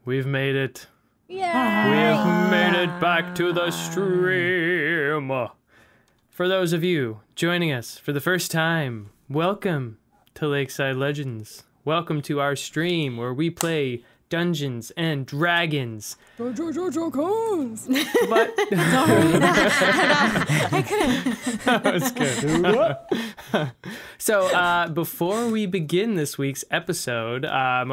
We've made it. Yeah. We have made it back to the stream. For those of you joining us for the first time, welcome to Lakeside Legendz. Welcome to our stream where we play Dungeons and Dragons. Coons. But I couldn't. that was good. So before we begin this week's episode,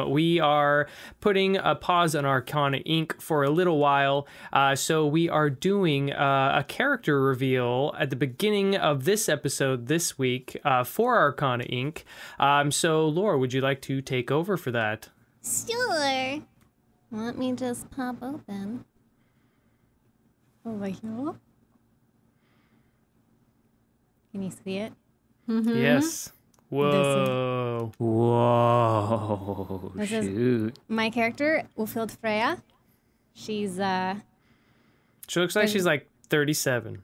we are putting a pause on Arcana Inc. for a little while. So we are doing a character reveal at the beginning of this episode this week for Arcana Inc. So Laura, would you like to take over for that? Sure. Let me just pop open. Over here. Can you see it? Mm-hmm. Yes. Whoa. Whoa. This Shoot. is my character, Ulfild Freya. She's She looks like she's like 37.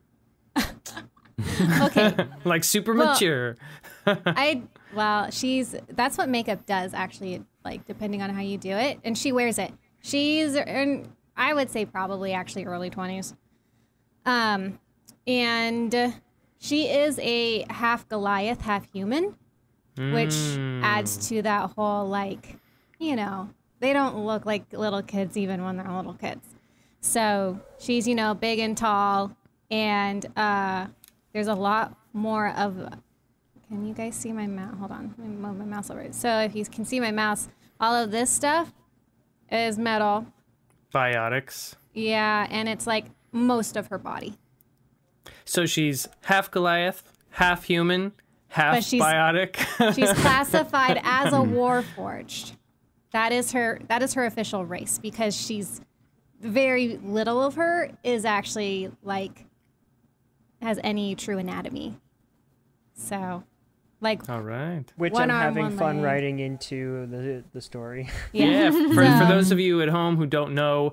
okay. Like super mature. That's what makeup does actually, like depending on how you do it, and she wears it. She's in, I would say probably actually early 20s. And she is a half Goliath, half human, which adds to that whole, like, you know, they don't look like little kids even when they're little kids. So she's, you know, big and tall, and there's a lot more of, can you guys see my mouse? Hold on, let me move my mouse over. So if you can see my mouse, all of this stuff is metal. Biotics. Yeah, and it's like most of her body. So she's half Goliath, half human, half biotic. She's classified as a warforged. That is her official race, because she's very little of her is actually like has any true anatomy. So, like, all right. Which one I'm arm, having one fun leg. writing into the story. Yeah, for those of you at home who don't know,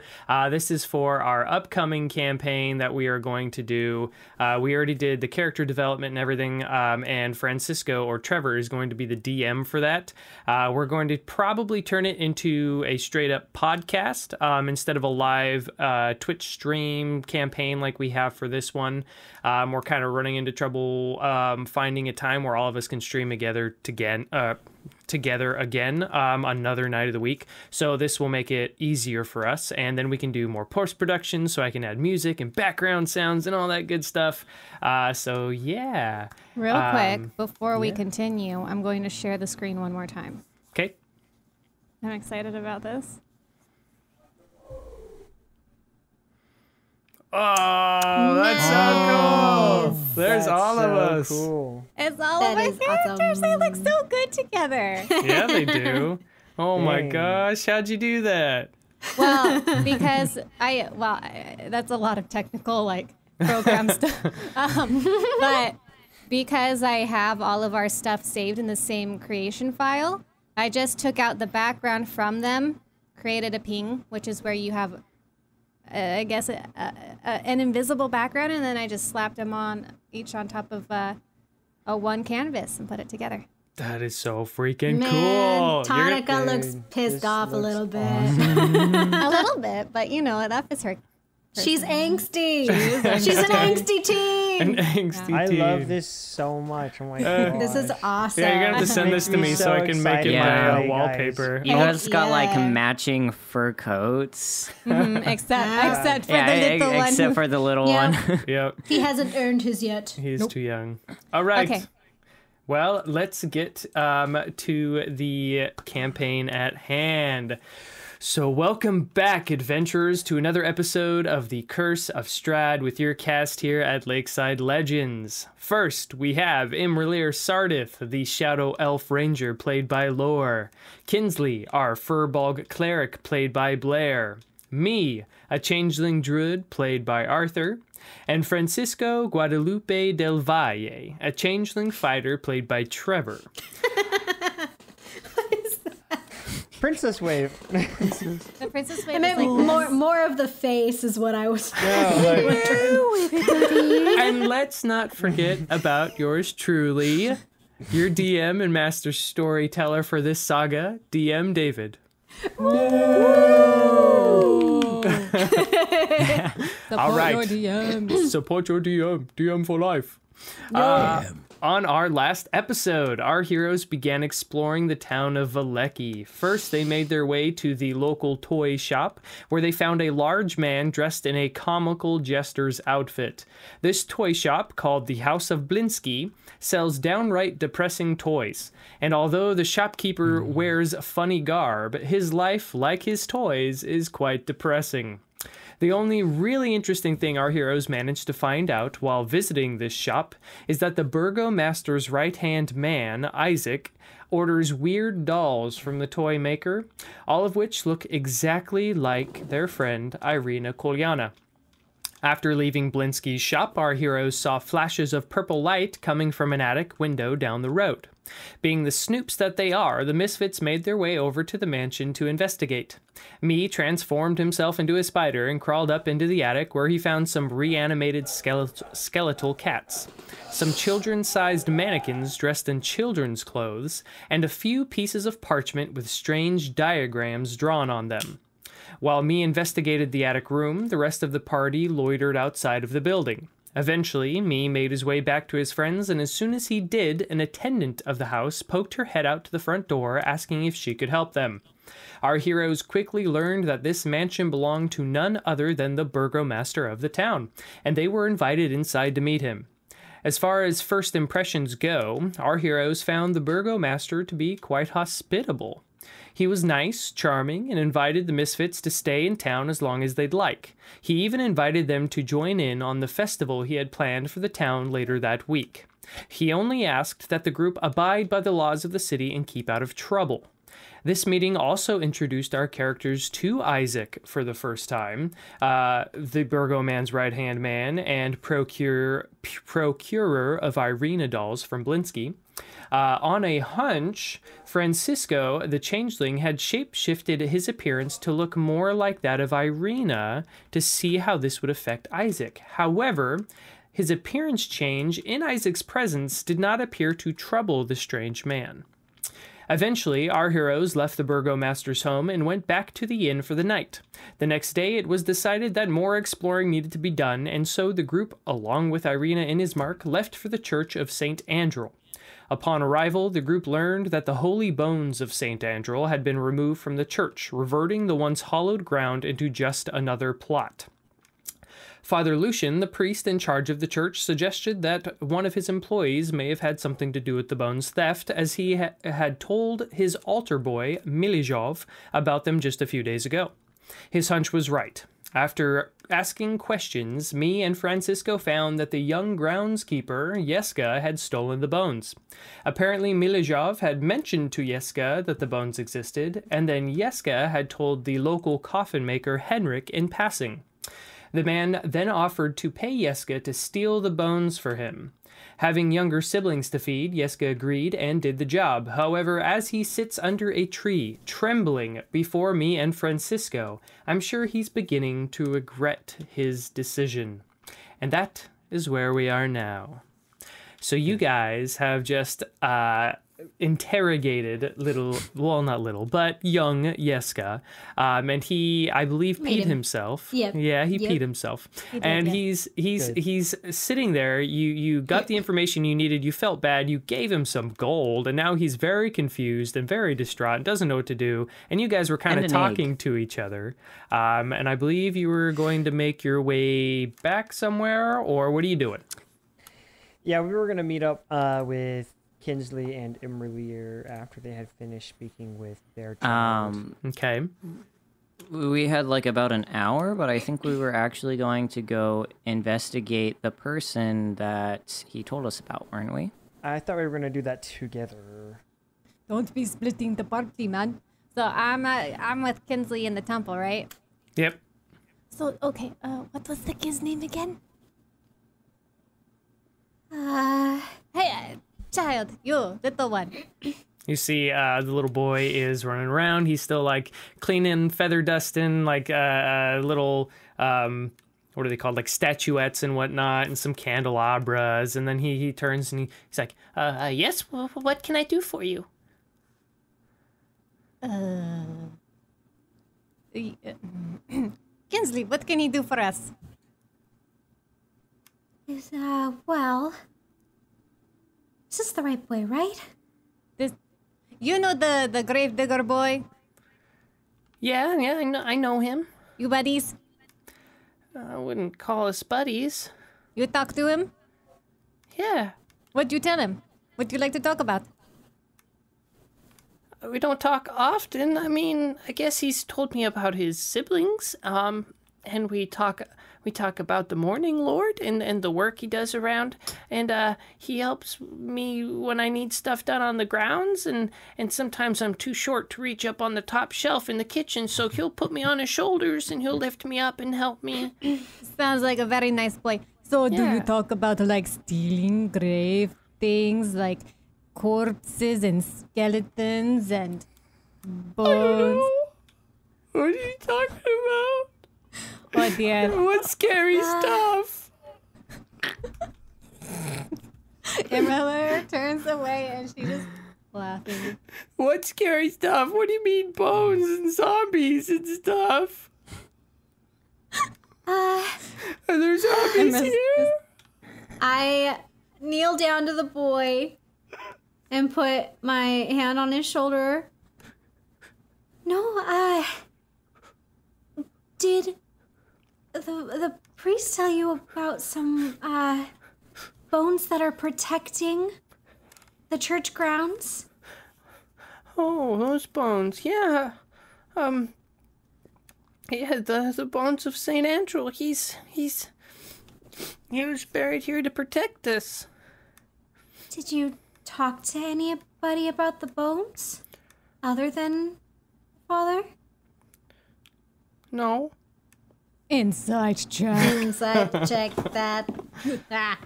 this is for our upcoming campaign that we are going to do. We already did the character development and everything, and Francisco, or Trevor, is going to be the DM for that. We're going to probably turn it into a straight-up podcast instead of a live Twitch stream campaign like we have for this one. We're kind of running into trouble finding a time where all of us can stream together again another night of the week. So this will make it easier for us, and then we can do more post-production, so I can add music and background sounds and all that good stuff. So yeah. Real quick, before we continue, I'm going to share the screen one more time. Okay. I'm excited about this. Oh, that's so cool. There's That's all of so us. Cool. It's all That of my is characters. awesome. They look so good together. Yeah, they do. Oh my Dang. gosh, how'd you do that? Well, because that's a lot of technical, like, program stuff. But because I have all of our stuff saved in the same creation file, I just took out the background from them, created a ping, which is where you have, I guess, an invisible background, and then I just slapped them on each on top of a one canvas and put it together. That is so freaking Man, cool. Tonica Dude, looks pissed this off a looks little bit. A little bit, but you know, that is her. She's angsty. She's an angsty teen. An angsty I teen. love this so much. Oh my god. This is awesome. Yeah, you're gonna have to send Makes this to me me so so I can make it excited. my Yeah. Hey, wallpaper. You guys got like yeah. matching fur coats. Except for Yeah, the little one. except for the little Yeah. one. Yep, He hasn't earned his yet. he's too young. All right. Okay. Well, let's get to the campaign at hand. So welcome back, adventurers, to another episode of the Curse of Strahd with your cast here at Lakeside Legendz. First, we have imra'lyr Sardith, the Shadow Elf Ranger, played by Lore. Kinsley, our firbolg cleric, played by Blair. Me, a changeling druid, played by Arthur. And Francisco Guadalupe del Valle, a changeling fighter, played by Trevor. Princess Wave. The Princess Wave I is meant like more of the face is what I was. And let's not forget about yours truly, your DM and master storyteller for this saga, DM David. Woo! All right. Your DMs. Support your DM. DM for life. On our last episode, our heroes began exploring the town of Valleki. First, they made their way to the local toy shop, where they found a large man dressed in a comical jester's outfit. This toy shop, called the House of Blinsky, sells downright depressing toys. And although the shopkeeper wears funny garb, his life, like his toys, is quite depressing. The only really interesting thing our heroes managed to find out while visiting this shop is that the burgomaster's right-hand man, Isaac, orders weird dolls from the toy maker, all of which look exactly like their friend Irina Kolyana. After leaving Blinsky's shop, our heroes saw flashes of purple light coming from an attic window down the road. Being the snoops that they are, the misfits made their way over to the mansion to investigate. Me transformed himself into a spider and crawled up into the attic, where he found some reanimated skeletal cats, some children-sized mannequins dressed in children's clothes, and a few pieces of parchment with strange diagrams drawn on them. While me investigated the attic room, the rest of the party loitered outside of the building. Eventually, me made his way back to his friends, and as soon as he did, an attendant of the house poked her head out to the front door, asking if she could help them. Our heroes quickly learned that this mansion belonged to none other than the burgomaster of the town, and they were invited inside to meet him. As far as first impressions go, our heroes found the burgomaster to be quite hospitable. He was nice, charming, and invited the misfits to stay in town as long as they'd like. He even invited them to join in on the festival he had planned for the town later that week. He only asked that the group abide by the laws of the city and keep out of trouble. This meeting also introduced our characters to Isaac for the first time, the Burgoman's right-hand man and procurer of Irina dolls from Blinsky. On a hunch, Francisco, the changeling, had shape-shifted his appearance to look more like that of Irina to see how this would affect Isaac. However, his appearance change in Isaac's presence did not appear to trouble the strange man. Eventually, our heroes left the burgomaster's home and went back to the inn for the night. The next day, it was decided that more exploring needed to be done, and so the group, along with Irina and Ismark, left for the church of St. Andrel. Upon arrival, the group learned that the holy bones of St. Andrel had been removed from the church, reverting the once hallowed ground into just another plot. Father Lucian, the priest in charge of the church, suggested that one of his employees may have had something to do with the bones theft, as he had told his altar boy, Milizhov, about them just a few days ago. His hunch was right. After asking questions, me and Francisco found that the young groundskeeper, Yeska, had stolen the bones. Apparently, Milizhov had mentioned to Yeska that the bones existed, and then Yeska had told the local coffin maker, Henrik, in passing. The man then offered to pay Yeska to steal the bones for him. Having younger siblings to feed, Yeska agreed and did the job. However, as he sits under a tree, trembling before me and Francisco, I'm sure he's beginning to regret his decision. And that is where we are now. So you guys have just interrogated young Yeska, and he, I believe, peed himself. Yep. Yeah, he Yep. peed himself, He did, and yeah. he's sitting there. You got the information you needed. You felt bad. You gave him some gold, and now he's very confused and very distraught and doesn't know what to do. And you guys were kind of And an talking to each other, and I believe you were going to make your way back somewhere, or what are you doing? Yeah, we were going to meet up with Kinsley and imra'lyr after they had finished speaking with their child. Okay. We had like about an hour, but I think we were actually going to go investigate the person that he told us about, weren't we? I thought we were going to do that together. Don't be splitting the party, man. So I'm with Kinsley in the temple, right? Yep. So okay, what was the kid's name again? Hey, child, you little one. You see the little boy is running around. He's still like cleaning, feather dusting, like little, what are they called? Like statuettes and whatnot, and some candelabras. And then he turns and he's like, yes, what can I do for you? Kinsley, what can he do for us? Well, this is the right boy, right? You know the gravedigger boy? Yeah, I know him. You buddies? I wouldn't call us buddies. You talk to him? Yeah. What'd you tell him? What'd you like to talk about? We don't talk often. I mean, I guess he's told me about his siblings. And we talk about the Morning Lord and the work he does around. And he helps me when I need stuff done on the grounds. And sometimes I'm too short to reach up on the top shelf in the kitchen, so he'll put me on his shoulders and he'll lift me up and help me. Sounds like a very nice boy. So do you Yeah. talk about like stealing grave things, like corpses and skeletons and bones? What are you talking about? Oh dear. What scary stuff? imra'lyr turns away and she just laughing. What scary stuff? What do you mean bones and zombies and stuff? Are there zombies here? I kneel down to the boy and put my hand on his shoulder. No, did the priest tell you about some bones that are protecting the church grounds? Oh, those bones. Yeah. Yeah, the bones of Saint Andrew. He was buried here to protect us. Did you talk to anybody about the bones other than Father? No. Inside check. Inside check that.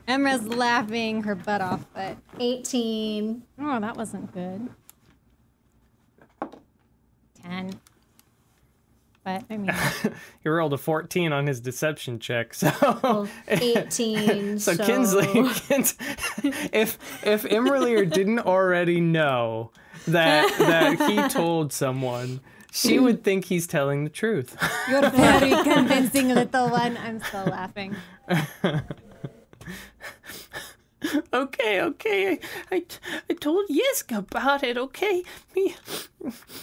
Emra's laughing her butt off, but 18. oh, that wasn't good. 10. But I mean, He rolled a 14 on his deception check, so Well, 18. so Kinsley, if imra'lyr didn't already know that he told someone, she would think he's telling the truth. you're a very convincing little one. I'm still laughing. Okay. I told Yiska about it, okay?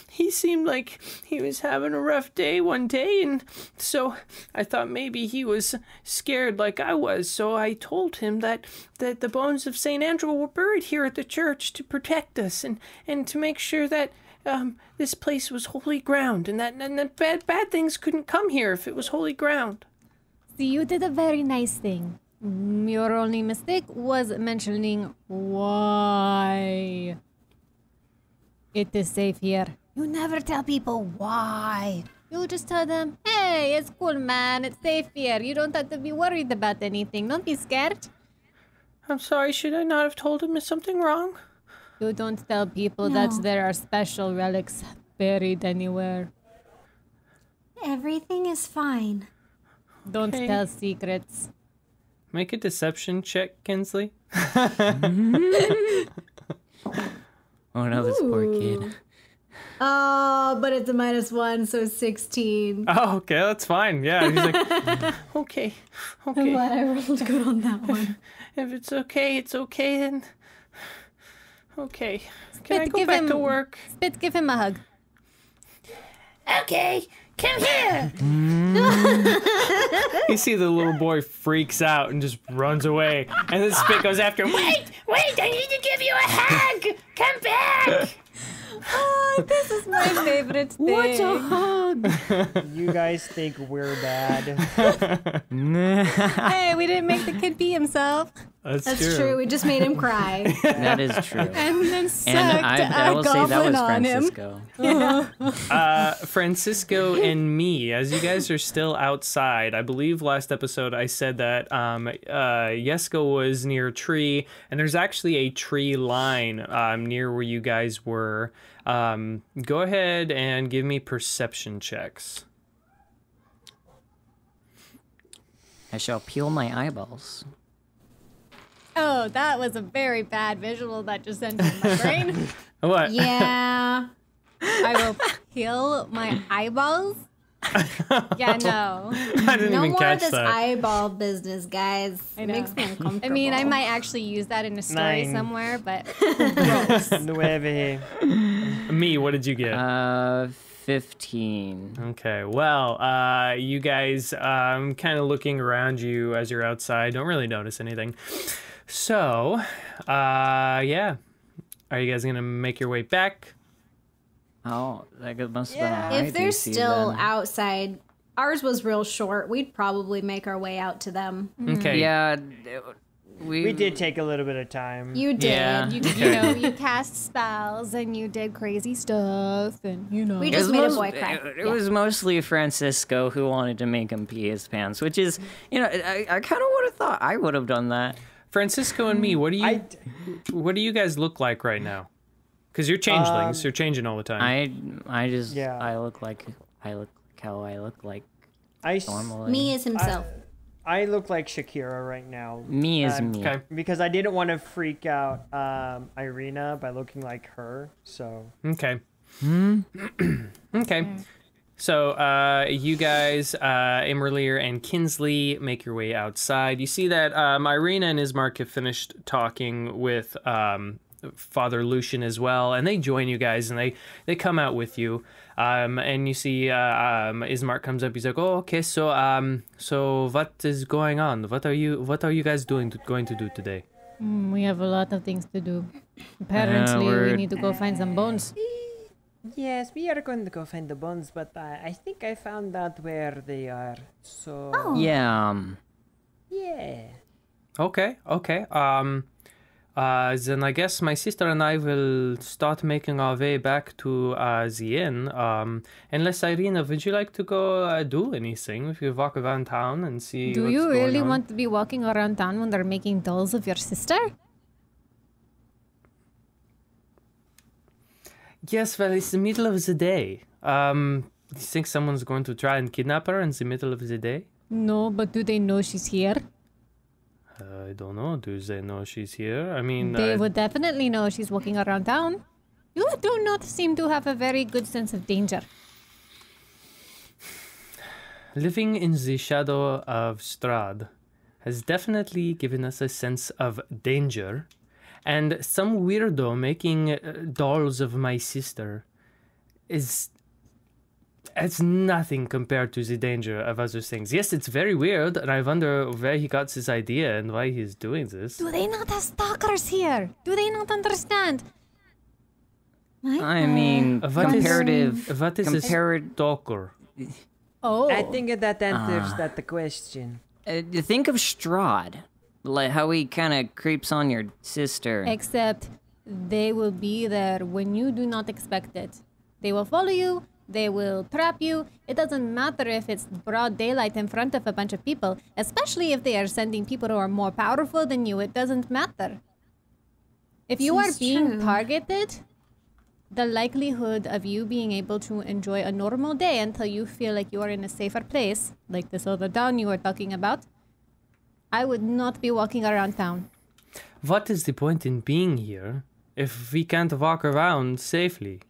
He seemed like he was having a rough day one day, and so I thought maybe he was scared like I was, so I told him that the bones of St. Andrew were buried here at the church to protect us and to make sure that this place was holy ground and that bad things couldn't come here if it was holy ground. So you did a very nice thing. Your only mistake was mentioning why it is safe here. You never tell people why. You just tell them, hey, it's cool, man. It's safe here. You don't have to be worried about anything. Don't be scared. I'm sorry, should I not have told him? Is something wrong? You don't tell people No. that there are special relics buried anywhere. Everything is fine. Don't Okay. tell secrets. Make a deception check, Kinsley. Oh no, this poor kid. Oh, but it's a -1, so 16. Oh, okay, that's fine. Yeah, he's like, okay. I'm glad I rolled good on that one. If it's okay then. Okay. Can I Spit, go give back him- to work? Spit, give him a hug. Okay, come here. You see the little boy freaks out and just runs away, and then Spit goes after him. Wait, I need to give you a hug. Come back. Oh, this is my favorite thing. What a hug! You guys think we're bad? Hey, we didn't make the kid pee himself. That's true. We just made him cry. That is true. And then sucked And I a will say that goblin was on him. Francisco. Francisco and me, as you guys are still outside, I believe last episode I said that Yeska was near a tree, and there's actually a tree line near where you guys were. Go ahead and give me perception checks. I shall peel my eyeballs. Oh, that was a very bad visual that just entered my brain. What? Yeah. I will peel my eyeballs. Yeah, no. I didn't No even more catch of this that. eyeball business, guys. I It know. makes me uncomfortable. I mean, I might actually use that in a story 9. somewhere, but 9. Me, what did you get? 15. Okay, well, you guys kind of looking around you as you're outside, don't really notice anything. So, yeah. Are you guys going to make your way back? Oh, that must have been a high If they're DC still then. outside, ours was real short. We'd probably make our way out to them. Okay. Yeah, We did take a little bit of time. You did. Yeah. you know, you cast spells and you did crazy stuff, and you know. We It just was made a most- boy cry. It was mostly Francisco who wanted to make him pee his pants, which is, you know, I kind of would have thought I would have done that. Francisco and me, what do you guys look like right now? Because you're changelings, you're changing all the time. I just, Yeah. I look like how I look like I, normally. Me is himself. I look like Shakira right now. Me is me. Okay. Because I didn't want to freak out Irina by looking like her, so... Okay. Okay. So, you guys, imra'lyr and Kinsley, make your way outside. You see that Irina and Ismark have finished talking with Father Lucian as well, and they join you guys, and they come out with you. And you see Ismark comes up. He's like, "Oh, okay. So what is going on? What are you guys going to do today?" We have a lot of things to do. Apparently, we we're- need to go find some bones. Yes, we are going to go find the bones, but I think I found out where they are. So, Yeah. yeah. Okay. Then I guess my sister and I will start making our way back to the inn. Unless Irina, would you like to go do anything? If you walk around town and see Do what's you going really on? want to be walking around town when they're making dolls of your sister? Yes, well, it's the middle of the day. You think someone's going to try and kidnap her in the middle of the day? No, but do they know she's here? I don't know. Do they know she's here? I mean, They would definitely know she's walking around town. You do not seem to have a very good sense of danger. living in the shadow of Strahd has definitely given us a sense of danger. And some weirdo making dolls of my sister it's nothing compared to the danger of other things. Yes, it's very weird, and I wonder where he got this idea and why he's doing this. Do they not have stalkers here? Do they not understand? I mean, What is- comparative. What is a compared- stalker? Oh. I think that answers that the question. Think of Strahd, like how he kind of creeps on your sister. Except they will be there when you do not expect it. They will follow you. They will trap you. It doesn't matter if it's broad daylight in front of a bunch of people, especially if they are sending people who are more powerful than you. It doesn't matter. If you are This is being true. targeted, the likelihood of you being able to enjoy a normal day until you feel like you are in a safer place, like this other town you were talking about, I would not be walking around town. What is the point in being here if we can't walk around safely?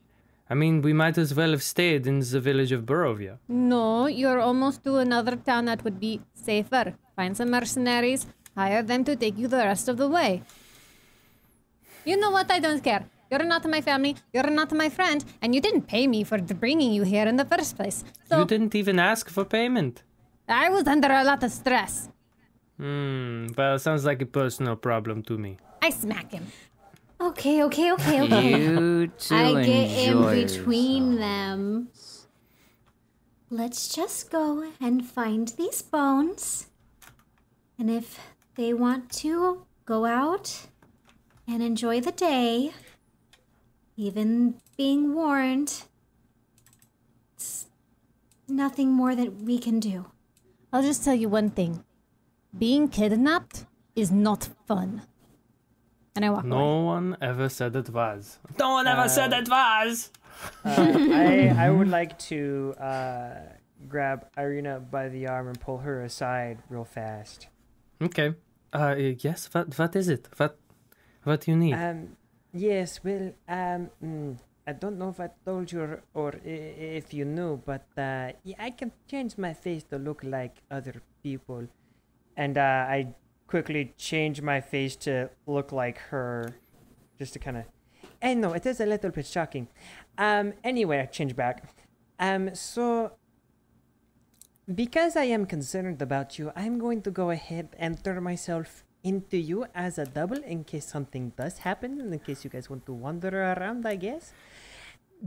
I mean, we might as well have stayed in the village of Barovia. No, you're almost to another town that would be safer. Find some mercenaries, hire them to take you the rest of the way. You know what? I don't care. You're not my family, you're not my friend, and you didn't pay me for bringing you here in the first place. So You didn't even ask for payment. I was under a lot of stress. Well, it sounds like a personal problem to me. I smack him. Okay. You two I get in enjoy between yourself. them. Let's just go and find these bones. And if they want to go out and enjoy the day, even being warned, it's nothing more that we can do. I'll just tell you one thing. Being kidnapped is not fun. And I walk away. No one ever said it was. No one ever said it was! I would like to grab Irina by the arm and pull her aside real fast. Okay. Yes, what is it? What do you need? Yes, well, I don't know if I told you or if you knew, but yeah, I can change my face to look like other people. And I quickly change my face to look like her, just to kind of... I know, it is a little bit shocking. Anyway, I change back. So... because I am concerned about you, I'm going to go ahead and turn myself into you as a double in case something does happen, and in case you guys want to wander around, I guess.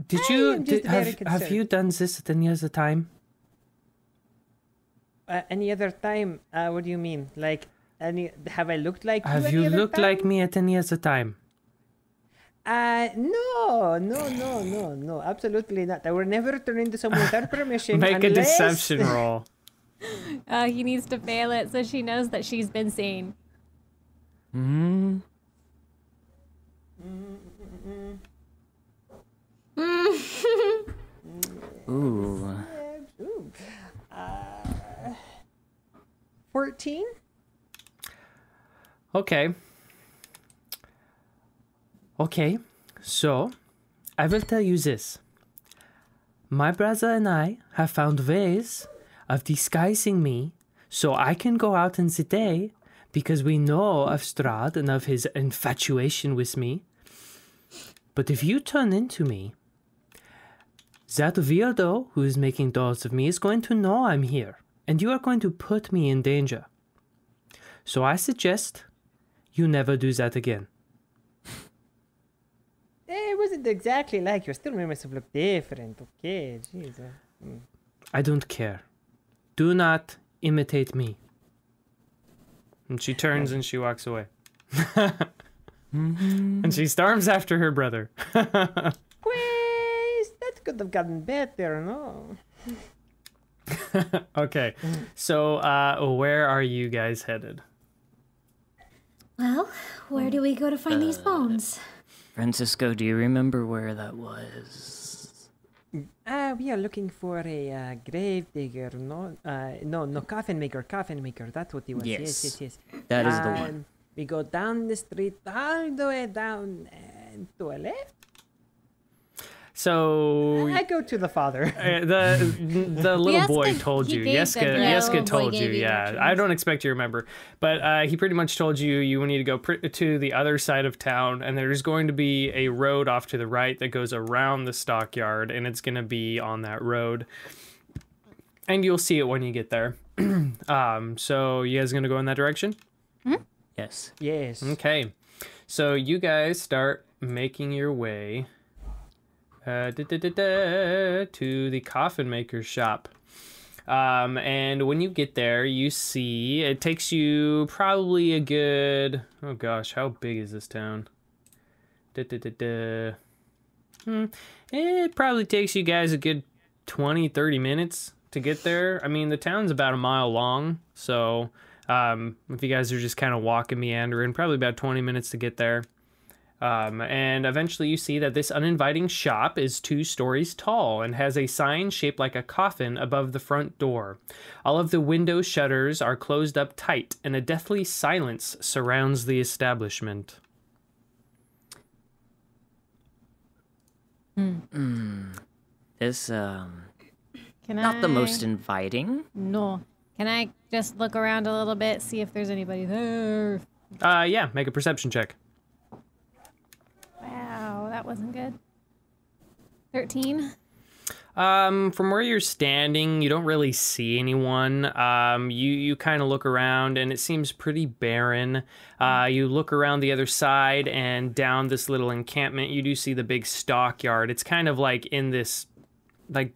Have you done this at any other time? Any other time? What do you mean? Like, have I looked like you? Have you looked like me at any other time? No, absolutely not. I will never turn into someone without permission. Make a deception roll. He needs to fail it so she knows that she's been seen. Ooh. 14? Okay. Okay, so I will tell you this. My brother and I have found ways of disguising me so I can go out in the day because we know of Strahd and of his infatuation with me. But if you turn into me, that weirdo who is making dolls of me is going to know I'm here, and you are going to put me in danger. So I suggest you never do that again. It wasn't exactly like you. I still made myself look different. Okay, jeez. I don't care. Do not imitate me. And she turns and she walks away. And she storms after her brother. Pues, that could have gotten better, no? Okay, so where are you guys headed? Well, where do we go to find these bones? Francisco, do you remember where that was? We are looking for a grave digger. No, coffin maker. That's what he was. Yes. That is the one. We go down the street, all the way down to a left. So I go to the father. The little boy told you. Yeska told you. Yeah, directions. I don't expect you to remember, but he pretty much told you need to go to the other side of town, and there's going to be a road off to the right that goes around the stockyard, and it's going to be on that road, and you'll see it when you get there. So you guys gonna go in that direction? Yes. Yes. Okay, so you guys start making your way to the coffin maker's shop. And when you get there, you see it takes you probably a good... Oh gosh, how big is this town? It probably takes you guys a good 20-30 minutes to get there. I mean, the town's about a mile long, so if you guys are just kind of walking, meandering, probably about 20 minutes to get there. And eventually you see that this uninviting shop is 2 stories tall and has a sign shaped like a coffin above the front door. All of the window shutters are closed up tight, and a deathly silence surrounds the establishment. This, Can not the most inviting. No. Can I just look around a little bit, see if there's anybody there? Yeah, make a perception check. Wow, that wasn't good. 13. From where you're standing, you don't really see anyone. You kind of look around, and it seems pretty barren. You look around the other side, and down this little encampment, you do see the big stockyard. It's kind of like in this, like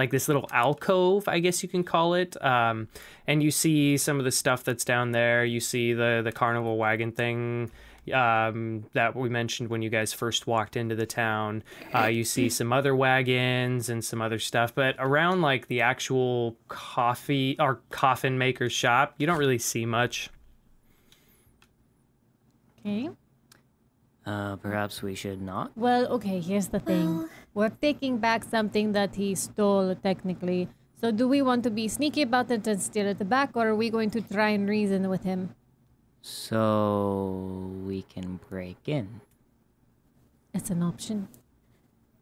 this little alcove, I guess you can call it. And you see some of the stuff that's down there. You see the carnival wagon thing that we mentioned when you guys first walked into the town. You see some other wagons and some other stuff, but around like the actual coffin maker's shop, you don't really see much. Okay. Perhaps we should not. Well, okay, here's the thing. We're taking back something that he stole, technically. So do we want to be sneaky about it and steal it back, or are we going to try and reason with him? So we can break in. It's an option.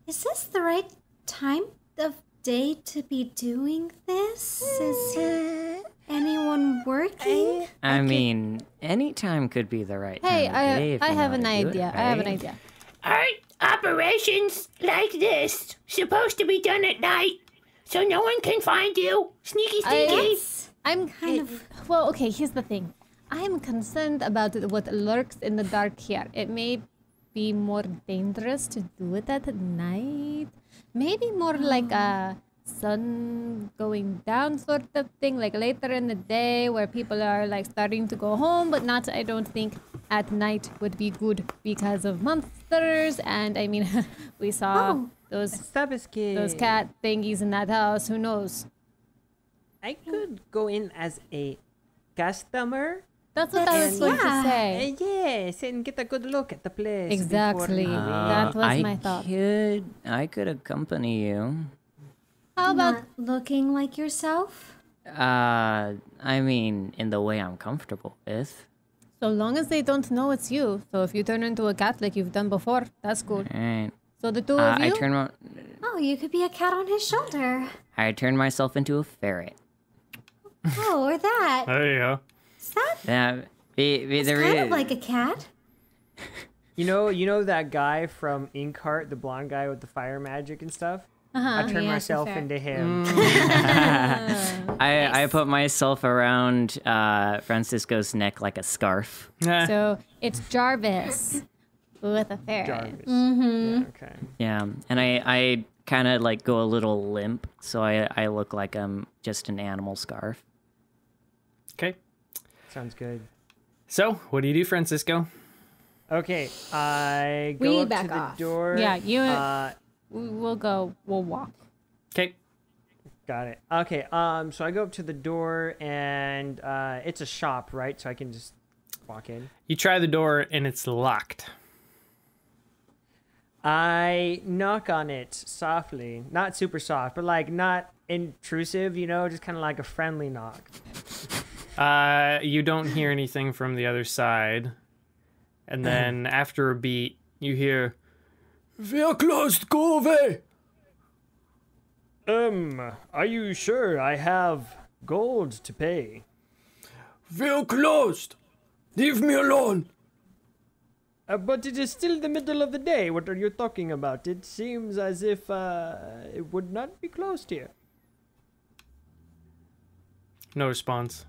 Is this the right time of day to be doing this? Is anyone working? I mean, any time could be the right time Hey, of day if I you know have how an to do it, idea. I have an right? idea. Aren't operations like this supposed to be done at night so no one can find you? Sneaky, sneaky. I'm kind of well. Okay, here's the thing. I'm concerned about what lurks in the dark here. It may be more dangerous to do it at night. Maybe more like a sun going down sort of thing, like later in the day where people are like starting to go home, but not. I don't think at night would be good because of monsters. And I mean, we saw those cat thingies in that house. Who knows? I could go in as a customer. That's what I was going to say. Yes, and get a good look at the place. Exactly. That was my thought. I could accompany you. How about Not looking like yourself? I mean, in the way I'm comfortable with. so long as they don't know it's you? So if you turn into a cat like you've done before, that's cool. Alright. So the two of you. Oh, you could be a cat on his shoulder. I turned myself into a ferret. Oh, or that. There you go. Is that It's kind of like a cat? You know that guy from Inkheart, the blonde guy with the fire magic and stuff? I turned yeah, myself fair. into him. I put myself around Francisco's neck like a scarf. So it's Jarvis with a ferret. Jarvis. Mm-hmm. Yeah, okay. Yeah, and I kind of like go a little limp, so I look like I'm just an animal scarf. Okay. Sounds good. So, what do you do, Francisco? Okay, I We go up back to the off. door. Yeah, we'll go. We'll walk. Okay. Got it. Okay, so I go up to the door and it's a shop, right? So I can just walk in. You try the door and it's locked. I knock on it softly, not super soft, but like not intrusive, just kind of like a friendly knock. You don't hear anything from the other side. And then after a beat, you hear, "We're closed, go away." Are you sure I have gold to pay? "We're closed. Leave me alone." But it is still the middle of the day. What are you talking about? It seems as if it would not be closed here. No response.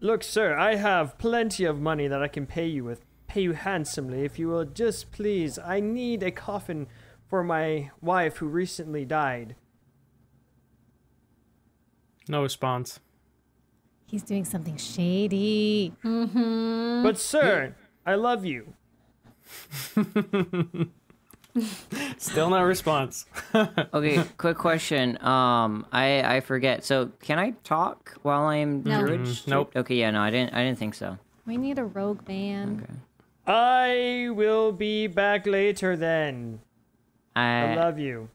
Look, sir, I have plenty of money that I can pay you with. Pay you handsomely if you will just please. I need a coffin for my wife who recently died. No response. He's doing something shady. But sir, I love you. Still no response. Okay, quick question. I forget. So can I talk while I'm druid? Nope. Okay, yeah, no, I didn't think so. We need a rogue man. Okay. I will be back later then. I love you.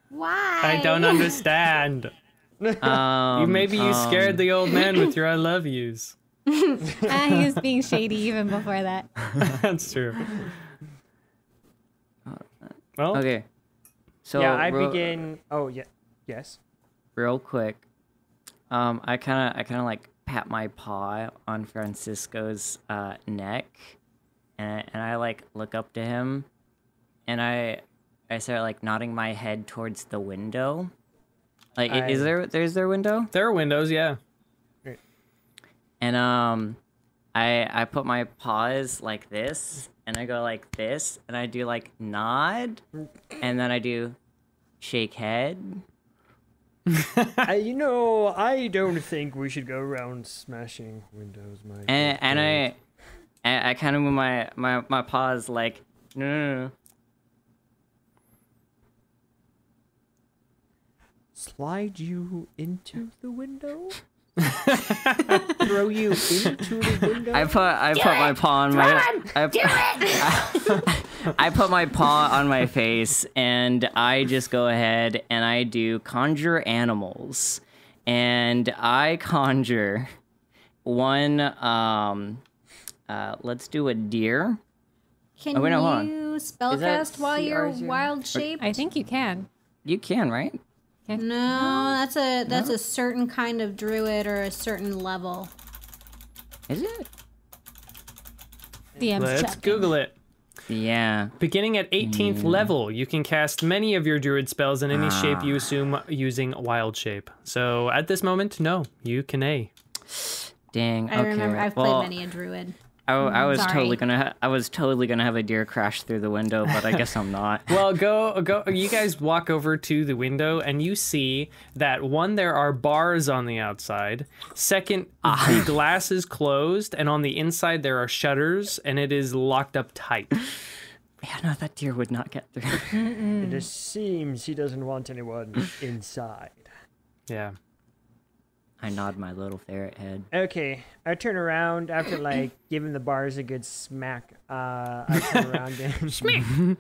Why? I don't understand. Maybe you scared the old man with your "I love yous." He was being shady even before that. That's true. Well, Okay. So Yeah, I begin. Oh, yeah. Yes. real quick. I kind of like pat my paw on Francisco's neck, and I like look up to him, and I start like nodding my head towards the window. Like, there's their window? there are windows, yeah. And I put my paws like this, and I go like this, and I do like nod, and then I do shake head. I don't think we should go around smashing windows, Mike. And I kind of move my paws like no. Slide you into the window? Throw you into the window? I put my paw on my I put my paw on my face, and I just go ahead and I do conjure animals, and I conjure one. Let's do a deer. Can wait, no, hold on. you Is that spellcast while you're CR0? wild shaped? I think you can. You can, right? No, that's a certain kind of druid or a certain level. Is it? DM's Let's checking. Google it. Yeah. Beginning at 18th level, you can cast many of your druid spells in any shape you assume using wild shape. So at this moment, no, you can A. Dang. I okay. remember I've well, played many a druid. I was Sorry. totally gonna. I was totally gonna have a deer crash through the window, but I guess I'm not. Well, go. You guys walk over to the window and you see that one, there are bars on the outside. Second, the glass is closed, and on the inside there are shutters, and it is locked up tight. Yeah, no, that deer would not get through. It seems he doesn't want anyone inside. Yeah. I nod my little ferret head. Okay, I turn around after like giving the bars a good smack. I turn around and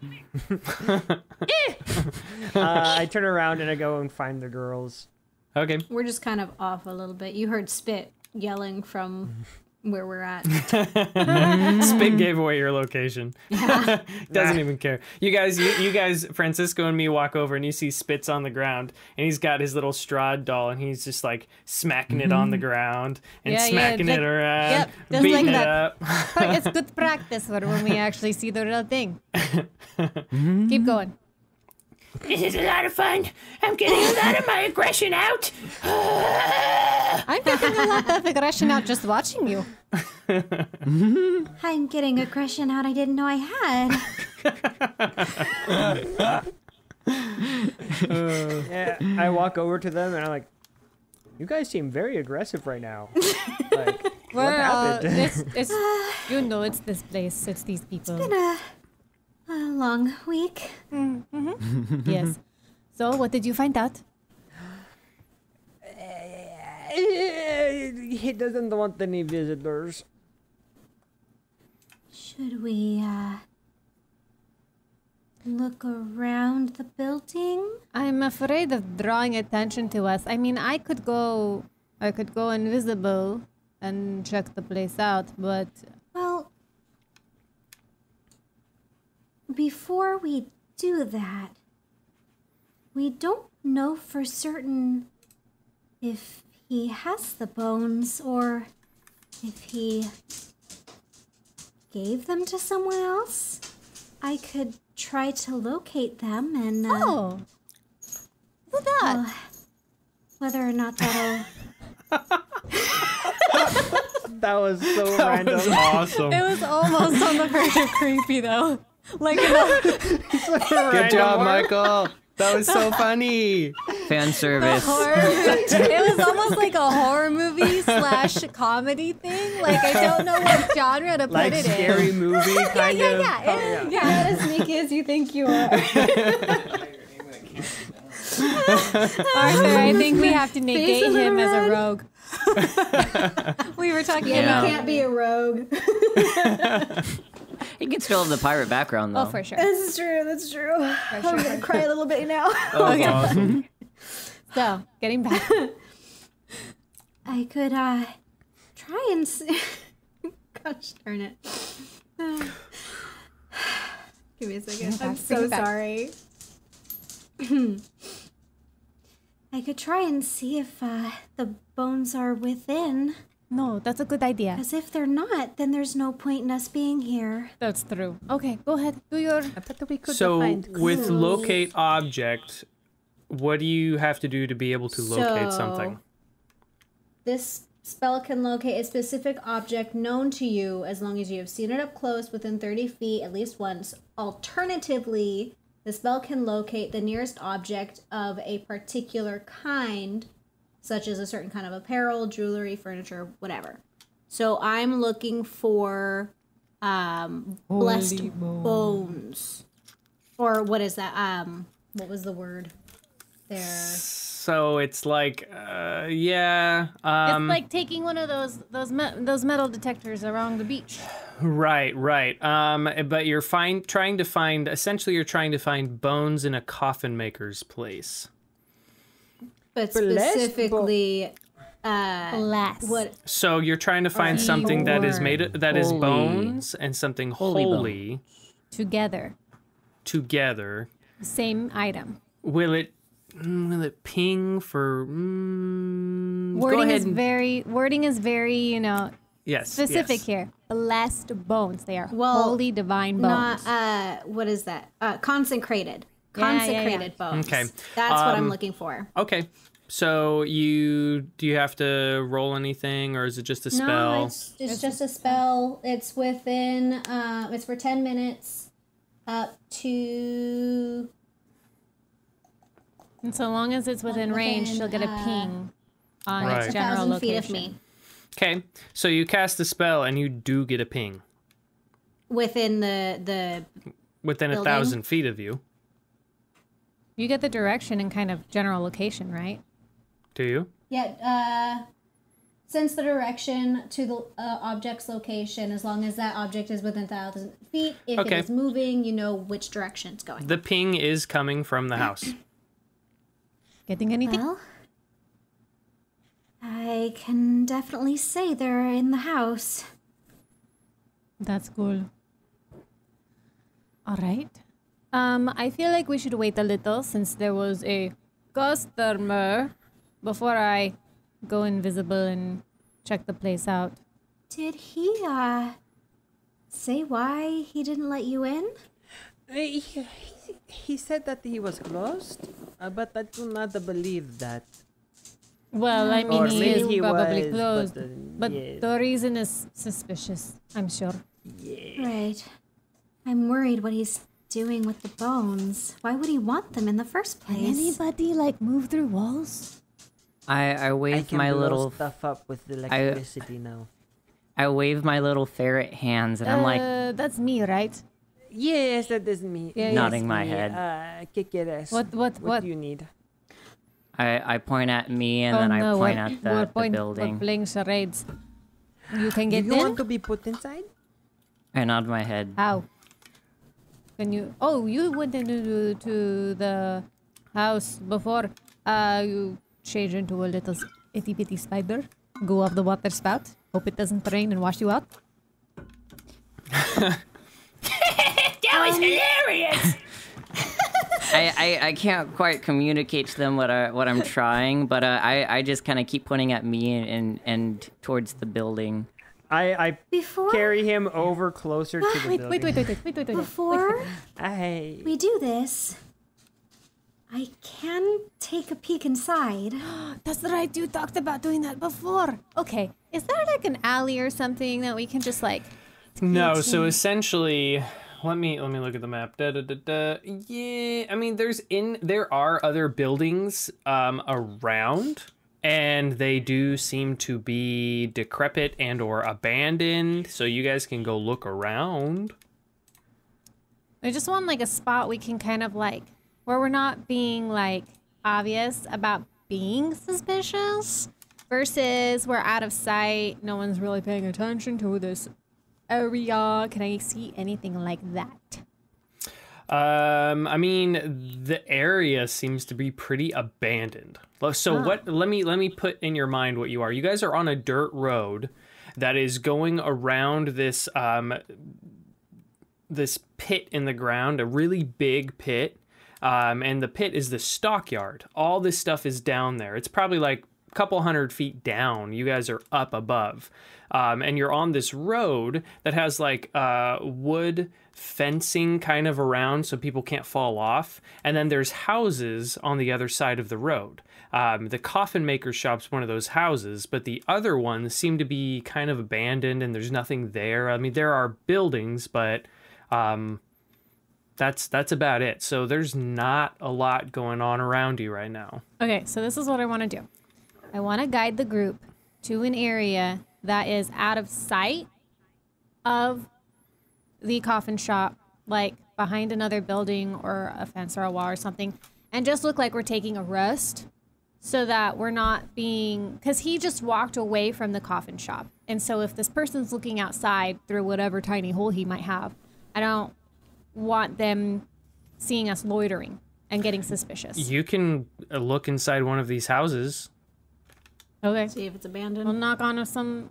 I turn around and I go and find the girls. Okay. We're just kind of off a little bit. You heard Spit yelling from where we're at. Spit gave away your location. Doesn't even care. You guys, Francisco and me walk over and you see Spit's on the ground and he's got his little Strahd doll and he's just like smacking it on the ground and smacking it around, Yep, just beating like it that. up. It's good practice for when we actually see the real thing. Keep going. This is a lot of fun. I'm getting a lot of my aggression out. I'm getting a lot of aggression out just watching you. I'm getting aggression out I didn't know I had. Yeah, I walk over to them and I'm like, "You guys seem very aggressive right now. Like, what happened?" It's you know, it's this place. It's these people. Been a long week. Yes. So, what did you find out? He doesn't want any visitors. Should we look around the building? I'm afraid of drawing attention to us. I mean, I could go invisible and check the place out, but Well, before we do that, we don't know for certain if he has the bones or if he gave them to someone else. I could try to locate them and look at that. whether or not that'll That was so That random. was awesome. It was almost on the verge of creepy, though. Like, you know, Good job, Michael. That was so funny. Fan service. it was almost like a horror movie / comedy thing. Like, I don't know what genre to put Like it scary in. movie kind of. Yeah. You're not as sneaky as you think you are. Arthur, I think we have to negate of the him as a red. rogue. We were talking Yeah, about. you can't be a rogue. He can still have the pirate background, though. Oh, for sure. That's true. That's true. I'm gonna cry a little bit now. That was awesome. So, getting back. I could try and see. Gosh darn it. Give me a second. I'm so sorry. I could try and see if the bones are within. No, that's a good idea. Because if they're not, then there's no point in us being here. That's true. Okay, go ahead. Do your. So with locate object, what do you have to do to be able to locate something? This spell can locate a specific object known to you as long as you have seen it up close within 30 feet at least once. Alternatively, the spell can locate the nearest object of a particular kind, such as a certain kind of apparel, jewelry, furniture, whatever. So I'm looking for blessed bones. Or what is that? What was the word there? So it's like, yeah. It's like taking one of those metal detectors around the beach. Right. But you're trying to find bones in a coffin maker's place. But Blessed specifically Bless. what? So you're trying to find something that is Holy. bones and something Holy holy Together. together. Same item. Will it ping for? Wording is very, Yes. specific yes. here. Blessed bones. They are Well, holy divine bones. Not what is that? Consecrated. Yeah, yeah, yeah. Consecrated bones. Okay. That's what I'm looking for. Okay. So do you have to roll anything, or is it just a spell? No, it's just a spell. It's within. It's for 10 minutes. Up to. And so long as it's within range, she'll get a ping on Right. its general 1,000 feet location. of me. Okay. So you cast the spell, and you do get a ping Within the within Building? 1,000 feet of you. You get the direction and kind of general location, right? Do you? sense the direction to the object's location, as long as that object is within 1,000 feet. If Okay. it is moving, you know which direction it's going. The ping is coming from the house. Getting anything? Well, I can definitely say they're in the house. That's cool. All right. I feel like we should wait a little since there was a customer before I go invisible and check the place out. Did he, say why he didn't let you in? He said that he was closed, but I do not believe that. Well, I mean, Or he maybe is he probably was, closed, but yeah. the reason is suspicious, I'm sure. Yeah. Right. I'm worried what he's doing with the bones. Why would he want them in the first place? Anybody move through walls? I I wave can my blow little stuff up with the electricity now. I wave my little ferret hands and I'm like That's me, right? Yes, that is me. Yeah, nodding Yes, my me. head. Kick your ass. What? What do you need? I point at me and then I point at the building. We're playing charades. You can Do get you in? want to be put inside? I nod my head. How? Can you? Oh, you went into to the house before. You change into a little itty bitty spider. Go up the water spout. Hope it doesn't rain and wash you out. That was hilarious. I can't quite communicate to them what I'm trying, but I just kind of keep pointing at me and towards the building. I Before carry him over closer to the building. Wait. before I we do this, I can take a peek inside. That's right. You talked about doing that before. Okay. Is there an alley or something that we can just No, so essentially, let me look at the map. Yeah, I mean, there are other buildings around, and they do seem to be decrepit and or abandoned. So you guys can go look around. I just want a spot we can kind of where we're not being obvious about being suspicious versus we're out of sight. No one's really paying attention to this area. Can I see anything like that? I mean, the area seems to be pretty abandoned. So what? Let me put in your mind what you are. You guys are on a dirt road that is going around this this pit in the ground, a really big pit, and the pit is the stockyard. All this stuff is down there. It's probably a couple 100 feet down. You guys are up above. And you're on this road that has wood fencing kind of around so people can't fall off. And then there's houses on the other side of the road. The coffin maker shop's one of those houses, but the other ones seem to be kind of abandoned and there's nothing there. I mean, there are buildings, but that's about it. So there's not a lot going on around you right now. Okay, so this is what I want to do. I want to guide the group to an area that is out of sight of the coffin shop, behind another building or a fence or a wall or something, and just look like we're taking a rest so that we're not being... Because he just walked away from the coffin shop. And so if this person's looking outside through whatever tiny hole he might have, I don't want them seeing us loitering and getting suspicious. You can look inside one of these houses. Okay. See if it's abandoned. We'll knock on some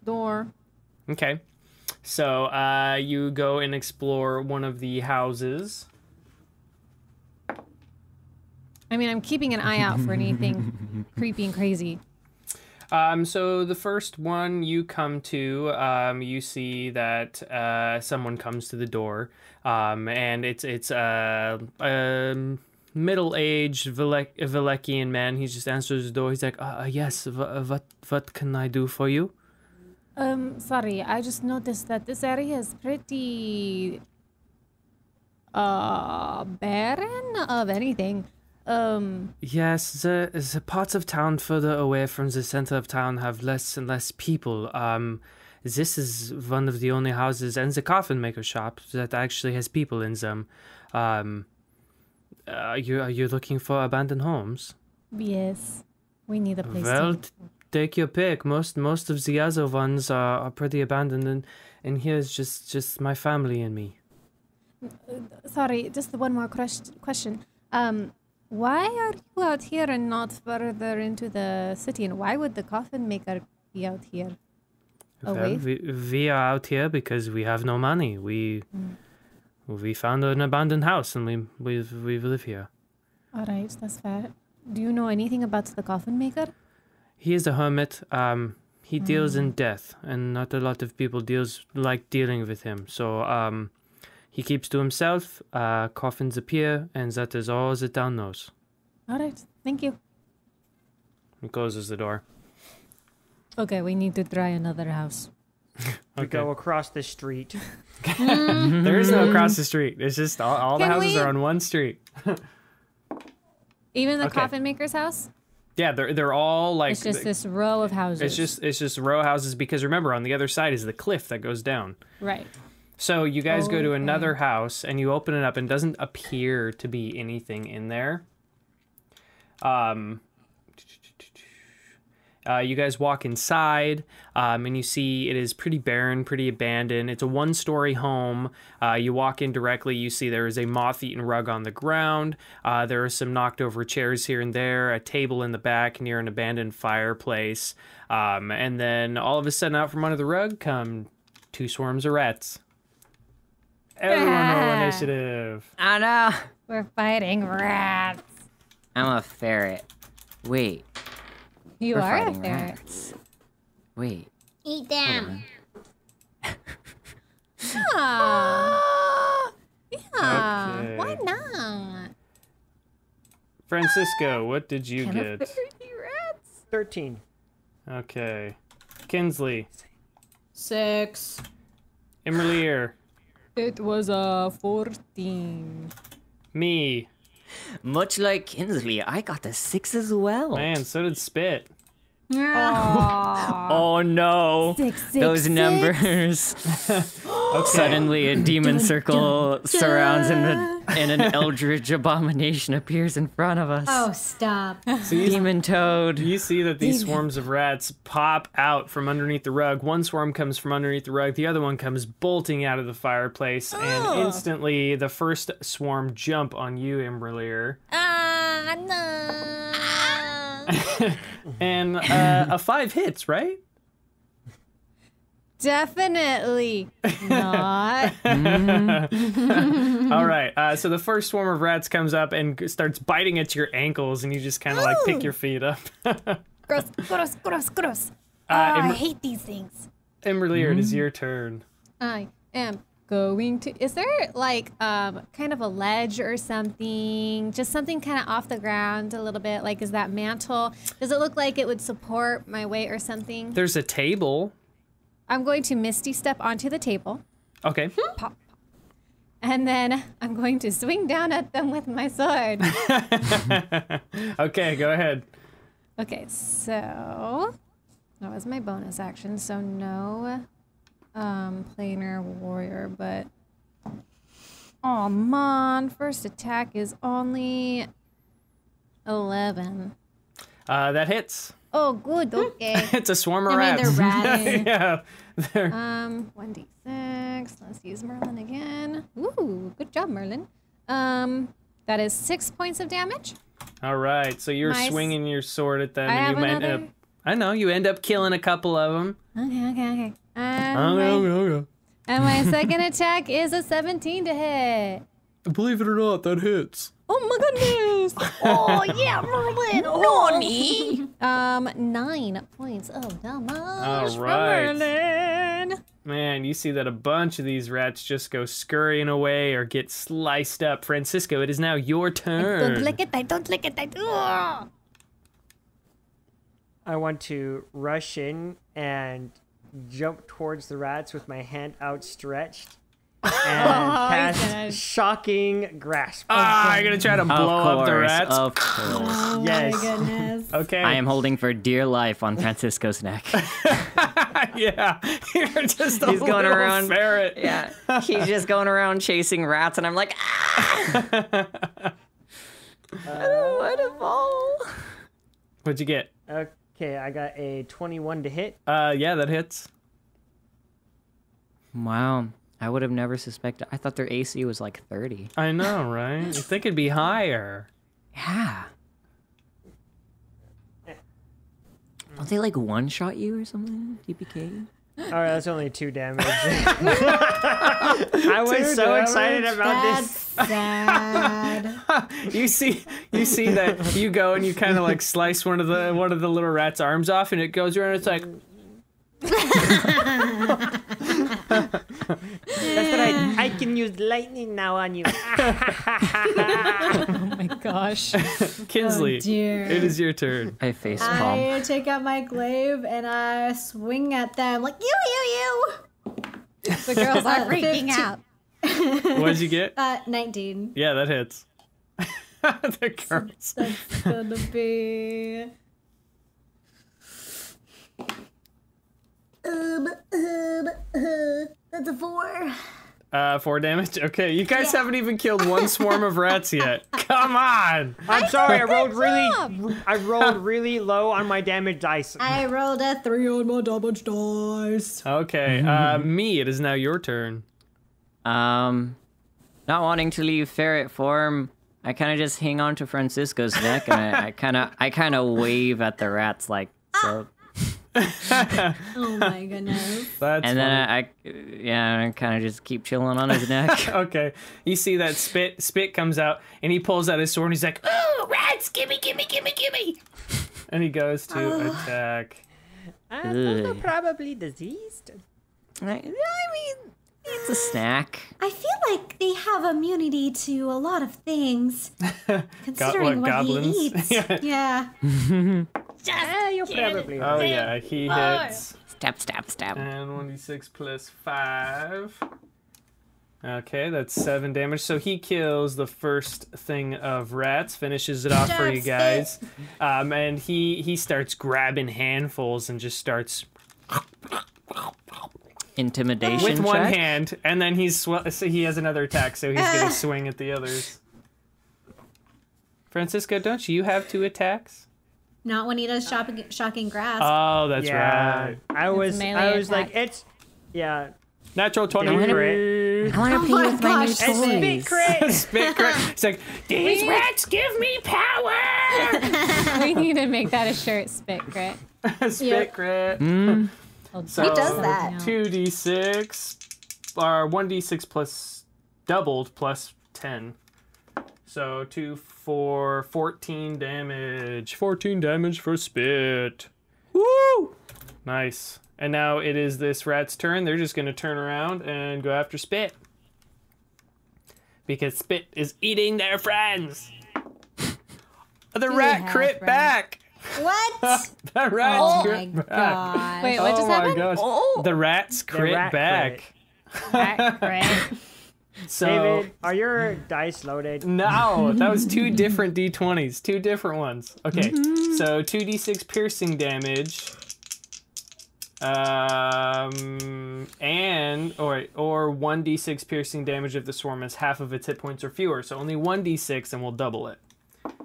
door. Okay. So you go and explore one of the houses. I mean, I'm keeping an eye out for anything creepy and crazy. So the first one you come to, you see that someone comes to the door, and it's middle-aged Velekian man. He just answers the door. He's like, yes, what can I do for you? Sorry, I just noticed that this area is pretty barren of anything. Yes, the parts of town further away from the center of town have less and less people. This is one of the only houses and the coffin maker shop that actually has people in them. Are you looking for abandoned homes? Yes, we need a place Well, to... take your pick. Most of the other ones are pretty abandoned, and here's just my family and me. Sorry, just one more question. Why are you out here and not further into the city? And why would the coffin maker be out here? Well, we are out here because we have no money. We found an abandoned house and we live here. All right, that's fair. Do you know anything about the coffin maker? He is a hermit. He deals in death, and not a lot of people like dealing with him. So he keeps to himself. Coffins appear, and that is all the town knows. All right, thank you. He closes the door. Okay, we need to try another house. We go across the street. There is no across the street. It's just all the houses are on one street. Even the Okay. coffin maker's house? Yeah, they're all like. It's just this row of houses. It's just row houses because remember on the other side is the cliff that goes down. Right. So you guys go to Okay. another house and you open it up and it doesn't appear to be anything in there. You guys walk inside and you see it is pretty barren, pretty abandoned. It's a one-story home. You walk in directly, you see there is a moth-eaten rug on the ground. There are some knocked-over chairs here and there, a table in the back near an abandoned fireplace. And then all of a sudden out from under the rug come 2 swarms of rats. Everyone roll initiative. I know. We're fighting rats. I'm a ferret. Wait. You We're are a fighting ferret. rats. Wait. Eat them. Ah. Yeah. Okay. Why not? Francisco, what did you Can a get? ferret eat rats? 13. Okay. Kinsley. 6. imra'lyr. It was a 14. Me. Much like Kinsley, I got a 6 as well. Man, so did Spit. Oh no. 6, Those 6. numbers. Suddenly a demon circle surrounds and an eldritch abomination appears in front of us. Oh, stop. Demon toad. You see that these swarms of rats pop out from underneath the rug. One swarm comes from underneath the rug. The other one comes bolting out of the fireplace. And instantly, the first swarm jump on you, imra'lyr. Ah, no. And a 5 hits, right? Definitely not. All right. So the first swarm of rats comes up and starts biting at your ankles, and you just kind of like pick your feet up. Gross, gross, gross, gross. I hate these things. imra'lyr, it is your turn. I am going to... Is there, like, kind of a ledge or something? Just something kind of off the ground a little bit? Like, is that mantle? Does it look like it would support my weight or something? There's a table. I'm going to Misty Step onto the table. Okay. Pop. And then I'm going to swing down at them with my sword. Okay, go ahead. Okay, so... That was my bonus action, so no planar warrior, but... Oh, man. First attack is only 11. That hits. Oh, good. Okay. It's a swarm of I mean, rats. they're rats. Yeah. They're... 1d6. Let's use Merlin again. Ooh, good job, Merlin. That is 6 points of damage. All right. So you're Nice. swinging your sword at them, I and have you end another... up I know. You end up killing a couple of them. Okay. Okay. And my second attack is a 17 to hit. Believe it or not, that hits. Oh my goodness! Oh, yeah, Merlin. Nani. 9 points of damage All from right. Merlin. Man, you see that a bunch of these rats just go scurrying away or get sliced up. Francisco, it is now your turn. Don't lick it, I don't lick it, I do. I want to rush in and jump towards the rats with my hand outstretched and cast Shocking Grasp. You're gonna try to blow up the rats? Of course. Oh Yes. my goodness. Okay. I am holding for dear life on Francisco's neck. Yeah, you're just a He's going little around. ferret. Yeah, he's just going around chasing rats, and I'm like, ah! I don't want to fall. What'd you get? Okay, I got a 21 to hit. Yeah, that hits. Wow, I would have never suspected. I thought their AC was like 30. I know, right? You think it'd be higher. Yeah. Don't they like one-shot you or something? TPK? All right, that's only 2 damage. I was so excited about That's this. sad. You see that you go and you kind of like slice one of the little rat's arms off, and it goes around. It's like, That's what I can use lightning now on you. Oh my gosh. Kinsley, dear. it is your turn. I face palm. I take out my glaive and I swing at them like you. The girls are freaking out. What'd you get? 19. Yeah, that hits. The girls. That's gonna be. That's a 4. 4 damage. Okay, you guys haven't even killed one swarm of rats yet. Come on. I'm sorry, I rolled really low on my damage dice. I rolled a 3 on my damage dice. Okay, me. It is now your turn. Not wanting to leave ferret form, I kind of just hang on to Francisco's neck, and I kind of wave at the rats like so. Oh my goodness. That's And funny. then I kind of just keep chilling on his neck. Okay, you see that spit comes out, and he pulls out his sword, and he's like, Ooh, rats, gimme. and he goes to attack. They're probably diseased. I mean, it's a snack. I feel like they have immunity to a lot of things, considering what goblins? he eats. Yeah. Yeah. You're probably Oh right. yeah, he hits. Stab. And 1d6 plus 5. Okay, that's 7 damage. So he kills the first thing of rats, finishes it off for you guys. And he starts grabbing handfuls and just starts Intimidation with one check? hand, and then so he has another attack, so he's gonna swing at the others. Francisco, don't you have 2 attacks? Not when he does shocking grasp. Oh, that's Yeah, right. I was melee like, attack. it's Natural Damn 20 it. crit. I want to play with my new it's big toys. crit. Spit crit. It's like, These rats give me power. We need to make that a shirt, spit crit. spit crit. So, He does that. 2d6 or 1d6 plus doubled plus 10. So 2, 4, 14 damage. 14 damage for spit. Woo! Nice. And now it is this rat's turn. They're just going to turn around and go after Spit. Because Spit is eating their friends. The rat have crit friends? back. What? The rats Oh my crit back. god. Wait, what just Oh my happened? gosh. The rats crit rat back. Rat crit. So David, are your dice loaded? no, that was 2 different d20s, 2 different ones. Okay, so 2d6 piercing damage, and or 1d6 piercing damage if the swarm has half of its hit points or fewer. So only 1d6, and we'll double it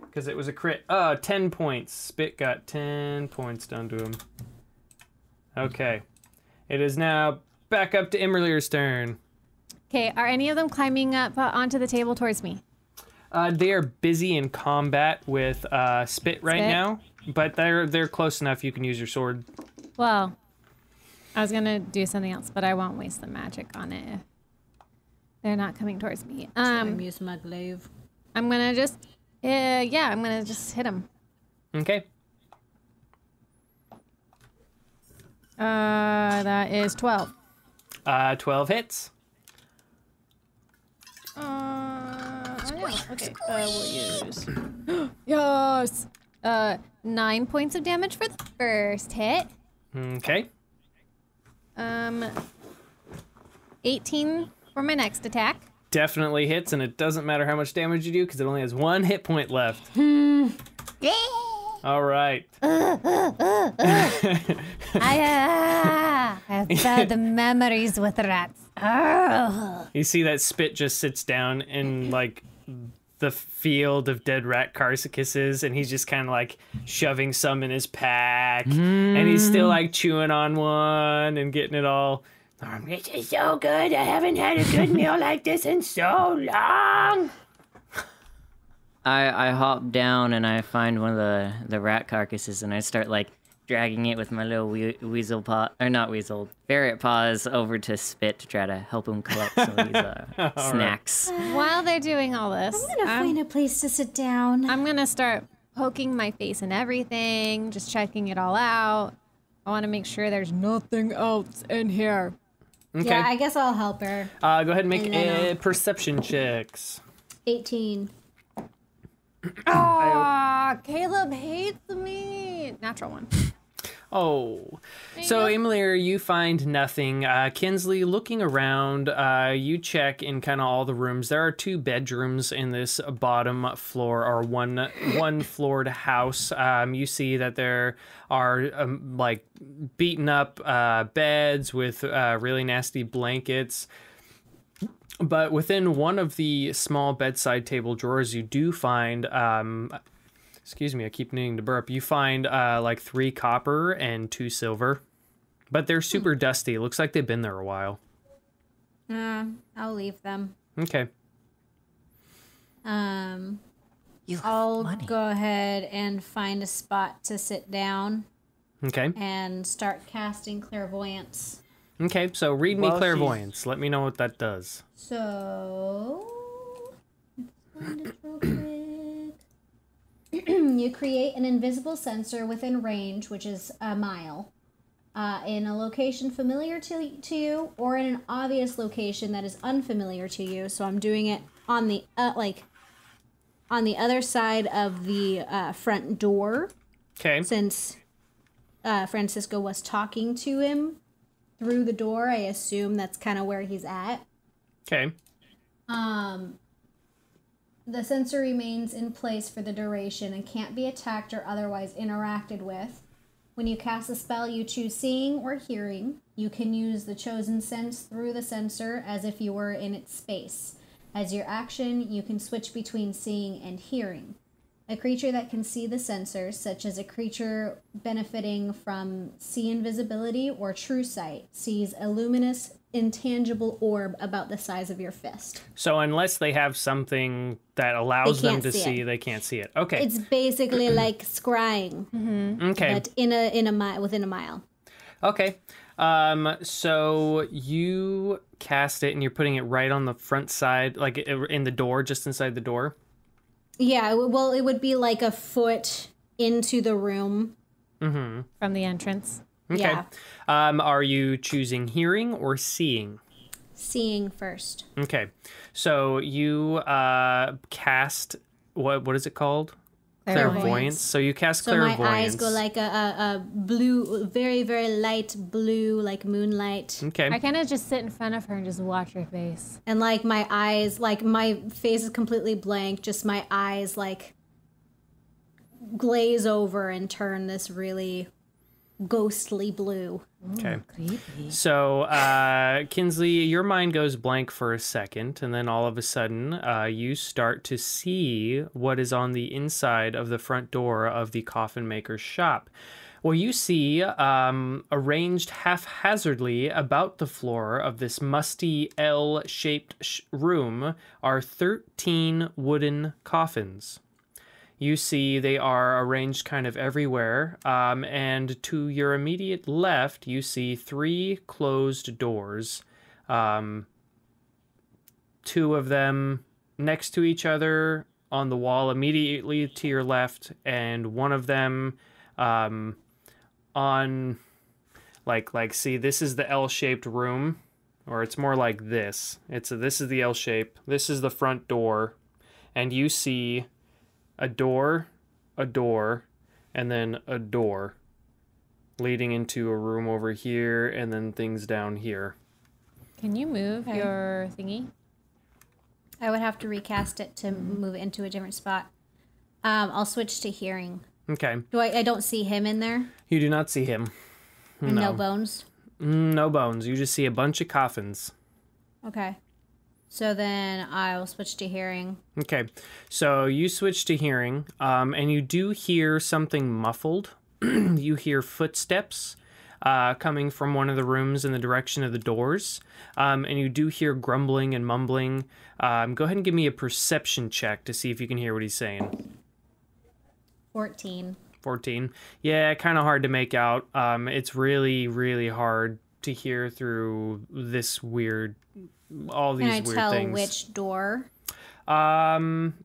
because it was a crit. 10 points. Spit got 10 points done to him. Okay, it is now back up to imra'lyr's turn. Okay, are any of them climbing up onto the table towards me? They are busy in combat with Spit right Spit? now. but they're close enough. You can use your sword. Well, I was gonna do something else, but I won't waste the magic on it if they're not coming towards me. I'm using my glaive. I'm gonna just, I'm gonna just hit him. Okay. That is 12. 12 hits. Okay, we'll use. Yes! 9 points of damage for the first hit. Okay. 18 for my next attack. Definitely hits, and it doesn't matter how much damage you do because it only has 1 hit point left. All right. I have bad memories with rats. You see that Spit just sits down in like the field of dead rat carcasses, and he's just kind of like shoving some in his pack, and he's still like chewing on one and getting it all. This is so good. I haven't had a good meal like this in so long. I hop down and I find one of the rat carcasses and I start like dragging it with my little weasel paw, or not weasel, ferret paws over to Spit to try to help him collect some of these snacks. While they're doing all this, I'm gonna find a place to sit down. I'm gonna start poking my face and everything, just checking it all out. I want to make sure there's nothing else in here. Okay. Yeah, I guess I'll help her. Go ahead and make a perception checks. 18. Caleb hates me. Natural one. Oh. So, imra'lyr, you find nothing. Kinsley, looking around, you check in kind of all the rooms. There are 2 bedrooms in this bottom floor, or one floored house. You see that there are like beaten up beds with really nasty blankets. But within one of the small bedside table drawers, you do find, excuse me, I keep needing to burp. You find like 3 copper and 2 silver, but they're super dusty. It looks like they've been there a while. I'll leave them. Okay. I'll go ahead and find a spot to sit down Okay. and start casting clairvoyance. Okay, so read me Well, clairvoyance. Let me know what that does. So, let's find it real quick. You create an invisible sensor within range, which is a mile, in a location familiar to you, or in an obvious location that is unfamiliar to you. So I'm doing it on the on the other side of the front door, Okay. since Francisco was talking to him through the door. I assume that's kind of where he's at. Okay. The sensor remains in place for the duration and can't be attacked or otherwise interacted with. When you cast a spell, you choose seeing or hearing. You can use the chosen sense through the sensor as if you were in its space. As your action, you can switch between seeing and hearing. A creature that can see the sensors, such as a creature benefiting from see invisibility or true sight, sees a luminous, intangible orb about the size of your fist. So unless they have something that allows They them can't to see see, it. they can't see it. Okay. It's basically like scrying, Okay. but within a mile. Okay. So you cast it and you're putting it right on the front side, like in the door, just inside the door. Yeah, well, it would be like a foot into the room. From the entrance. Okay. Yeah. Are you choosing hearing or seeing? Seeing first. Okay. So you cast what is it called? Clairvoyance. So you cast So clairvoyance. my eyes go like a blue, very, very light blue, like moonlight. Okay. I kind of just sit in front of her and just watch her face. And like my eyes, like my face is completely blank, just my eyes like glaze over and turn this really ghostly blue. Okay. Creepy. So, Kinsley, your mind goes blank for a second, and then all of a sudden, you start to see what is on the inside of the front door of the coffin maker's shop. Well, you see, arranged haphazardly about the floor of this musty L-shaped room are 13 wooden coffins. you see they are arranged kind of everywhere. And to your immediate left, you see 3 closed doors. 2 of them next to each other on the wall immediately to your left, and one of them on like see, this is the L-shaped room, or it's more like this. This is the L shape. This is the front door, and you see a door, and then a door leading into a room over here, and then things down here. Can you move your thingy? I would have to recast it to move it into a different spot. I'll switch to hearing. Okay. I don't see him in there? You do not see him. And no bones? No bones. You just see a bunch of coffins. Okay. So then I'll switch to hearing. Okay. So you switch to hearing, and you do hear something muffled. You hear footsteps coming from one of the rooms in the direction of the doors. And you do hear grumbling and mumbling. Go ahead and give me a perception check to see if you can hear what he's saying. 14. 14. Yeah, kind of hard to make out. It's really, really hard to hear through this weird, all these weird things. Can I tell which door?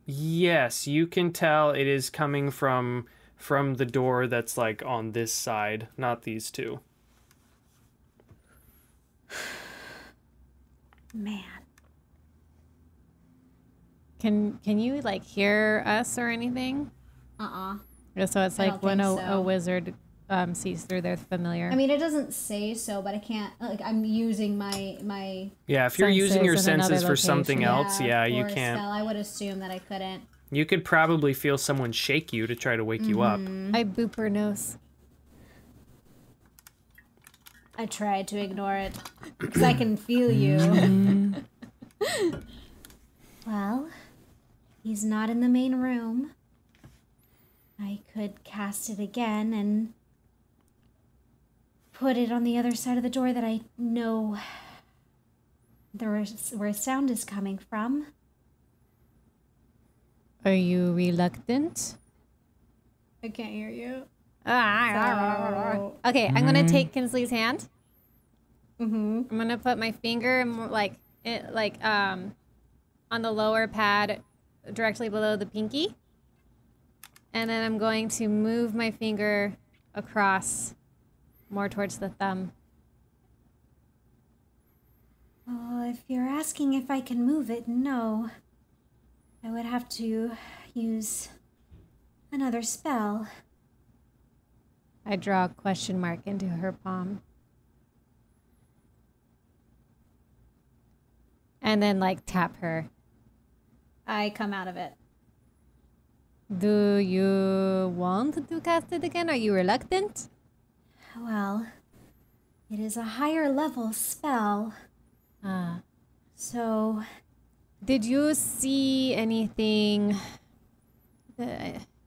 Yes, you can tell it is coming from the door that's like on this side, not these 2. Man. Can you like hear us or anything? So it's like when a wizard sees through their familiar. I mean, it doesn't say so, but I can't. Like, I'm using my. Yeah, if you're using your senses for something location. else, yeah, you can't. Spell, I would assume that I couldn't. You could probably feel someone shake you to try to wake you up. I boop her nose. I tried to ignore it because I can feel you. Well, he's not in the main room. I could cast it again and put it on the other side of the door that I know where sound is coming from. Are you reluctant? I can't hear you. Okay, I'm gonna take Kinsley's hand. I'm gonna put my finger on the lower pad directly below the pinky. And then I'm going to move my finger across more towards the thumb. Oh, if you're asking if I can move it, no. I would have to use another spell. I draw a question mark into her palm. And then like tap her. I come out of it. Do you want to cast it again? Are you reluctant? Well, it is a higher level spell. So... Did you see anything?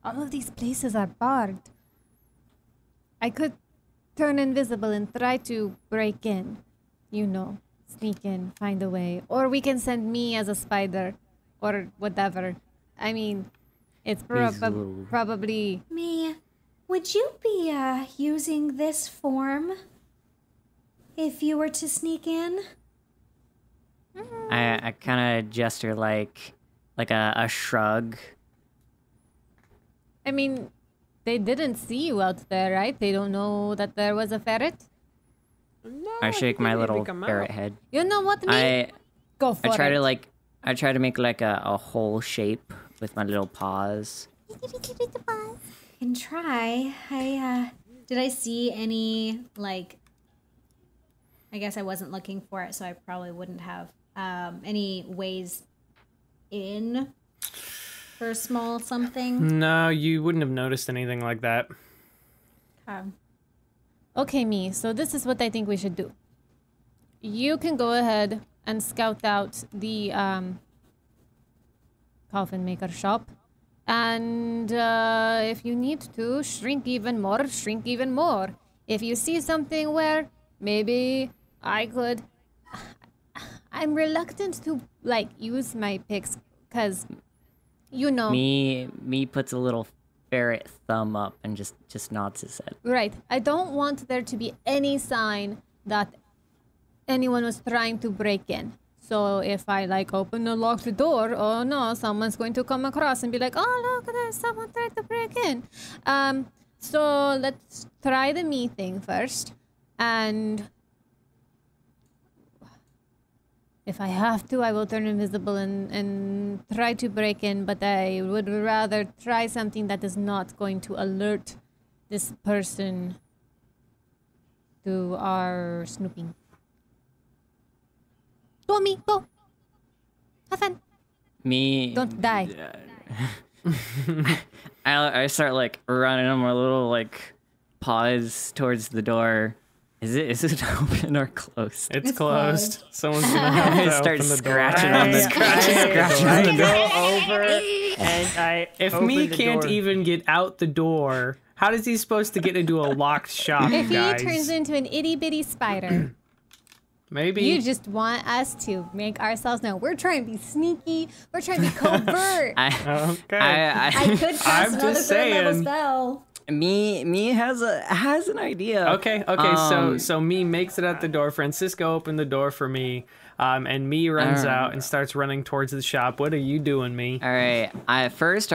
All of these places are barred. I could turn invisible and try to break in. You know, sneak in, find a way. Or we can send me as a spider. Or whatever. I mean... It's probably... Me, would you be using this form if you were to sneak in? I kind of gesture like a shrug. I mean, they didn't see you out there, right? They don't know that there was a ferret? No, I shake my little come ferret out. head. You know what, me? Go for it. I try to make like a whole shape with my little paws. I can try. Did I see any, like... I guess I wasn't looking for it, so I probably wouldn't have any ways in for a small something. No, you wouldn't have noticed anything like that. Okay, me. So this is what I think we should do. You can go ahead and scout out the coffin maker shop. And if you need to, shrink even more, shrink even more. If you see something where maybe I could... I'm reluctant to, like, use my picks because You know. Me puts a little ferret thumb up and just nods his head. Right. I don't want there to be any sign that anyone was trying to break in. So if I like open or lock the door, oh no, someone's going to come across and be like, oh look, there's someone tried to break in. So let's try the me thing first. And if I have to, I will turn invisible and try to break in, but I would rather try something that is not going to alert this person to our snooping. Go, me, go. Have fun. Me. Don't die. I start like running on my little like paws towards the door. Is it open or closed? It's closed. Someone's gonna have I to start open the scratching door. on the scratching on the door. Go over and I If open me the can't door. even get out the door, how is he supposed to get into a locked shop, If he guys? turns into an itty bitty spider, Maybe. you just want us to make ourselves know. We're trying to be sneaky. We're trying to be covert. Okay. I could cast I'm another just third level saying. spell. Me has an idea. Okay. So me makes it out the door. Francisco opened the door for me, and me runs out and starts running towards the shop. What are you doing, me? All right. I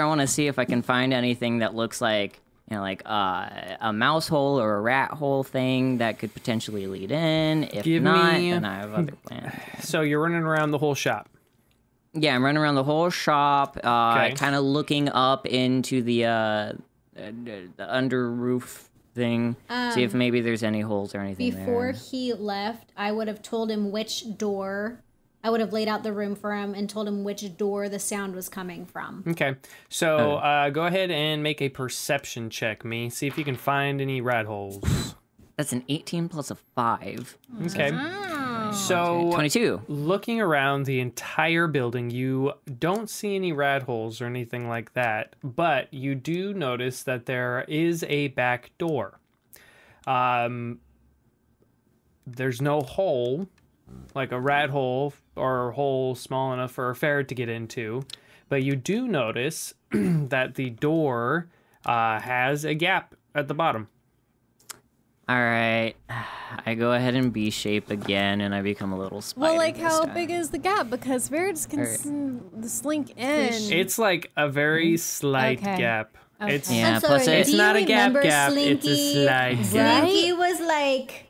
want to see if I can find anything that looks like, you know, like a mouse hole or a rat hole thing that could potentially lead in. If Give not, me- then I have other plans. So you're running around the whole shop. Yeah, I'm running around the whole shop, Okay. kind of looking up into the under roof thing, see if maybe there's any holes or anything Before there. he left, I would have told him which door. I would have laid out the room for him and told him which door the sound was coming from. Okay. So go ahead and make a perception check, me. See if you can find any rat holes. That's an 18 plus a 5. Okay. So 22. looking around the entire building, you don't see any rat holes or anything like that, but you do notice that there is a back door. There's no hole, like a rat hole or a hole small enough for a ferret to get into, but you do notice that the door has a gap at the bottom. All right. I go ahead and B shape again, and I become a little spider. Well, like this how time. big is the gap? Because ferrets can slink in. It's like a very slight Okay. gap. Okay. It's Yeah, I'm plus sorry, it- do It's not you a gap remember gap, it's a Slinky? slide gap. Slinky was like,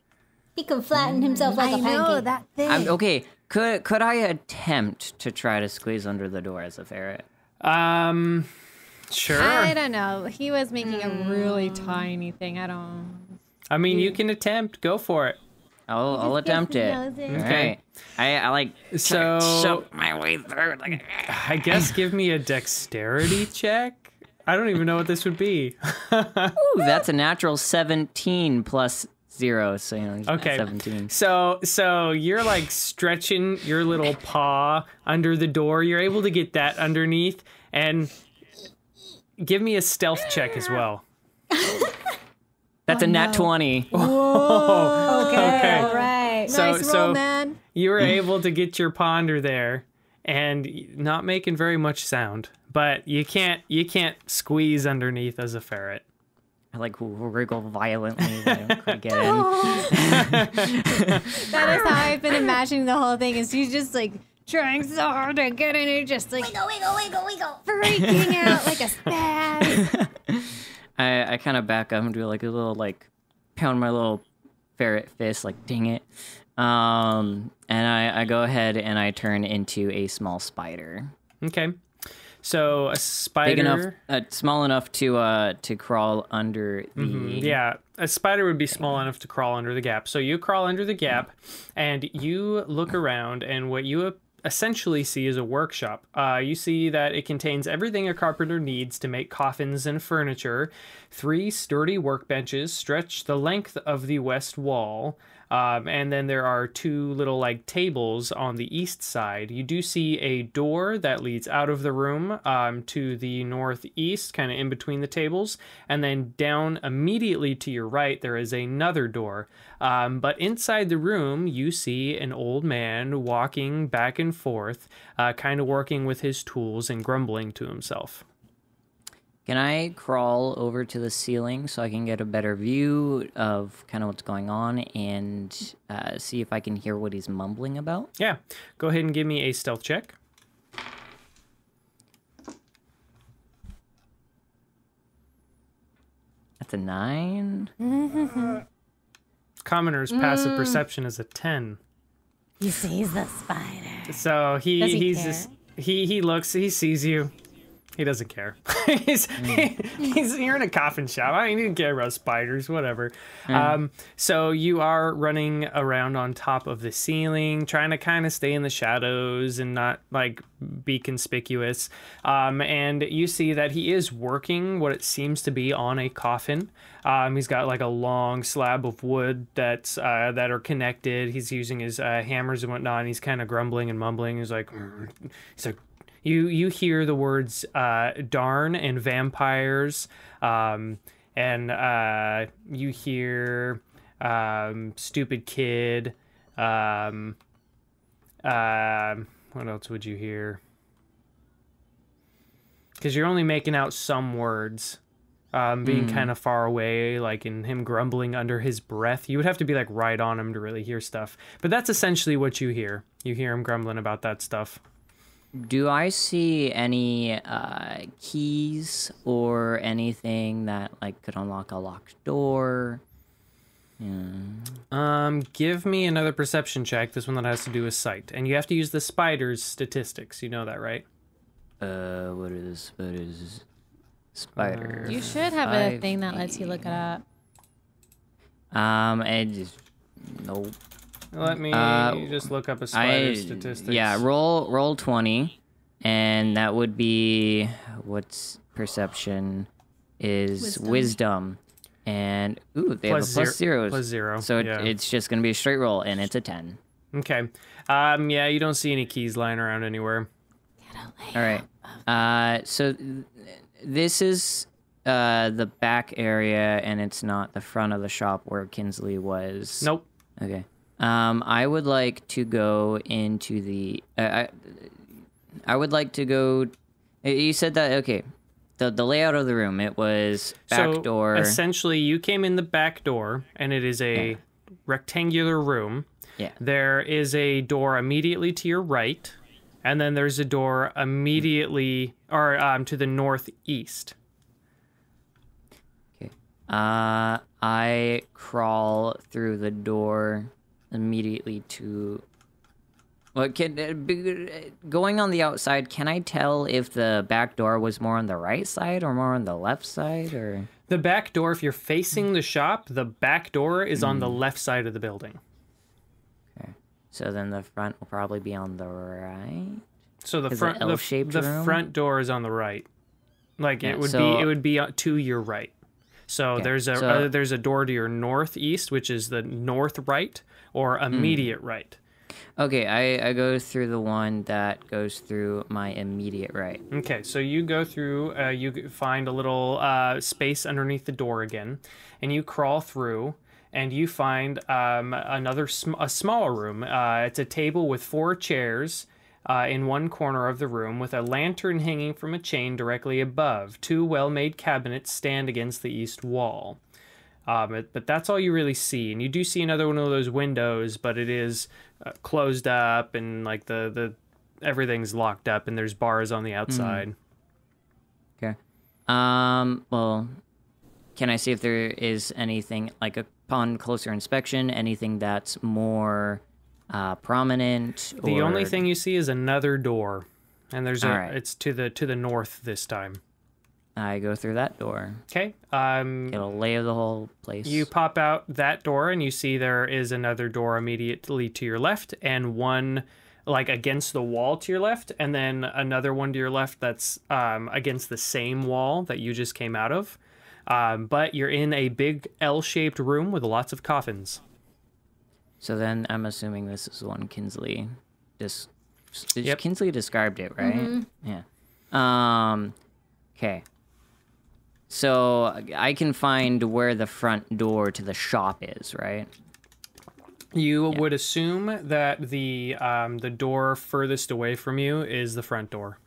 he could flatten himself like a pancake. that thing. Okay. Could I attempt to try to squeeze under the door as a ferret? Sure. I don't know. He was making a really tiny thing. I don't. I mean, you can attempt. Go for it. I'll attempt it. Okay. Okay. I like So- shove my way through. Like, I guess give me a dexterity check. I don't even know what this would be. ooh, that's a natural 17 plus 0, so you know, Okay. 17. So you're like stretching your little paw under the door. You're able to get that underneath, and give me a stealth check as well. That's a nat 20. Okay. Okay. All right. Nice roll, man. You were able to get your paw under there, and not making very much sound. But you can't squeeze underneath as a ferret. I like wriggle violently. I don't quite get in. That is how I've been imagining the whole thing. Is you just like trying so hard to get in it, just like Wiggle. freaking out like a spaz. I kind of back up and do like a little like pound my little ferret fist, like dang it. And I go ahead and I turn into a small spider. Okay. So a spider. Big enough, small enough to crawl under the. Yeah, a spider would be small enough to crawl under the gap. So you crawl under the gap, and you look around, and what you essentially see is a workshop. You see that it contains everything a carpenter needs to make coffins and furniture. 3 sturdy workbenches stretch the length of the west wall. And then there are two little like tables on the east side. You do see a door that leads out of the room to the northeast, kind of in between the tables. And then down immediately to your right, there is another door. But inside the room, you see an old man walking back and forth, kind of working with his tools and grumbling to himself. Can I crawl over to the ceiling so I can get a better view of kind of what's going on and see if I can hear what he's mumbling about? Yeah. Go ahead and give me a stealth check. That's a 9. Commoner's passive perception is a 10. He sees the spider. So Does he he's care? just he looks, he sees you. He doesn't care. he's you're in a coffin shop. I mean, he doesn't care about spiders, whatever. So you are running around on top of the ceiling, trying to kind of stay in the shadows and not like be conspicuous. And you see that he is working what it seems to be on a coffin. He's got like a long slab of wood that's that are connected. He's using his hammers and whatnot. And he's kind of grumbling and mumbling. He's like. You hear the words darn and vampires, and you hear stupid kid. What else would you hear? Because you're only making out some words, being kind of far away, like in him grumbling under his breath. You would have to be like right on him to really hear stuff. But that's essentially what you hear. You hear him grumbling about that stuff. Do I see any keys or anything that like could unlock a locked door? Yeah. Give me another perception check. This one that has to do with sight, and you have to use the spider's statistics. You know that, right? What are the spiders? Spider. You should have a thing that lets you look it up. And just nope. Let me just look up a spider's statistics. Yeah, roll 20, and that would be what's perception is wisdom. And they have a plus zero. Plus 0. So yeah. it's just gonna be a straight roll, and it's a 10. Okay. Yeah, you don't see any keys lying around anywhere. All right. So this is the back area, and it's not the front of the shop where Kinsley was. Nope. Okay. I would like to go into the. I would like to go. You said that okay. The layout of the room. It was back door. Essentially, you came in the back door, and it is a rectangular room. Yeah. There is a door immediately to your right, and then there's a door immediately to the northeast. Okay. I crawl through the door immediately to. What going on the outside? Can I tell if the back door was more on the right side or more on the left side, or the back door? If you're facing the shop, the back door is on the left side of the building. Okay, so then the front will probably be on the right. So the Is front, it L-shaped the room? front door is on the right. Like Yeah, it would so- be, it would be to your right. So Okay, there's a door to your northeast, which is the north right or immediate right. Okay, I go through the one that goes through my immediate right. Okay, so you go through, you find a little space underneath the door again, and you crawl through, and you find a smaller room. It's a table with 4 chairs in one corner of the room, with a lantern hanging from a chain directly above. 2 well-made cabinets stand against the east wall. But that's all you really see, and you do see another one of those windows, but it is closed up, and like the everything's locked up, and there's bars on the outside. Okay. Well, can I see if there is anything like upon closer inspection, anything that's more prominent? The only or- thing you see is another door, and there's Alright. it's to the north this time. I go through that door. Okay. Get a lay of the whole place. You pop out that door, and you see there is another door immediately to your left, and one like against the wall to your left, and then another one to your left that's against the same wall that you just came out of. But you're in a big L-shaped room with lots of coffins. So then I'm assuming this is one Kinsley. Yep. Kinsley described it, right? Yeah. Okay. So I can find where the front door to the shop is, right? You would assume that the door furthest away from you is the front door.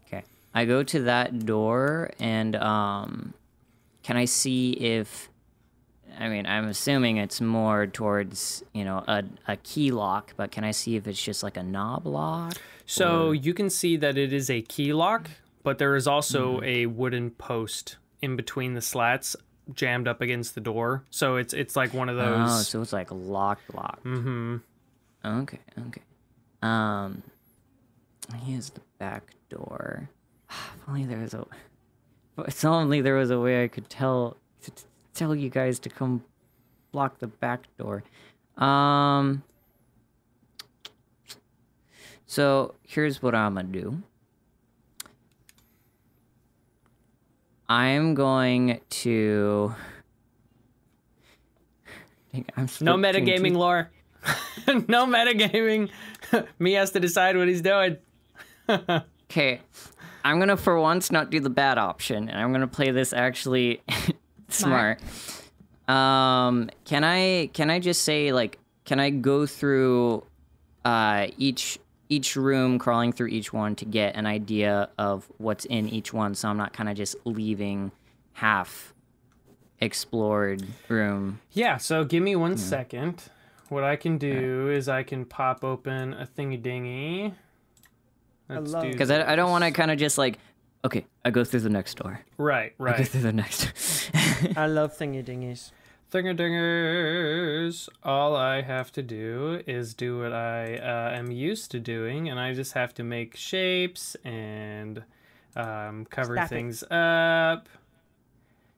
Okay. I go to that door and can I see if I mean, I'm assuming it's more towards, you know, a key lock, but can I see if it's just like a knob lock? So you can see that it is a key lock, but there is also a wooden post in between the slats jammed up against the door. So it's like one of those. Oh, so it's like lock. Mm-hmm. Okay. Here's the back door. If only there was a way I could tell you guys to come block the back door. So here's what I'm gonna do. I'm going to. No metagaming, lore. No metagaming. Me has to decide what he's doing. Okay, I'm gonna for once not do the bad option, and I'm gonna play this actually smart. Can I just say, like, can I go through each room, crawling through each one to get an idea of what's in each one, so I'm not kind of just leaving half explored room? Yeah, so give me 1 second. What I can do is I can pop open a thingy-dingy. Because I don't want to kind of just like, okay, I go through the next door. Right. I go through the next. I love thingy-dingies. Thingy-dingers. All I have to do is do what I am used to doing, and I just have to make shapes and cover Stack things up.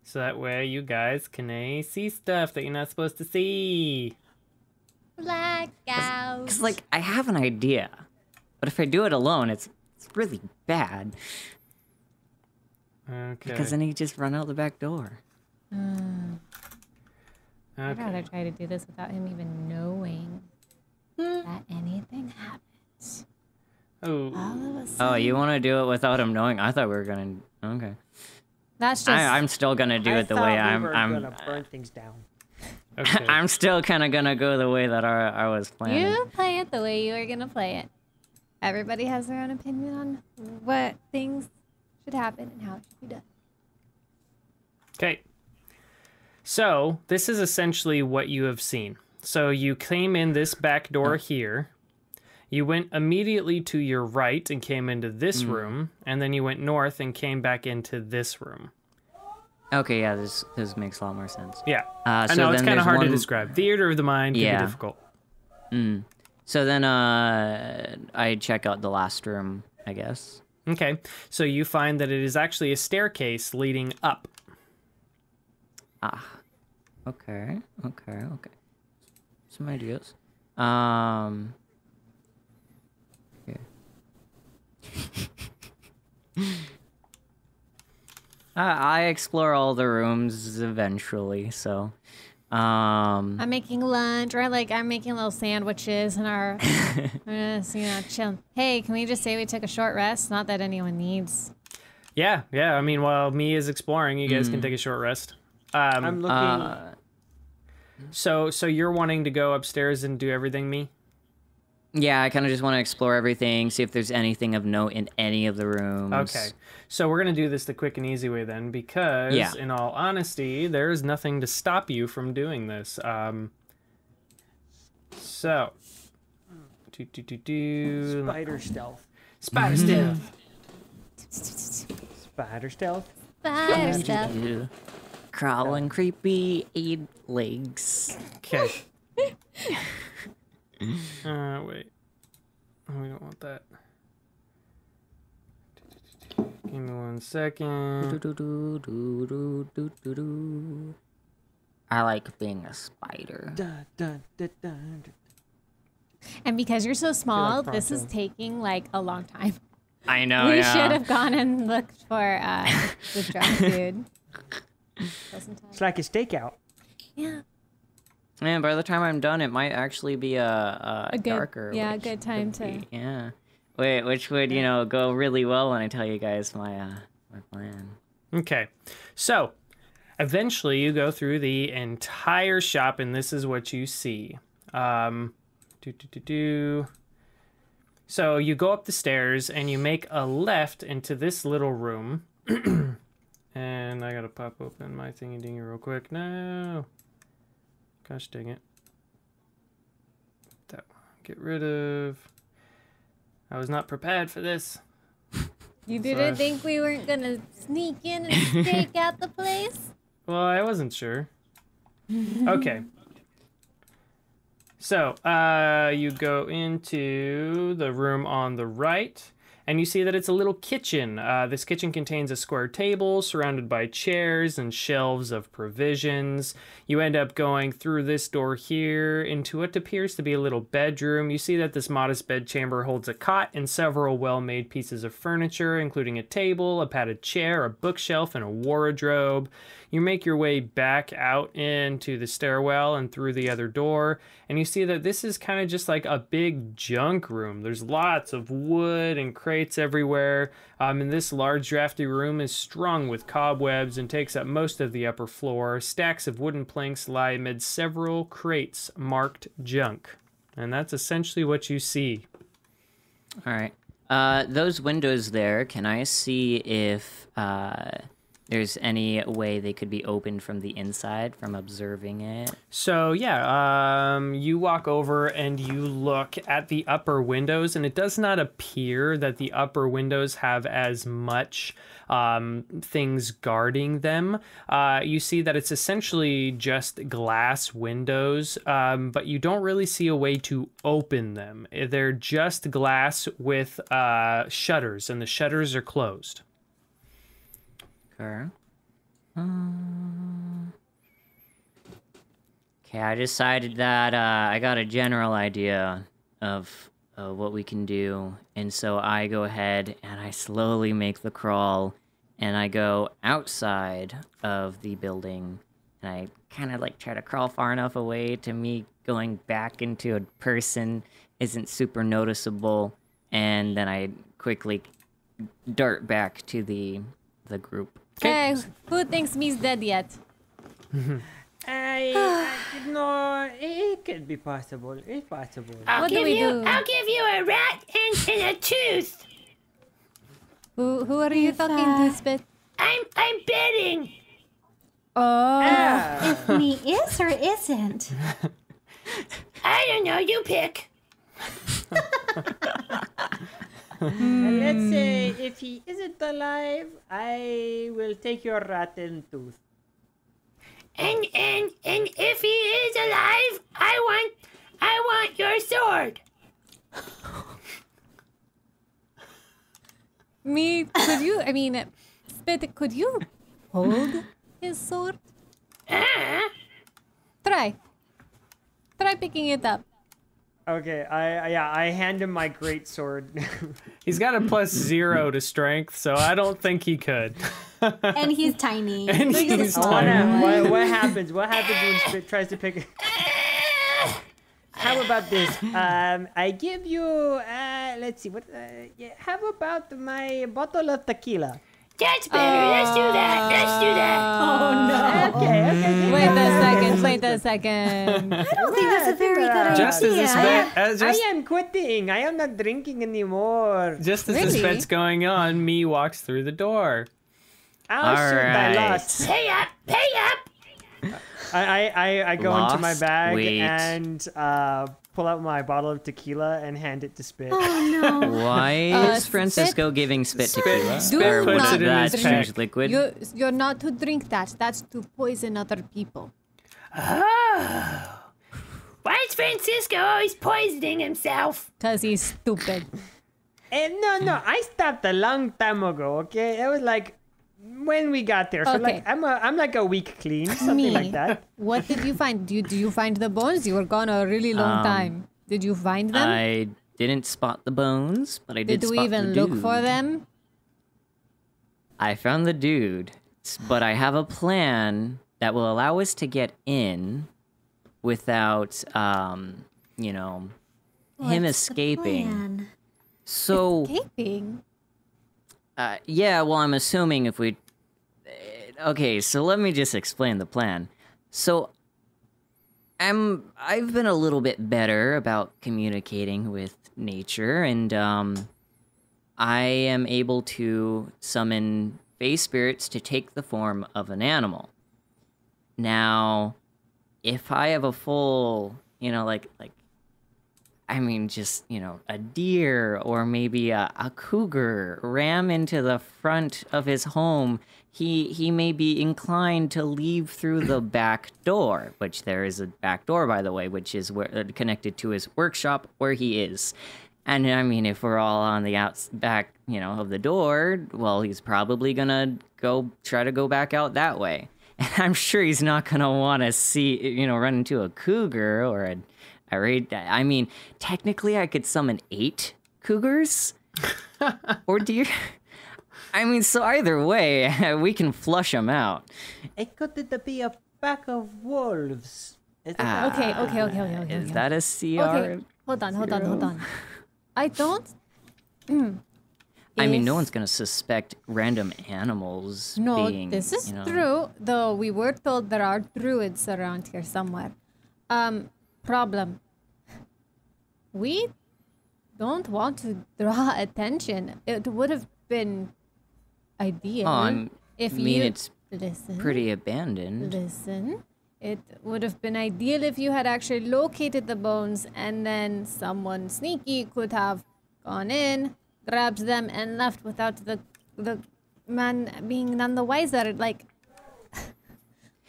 So that way you guys can see stuff that you're not supposed to see. Blackout. Because, like, I have an idea, but if I do it alone, it's really bad. Okay. Because then you just run out the back door. I'd rather try to do this without him even knowing that anything happens. Oh. All of a sudden. Oh, you want to do it without him knowing? I thought we were gonna. Okay. That's just. I'm still gonna do it the way I'm gonna burn things down. Okay. I'm still kind of gonna go the way that I was planning. You play it the way you are gonna play it. Everybody has their own opinion on what things should happen and how it should be done. Okay. So this is essentially what you have seen. So you came in this back door here. You went immediately to your right and came into this room, and then you went north and came back into this room. Okay, yeah, this makes a lot more sense. Yeah. I I know it's kind of hard to describe. Theater of the mind can be difficult. So then I check out the last room, I guess. Okay. So you find that it is actually a staircase leading up. Okay. Some ideas. Okay. I explore all the rooms eventually, so. I'm making lunch, or I'm making little sandwiches, and we're just, chilling. Hey, can we just say we took a short rest? Not that anyone needs. Yeah. I mean, while me is exploring, you guys can take a short rest. I'm looking. So you're wanting to go upstairs and do everything, me? Yeah, I kind of just want to explore everything, see if there's anything of note in any of the rooms. Okay. So we're going to do this the quick and easy way then, because in all honesty, there is nothing to stop you from doing this. So. Spider stealth. Spider stealth. Spider stealth. Spider stuff. Crawling creepy 8 legs. Okay. Wait. Oh, we don't want that. Give me 1 second. I like being a spider. And because you're so small, like this is Pronto. taking a long time. I know, We yeah. should have gone and looked for the drunk dude. It's like a stakeout. Yeah. And by the time I'm done, it might actually be a good, darker. yeah, a which good time would to. be- yeah. Wait, which would go really well when I tell you guys my plan. Okay, so eventually you go through the entire shop, and this is what you see. So you go up the stairs and you make a left into this little room. And I gotta pop open my thingy dingy real quick. No. Gosh dang it. That one. Get rid of. I was not prepared for this. You didn't think we weren't gonna sneak in and stake out the place? Well, I wasn't sure. Okay. So, you go into the room on the right, and you see that it's a little kitchen. This kitchen contains a square table surrounded by chairs and shelves of provisions. You end up going through this door here into what appears to be a little bedroom. You see that this modest bedchamber holds a cot and several well-made pieces of furniture, including a table, a padded chair, a bookshelf, and a wardrobe. You make your way back out into the stairwell and through the other door, and you see that this is kind of just like a big junk room. There's lots of wood and crates everywhere, and this large drafty room is strung with cobwebs and takes up most of the upper floor. Stacks of wooden planks lie amid several crates marked junk, and that's essentially what you see. All right. Those windows there, can I see if there's any way they could be opened from the inside from observing it? So yeah, you walk over and you look at the upper windows, and it does not appear that the upper windows have as much things guarding them. You see that it's essentially just glass windows, but you don't really see a way to open them. They're just glass with shutters, and the shutters are closed. Okay. Okay, I decided that I got a general idea of what we can do, and so I go ahead and I slowly make the crawl, and I go outside of the building, and I kind of like try to crawl far enough away to me going back into a person isn't super noticeable, and then I quickly dart back to the group. Hey, who thinks me's dead yet? No, it could be possible. It's possible. What do we do? I'll give you a rat and a tooth. Who are you talking to, Spit? I'm betting. Oh. If me is or isn't. I don't know. You pick. Let's say if he isn't alive, I will take your rotten tooth. And if he is alive, I want your sword. Could you, Spit, could you hold his sword? Try picking it up. Okay, I hand him my great sword. He's got a +0 to strength, so I don't think he could. And he's tiny. And Look at the he's small tiny. one. What happens? What happens when Spit tries to pick? How about this? I give you. Let's see. How about my bottle of tequila? That's better. Let's do that. Oh no. Okay. Wait a second. I don't think that's a very good idea. Just as this I am quitting. I am not drinking anymore. Just as this bet's going on, me walks through the door. I'll shoot I Alright. lost. Pay up. I go into my Lost bag weight. and pull out my bottle of tequila and hand it to Spit. Oh no. Why is Francisco giving Spit tequila? Spit Or puts was it in that his strange pack. liquid? You're not to drink that. That's to poison other people. Oh. Why is Francisco always poisoning himself? Because he's stupid. No, I stopped a long time ago. Okay, it was like when we got there. So Okay. like I'm like a week clean, something like that. What did you find? Do you find the bones? You were gone a really long time. Did you find them? I didn't spot the bones, but I did Did spot we even the look dude. for them? I found the dude, but I have a plan that will allow us to get in without, you know, him What's the escaping. plan? So, Escaping. yeah, well, I'm assuming if we... Okay, so let me just explain the plan. So, I've been a little bit better about communicating with nature, and I am able to summon face spirits to take the form of an animal. Now, if I have a full, you know, I mean, just, you know, a deer or maybe a cougar ram into the front of his home, he may be inclined to leave through the back door, which there is a back door, by the way, which is connected to his workshop where he is. And I mean, if we're all on the back, you know, of the door, well, he's probably gonna try to go back out that way. And I'm sure he's not gonna want to run into a cougar or I mean, technically, I could summon 8 cougars or deer. I mean, so either way, we can flush them out. It could be a pack of wolves. Okay. Is that a CR? Okay, hold on. I don't. I mean, no one's gonna suspect random animals No, being. this is you know, true. Though we were told there are druids around here somewhere. Problem. We don't want to draw attention. It would have been ideal if it's listen. pretty abandoned. Listen. It would have been ideal if you had actually located the bones and then someone sneaky could have gone in, grabbed them, and left without the man being none the wiser. Like,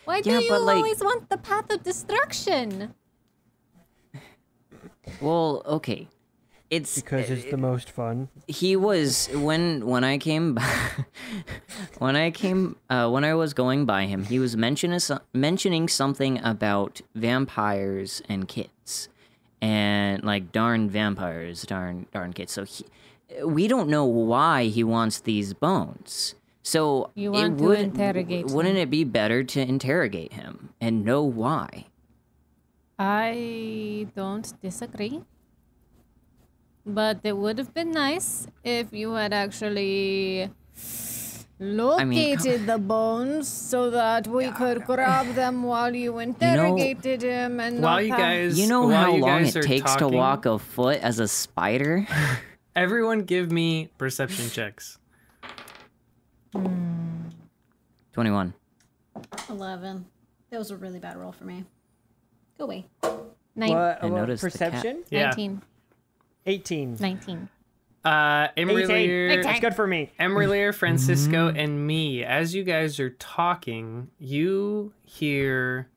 why do you always want the path of destruction? Well, okay. It's Because it's the most fun. he was when I came when I was going by him, he was mentioning something about vampires and kids, and like darn vampires, darn kids. So we don't know why he wants these bones. So You want to interrogate wouldn't him. it be better to interrogate him and know why? I don't disagree. But it would have been nice if you had actually located the bones so that we could grab them while you interrogated him and While not you have- guys, You know while how you long guys it are takes to talking, walk a foot as a spider? Everyone, give me perception checks. 21. 11. That was a really bad roll for me. Go away. What, noticed the cat. perception? Yeah. 19. 18. 19. 18. imra'lyr, That's good for me. imra'lyr, Francisco, and me. As you guys are talking, you hear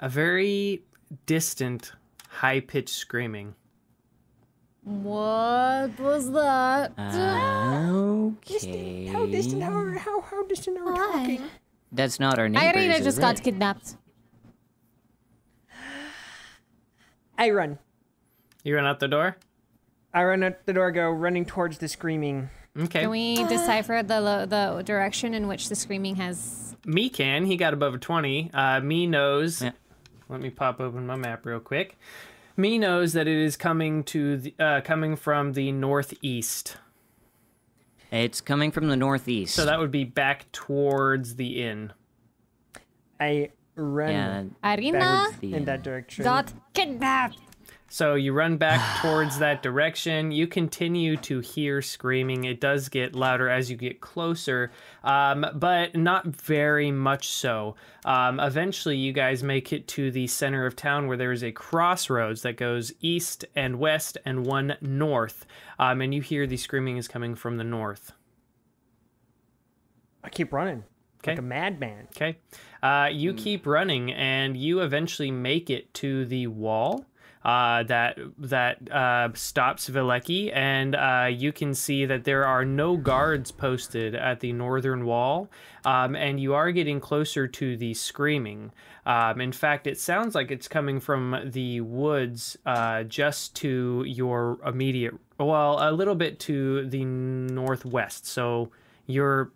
a very distant, high-pitched screaming. What was that? Okay. How distant are we talking? That's not our neighbors, Irina is just it? got kidnapped. I run. You run out the door? I run out the door, go running towards the screaming. Okay. Can we decipher the direction in which the screaming has... Me can. He got above a 20. Me knows. Yeah. Let me pop open my map real quick. Me knows that it is coming coming from the northeast. It's coming from the northeast. So that would be back towards the inn. I run yeah, Irina towards the in that direction. got kidnapped. So you run back towards that direction. You continue to hear screaming. It does get louder as you get closer, but not very much so. Eventually, you guys make it to the center of town where there is a crossroads that goes east and west and one north. And you hear the screaming is coming from the north. I keep running. Okay. Like a madman. Okay. You keep running, and you eventually make it to the wall that stops Vilecki, and you can see that there are no guards posted at the northern wall, and you are getting closer to the screaming. In fact, it sounds like it's coming from the woods just to your immediate, well, a little bit to the northwest. So you're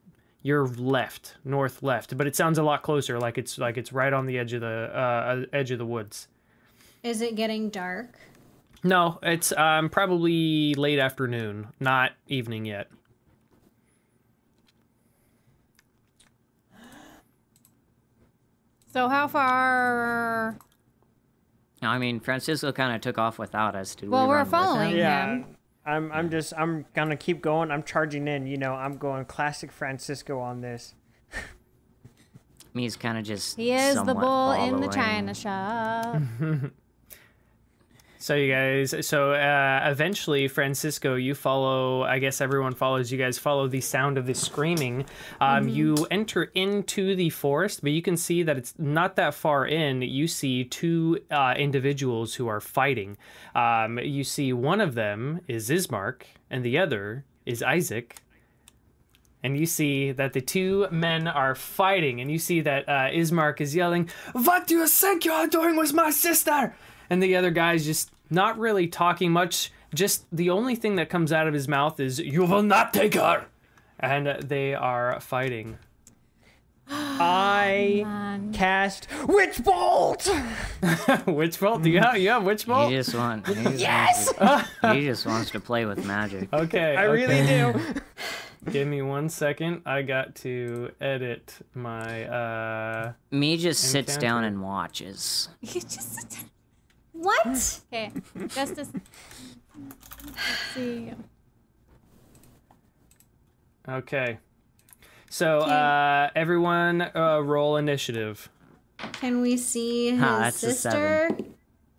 north left, but it sounds a lot closer, like it's right on the edge of the woods. Is it getting dark? No, it's probably late afternoon, not evening yet. So how far? No, I mean, Francisco kind of took off without us. Did Well, we we're run with following him? Yeah. him. I'm gonna keep going. I'm charging in. You know, I'm going classic Francisco on this. Me's kind of just. He is the somewhat bull in the following. china shop. So you guys, eventually, Francisco, you follow, I guess everyone follows, you guys follow the sound of the screaming. You enter into the forest, but you can see that it's not that far in. You see two individuals who are fighting. You see one of them is Ismark, and the other is Isaac. And you see that the two men are fighting, and you see that Ismark is yelling, "What do you think you are doing with my sister?" And the other guy's just not really talking much. Just the only thing that comes out of his mouth is, "You will not take her." And they are fighting. I cast Witch Bolt! Witch Bolt? You have Witch Bolt? He just wants. Yes! He just wants to play with magic. Okay. I really do. Give me 1 second. I got to edit my, Me just sits Encounter. down and watches. What? Okay, just a. Let's see. Okay. So, everyone, roll initiative. Can we see his that's a sister?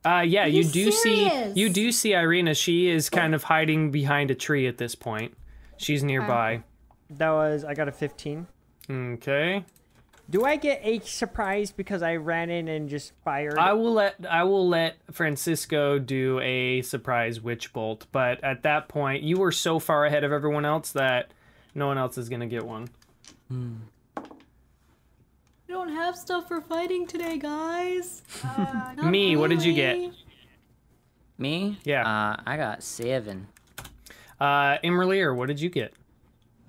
Yeah, you do serious? see Irina. She is kind of hiding behind a tree at this point. She's nearby. I got a 15. Okay. Do I get a surprise because I ran in and just fired? I will let Francisco do a surprise witch bolt, but at that point you were so far ahead of everyone else that no one else is gonna get one. We don't have stuff for fighting today, guys. Me, what did you get? Me? Yeah. I got 7. imra'lyr, what did you get?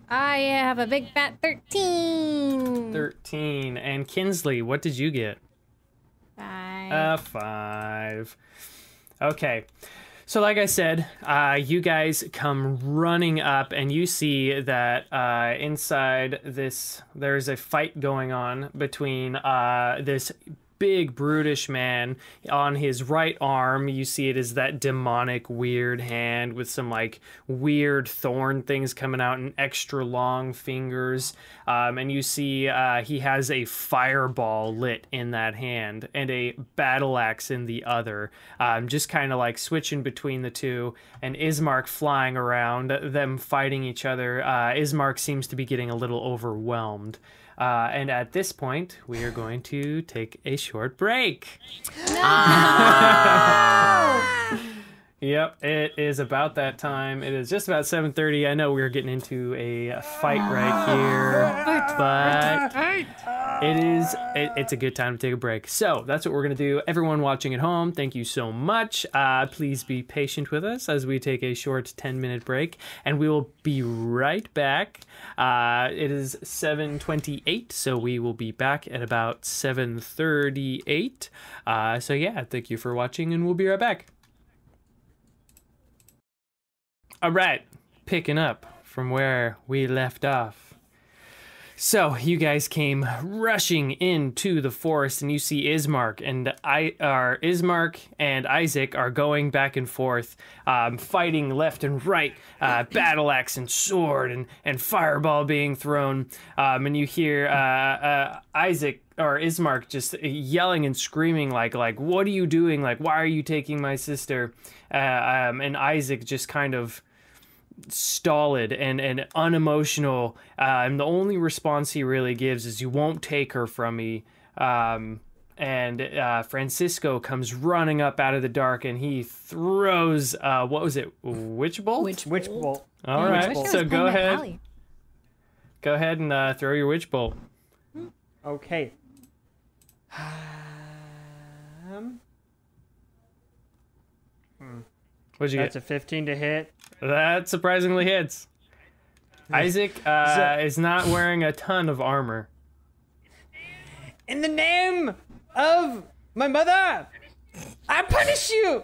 I have a big fat 13. 13. And Kinsley, what did you get? 5. 5. Okay. So like I said, you guys come running up and you see that inside this, there's a fight going on between this big brutish man. On his right arm, you see it is that demonic weird hand with some like weird thorn things coming out and extra long fingers. And you see he has a fireball lit in that hand and a battle axe in the other. Just kind of like switching between the two, and Ismark flying around, them fighting each other. Ismark seems to be getting a little overwhelmed. And at this point, we are going to take a short break. Yep, it is about that time. It is just about 7:30. I know we're getting into a fight right here, but it's a good time to take a break. So that's what we're going to do. Everyone watching at home, thank you so much. Please be patient with us as we take a short 10-minute break, and we will be right back. It is 7:28, so we will be back at about 7:38. So yeah, thank you for watching, and we'll be right back. All right, picking up from where we left off. So you guys came rushing into the forest, and you see Ismark and Ismark and Isaac are going back and forth, fighting left and right, battle axe and sword and fireball being thrown, and you hear Isaac or Ismark just yelling and screaming like, "What are you doing? Like, why are you taking my sister?" And Isaac just kind of stolid and unemotional, and the only response he really gives is, "You won't take her from me." And Francisco comes running up out of the dark, and he throws what was it, witch bolt? Witch Bolt. All right, so go ahead and throw your witch bolt. Okay. What'd you That's get? a 15 to hit. That surprisingly hits. Isaac is not wearing a ton of armor. In the name of my mother, I punish you!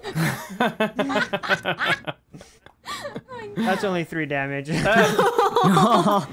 That's only 3 damage. My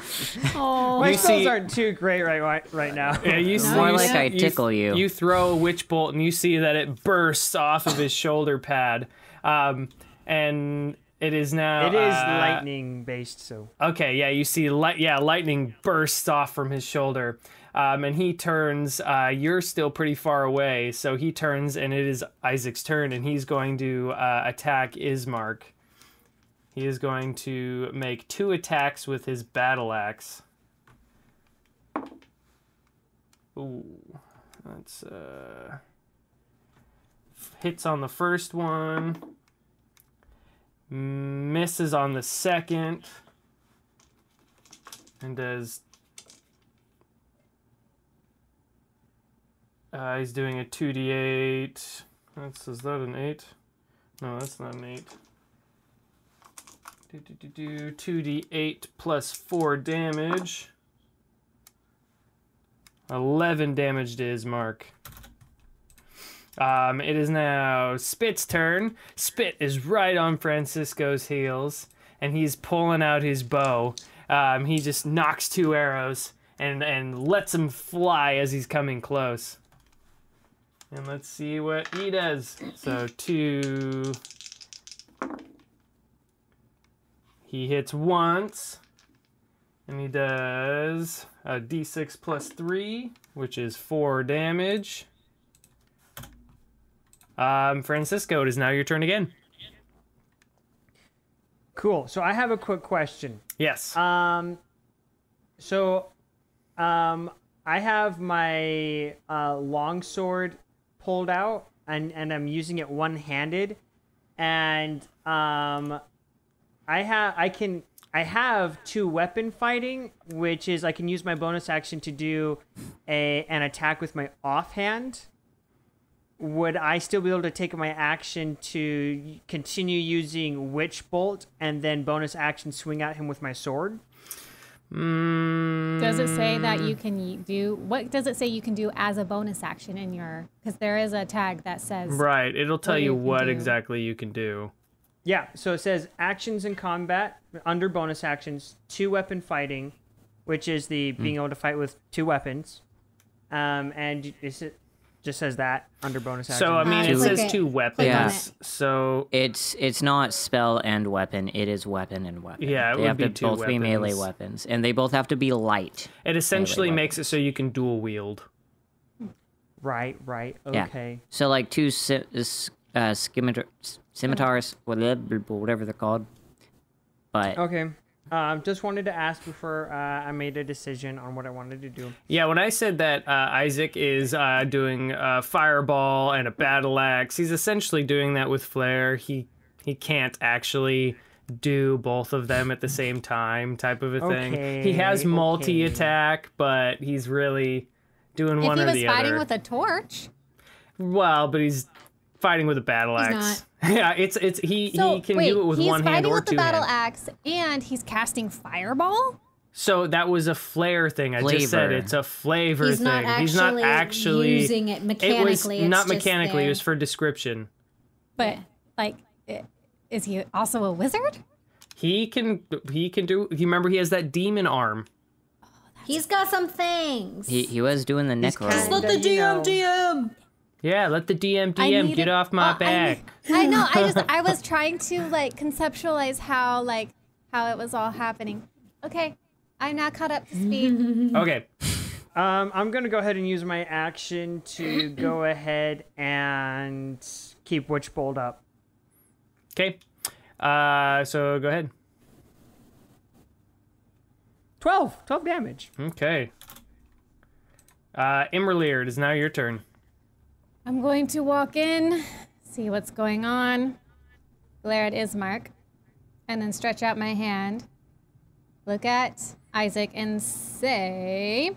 spells aren't too great right now. Yeah, you see, More like I tickle you. You throw a witch bolt and you see that it bursts off of his shoulder pad, and it is now. It is lightning based, so. Okay, yeah, you see lightning bursts off from his shoulder, and he turns. You're still pretty far away, so he turns, and it is Isaac's turn, and he's going to attack Ismark. He is going to make 2 attacks with his battle axe. Ooh, that's hits on the first one, misses on the second, and does. He's doing a 2d8. Is that an 8? No, that's not an 8. 2d8 plus 4 damage. 11 damage to Ismark. It is now Spit's turn. Spit is right on Francisco's heels, and he's pulling out his bow. He just knocks 2 arrows and lets them fly as he's coming close. And let's see what he does. So 2... He hits once, and he does a d6 plus 3, which is 4 damage. Francisco, it is now your turn again. Cool. So I have a quick question. Yes. I have my longsword pulled out, and I'm using it one-handed, and I have 2 weapon fighting, which is I can use my bonus action to do an attack with my offhand. Would I still be able to take my action to continue using Witch Bolt and then bonus action swing at him with my sword? Does it say that you can do, what does it say you can do as a bonus action in your, because there is a tag that says. Right, it'll tell you what exactly you can do. Yeah, so it says actions in combat, under bonus actions, 2 weapon fighting, which is the being able to fight with 2 weapons. And it just says that under bonus actions. So, I mean, it says 2 weapons. Yeah. So It's not spell and weapon, it is weapon and weapon. Yeah, it they would have be to 2 both be melee weapons. weapons, and they both have to be light. it essentially melee makes it so you can dual wield. Right, okay. Yeah. So like 2 scimitars, whatever they're called. But Okay. Just wanted to ask before I made a decision on what I wanted to do. Yeah, when I said that Isaac is doing a fireball and a battle axe, he's essentially doing that with flair. He can't actually do both of them at the same time, type of a thing. Okay, He has multi-attack, but he's really doing one or the other. If he was fighting with a torch. Well, but he's fighting with a battle He's axe. Yeah, he can do it with one hand or 2 hands. He's fighting with the battle axe, and he's casting fireball? So that was a flair thing. I just said it's a flavor He's thing. not He's not actually using it mechanically. It was not it's just mechanically. It there. was for description. But, like, is he also a wizard? He can do. You remember he has that demon arm. He's got some things. he was doing the neck roll. kinda- Let the DM. Yeah, let the DM get off my back. I know. I was trying to like conceptualize how it was all happening. Okay, I'm now caught up to speed. Okay. I'm gonna go ahead and use my action to go ahead and keep Witch Bolt up. Okay. So go ahead. 12 damage. Okay. Imra'lyr, it is now your turn. I'm going to walk in, see what's going on, glare at Ismark, and then stretch out my hand, look at Isaac, and say,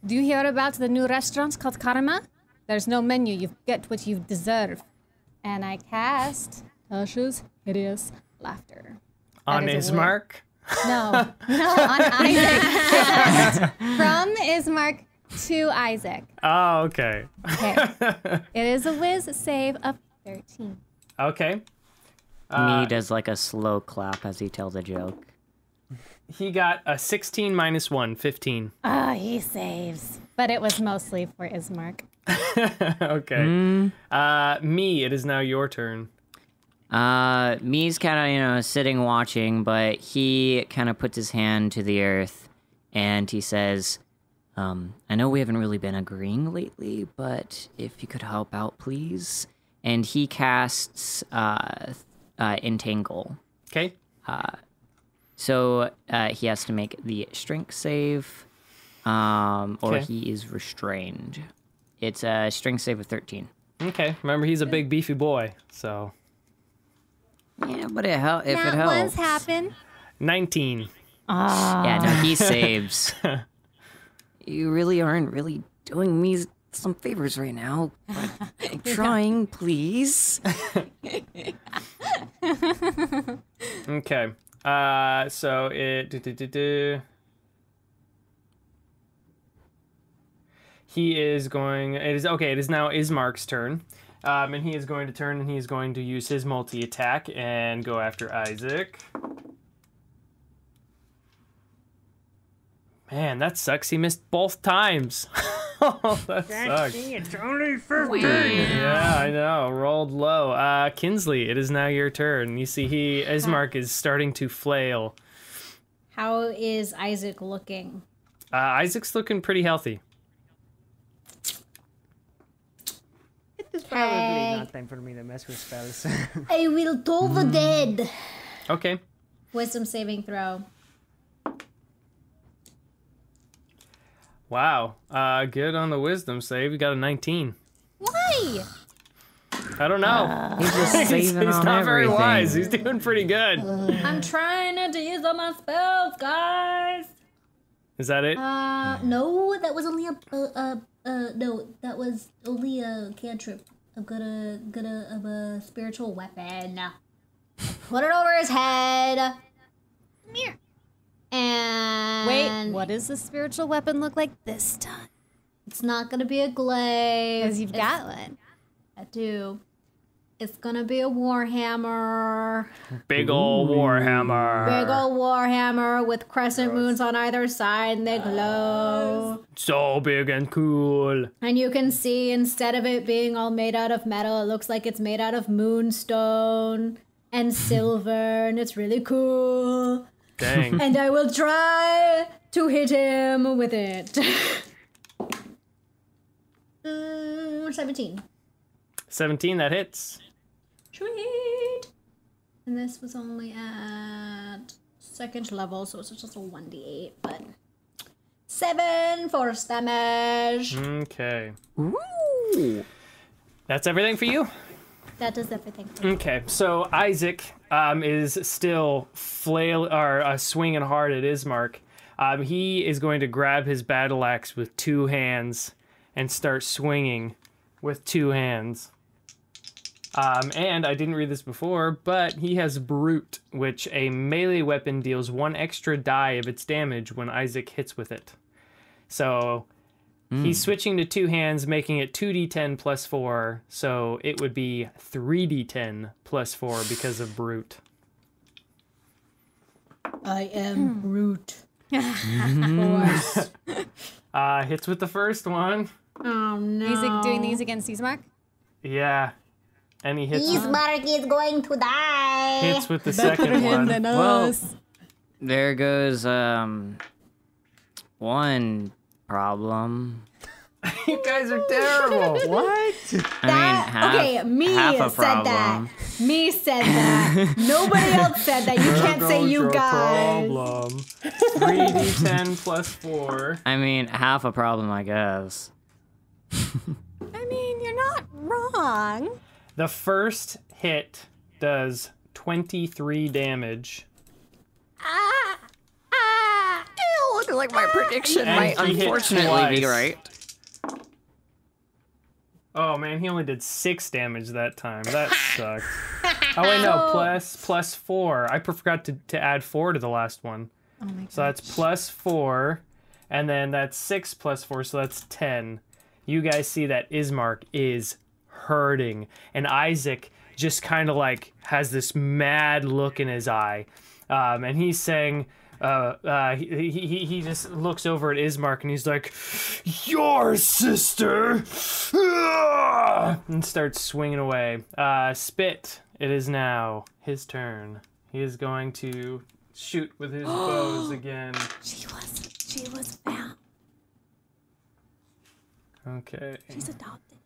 "Do you hear about the new restaurant called Karma? There's no menu. You get what you deserve." And I cast Tasha's Hideous Laughter. On That is a Ismark. No, on Isaac. From Ismark to Isaac. Oh, okay. Okay. It is a whiz save of 13. Okay. Me does like a slow clap as he tells a joke. He got a 16 minus 1, 15. Oh, he saves. But it was mostly for Ismark. Okay. Me, it is now your turn. Me's kind of, sitting watching, but he kind of puts his hand to the earth and he says, I know we haven't really been agreeing lately, but if you could help out, please. And he casts Entangle. Okay. So he has to make the strength save, or Okay. he is restrained. It's a strength save of 13. Okay. Remember, he's a big, beefy boy, so... Yeah, but it helps if it That helps. one's happen. 19. Yeah, no, he saves. You really aren't really doing me some favors right now. But I'm trying, please. Okay. So it... He is going... It is now Ismark's turn. And he is going to turn and he is going to use his multi-attack and go after Isaac. Man, that sucks. He missed both times. Oh, that sucks. It's only for Yeah, I know. Rolled low. Kinsley, it is now your turn. You see Ismark is starting to flail. How is Isaac looking? Isaac's looking pretty healthy. It's probably not time for me to mess with spells. I will toll the dead. Okay. Wisdom saving throw. Wow. Good on the wisdom save. You got a 19. Why? I don't know. He's just saving He's on not very everything. wise. He's doing pretty good. I'm trying to use all my spells, guys. Is that it? No, that was only no, that was only a cantrip. I've got a spiritual weapon. Put it over his head. Here. And Wait, what does the spiritual weapon look like this time? it's not gonna be a glaive. Because you've got one. I do. It's gonna be a warhammer. Big ol' warhammer. Big old warhammer with crescent moons on either side, and they glow. So big and cool. And you can see, instead of it being all made out of metal, it looks like it's made out of moonstone and silver, and it's really cool. Dang. And I will try to hit him with it. 17. 17, that hits. Sweet. And this was only at second level, so it's just a 1d8, but 7 force damage. Okay. Ooh. That's everything for you? That does everything. Okay, so Isaac is still swinging hard at Ismark. He is going to grab his battle axe with 2 hands and start swinging with 2 hands. And I didn't read this before, but he has Brute, which a melee weapon deals 1 extra die of its damage when Isaac hits with it. So he's switching to 2 hands, making it 2d10 plus 4, so it would be 3d10 plus 4 because of Brute. I am brute. Hits with the first one. Oh no. Is it doing these against Ismark? Yeah. And he hits, Ismark is going to die. hits with the second one. Well, there goes one problem. You guys are terrible. What? I mean, half a said problem. that. Me said that. Nobody else said that. You can't say you guys. Problem. 3d10 plus 4. I mean, half a problem, I guess. I mean, you're not wrong. The first hit does 23 damage. Looking like my prediction And might he hit unfortunately be twice. right. Oh man, he only did 6 damage that time. That sucks. Oh wait, no, plus 4. I forgot to add 4 to the last one. Oh my god. So that's plus 4, And then that's 6 plus 4, so that's 10. You guys see that Ismark is hurting. And Isaac just kind of like has this mad look in his eye. And he's saying, he just looks over at Ismark and he's like, "Your sister!" and starts swinging away. Spit, it is now his turn. He is going to shoot with his bows again. She was found. Okay. She's adopted.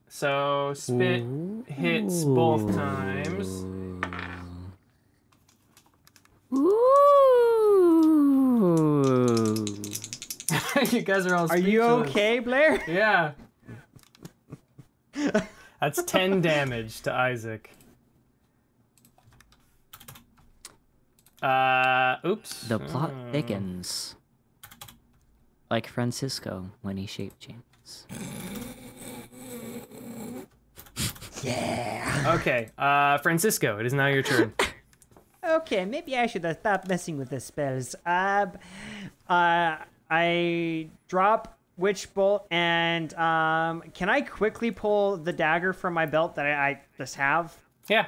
So Spit hits both times. Ooh. You guys are all Are you speechless. okay, Blair? Yeah. That's 10 damage to Isaac. Oops. The plot thickens. Like Francisco when he shape changes. Okay, Francisco, it is now your turn. Okay, maybe I should have stopped messing with the spells. I drop Witch Bolt, and can I quickly pull the dagger from my belt that I just have? Yeah.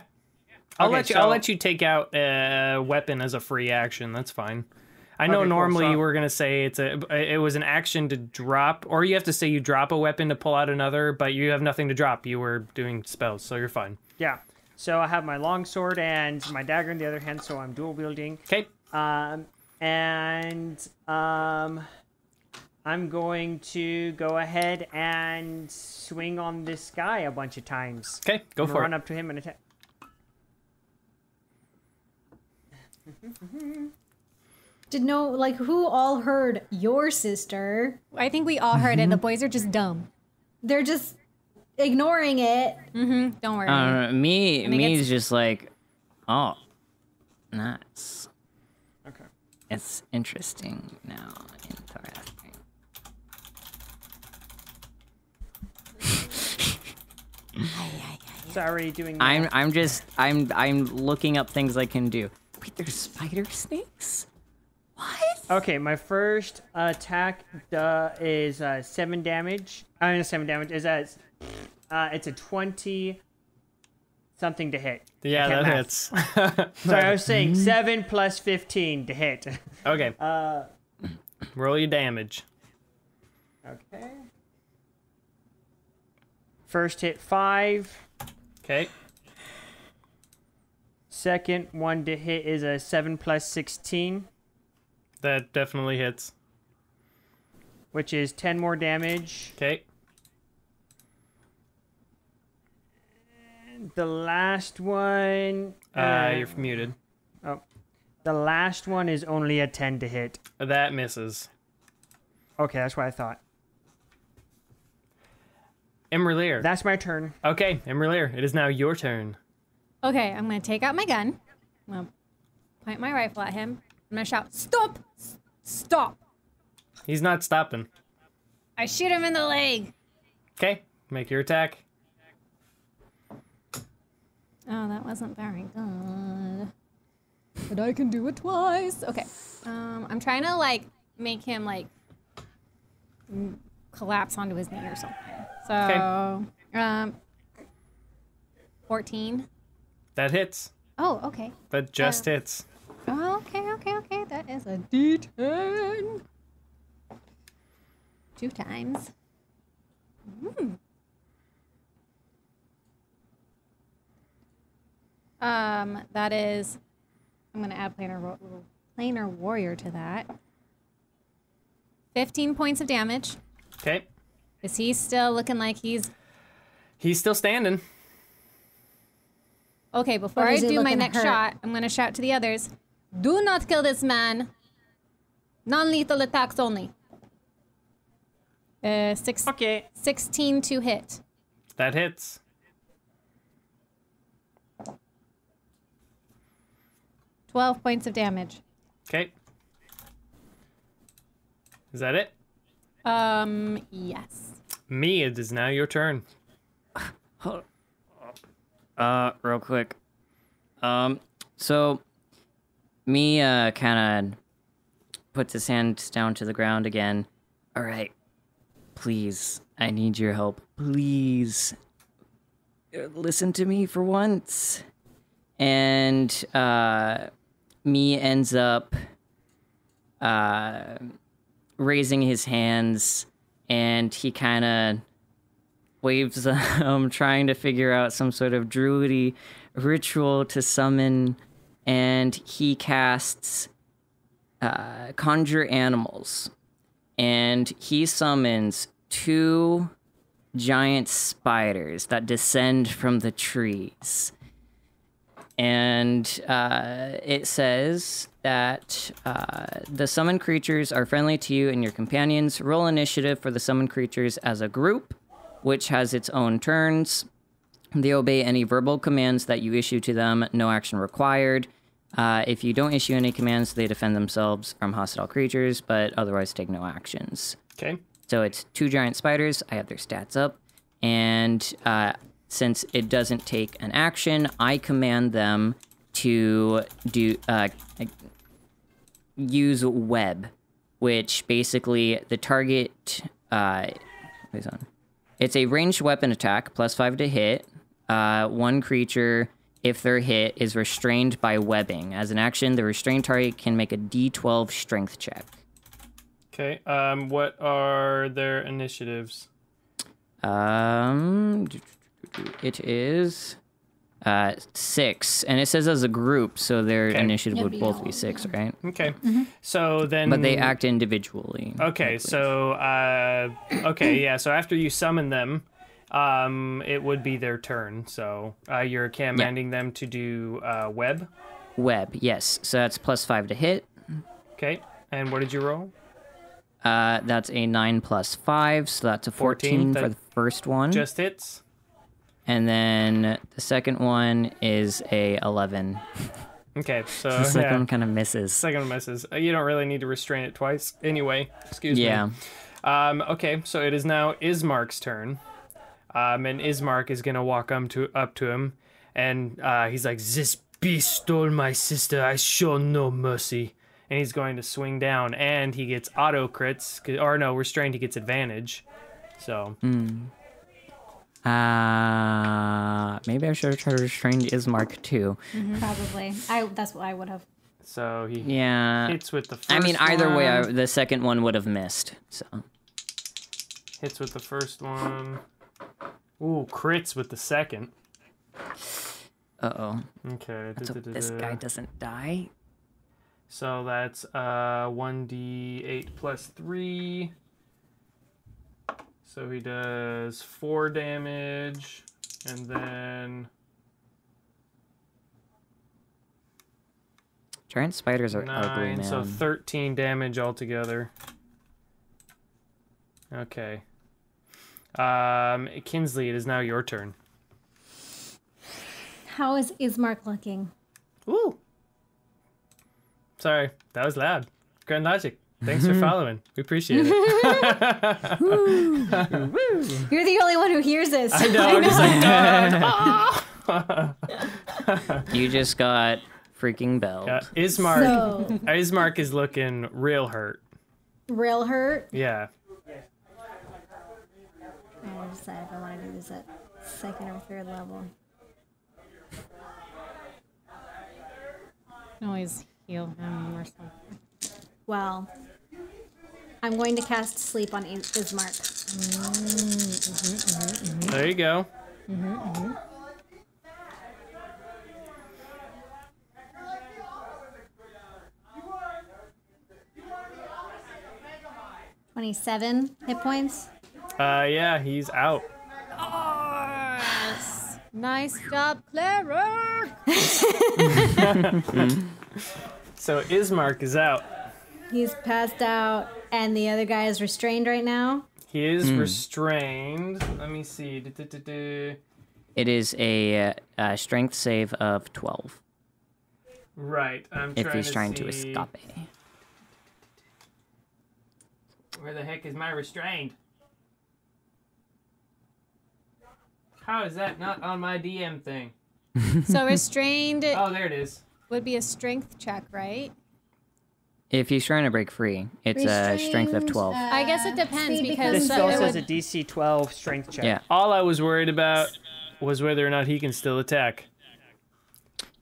I'll Okay, let you take out a weapon as a free action. That's fine. I know Okay, cool, normally so- you were gonna say it was an action to drop, or you have to say you drop a weapon to pull out another, but you have nothing to drop. You were doing spells, so you're fine. Yeah. So I have my longsword and my dagger in the other hand, so I'm dual wielding. Okay. I'm going to go ahead and swing on this guy a bunch of times. Okay, go I'm gonna for run it. up to him and attack. Who all heard your sister? I think we all heard it. The boys are just dumb. They're just ignoring it. Don't worry. Me's just like, oh, nice. Okay. It's interesting now. Interesting. Sorry, doing that. I'm looking up things I can do. Wait, there's spider snakes? What? Okay, my first attack is 7 damage. I mean, 7 damage is it's a 20 something to hit. Yeah, I can't that math. hits. Sorry, I was saying 7 plus 15 to hit. Okay. Roll your damage. Okay. First hit 5. Okay. Second one to hit is a 7 plus 16, That definitely hits. which is 10 more damage. Okay. The last one. You're muted. Oh, the last one is only a 10 to hit. That misses. Okay, that's what I thought. imra'lyr. That's my turn. Okay, imra'lyr, it is now your turn. Okay, I'm gonna take out my gun. I'm gonna point my rifle at him. I'm gonna shout, "Stop! Stop!" He's not stopping. I shoot him in the leg. Okay, make your attack. Oh, that wasn't very good. But I can do it twice. Okay. I'm trying to like make him like collapse onto his knee or something. So, 14. That hits. Oh, okay. That just hits. Oh, okay. That is a D10. 2 times. That is. I'm gonna add planar warrior to that. 15 points of damage. Okay. Is he still looking like he's He's still standing. okay? Before Or I is he do my looking next hurt? shot, I'm gonna shout to the others: "Do not kill this man. Non-lethal attacks only." 16 to hit. That hits. $12 points of damage. Okay. Is that it? Yes. Me, it is now your turn. Real quick. So me kind of puts his hands down to the ground again. All right, please, I need your help. Please, listen to me for once. And me ends up raising his hands, and he kind of waves them, trying to figure out some sort of druidy ritual to summon, and he casts Conjure Animals, and he summons 2 giant spiders that descend from the trees. And it says that the summoned creatures are friendly to you and your companions. Roll initiative for the summoned creatures as a group, which has its own turns. They obey any verbal commands that you issue to them, no action required. If you don't issue any commands, they defend themselves from hostile creatures, but otherwise take no actions. Okay. So it's 2 giant spiders. I have their stats up. And since it doesn't take an action, I command them to use web, which basically the target... It's a ranged weapon attack, +5 to hit. One creature, if they're hit, is restrained by webbing. As an action, the restrained target can make a D12 strength check. Okay. What are their initiatives? It is 6, and it says as a group, so their initiative would both be 6, right? Okay. So then... But they act individually. Okay, so... okay, yeah, so after you summon them, it would be their turn. So you're commanding them to do web? Web, yes. So that's +5 to hit. Okay, and what did you roll? That's a 9 + 5, so that's a 14 for the first one. Just hits? And then the second one is a 11. Okay, so the second one kind of misses. Second one misses. You don't really need to restrain it twice. Anyway, excuse me. Yeah. Okay, so it is now Ismark's turn. And Ismark is going to walk up to him. And he's like, "This beast stole my sister. I show no mercy." And he's going to swing down. And he gets auto crits. Or no, restrained, he gets advantage. So... maybe I should have tried to restrain Ismark too. Probably. That's what I would have. So he hits with the first I mean, either way, one. the second one would have missed. So hits with the first one. Ooh, crits with the second. Uh-oh. Okay. Let's hope this guy doesn't die. So that's 1d8 plus 3. So he does 4 damage, and then... Giant spiders are 9, ugly, man. so 13 damage altogether. Okay. Kinsley, it is now your turn. How is Ismark looking? Ooh. Sorry, that was loud. Grand Logic. Thanks for following. We appreciate it. You're the only one who hears this. I know. I'm just like, You just got freaking belled. Ismark is looking real hurt. Real hurt? Yeah. I gotta decide if I want to do this at 2nd or 3rd level. can always heal him or something. Well, I'm going to cast Sleep on Ismark. There you go. 27 hit points. Yeah, he's out. Nice job, cleric. So Ismark is out. He's passed out, and the other guy is restrained right now. He is restrained. Let me see. It is a strength save of 12. Right. If he's trying to escape. Where the heck is my restrained? How is that not on my DM thing? So restrained Oh, there it is. would be a strength check, right? If he's trying to break free, it's a strength of 12. I guess it depends speed because This becomes spell it says a would- DC 12 strength check. Yeah. All I was worried about was whether or not he can still attack.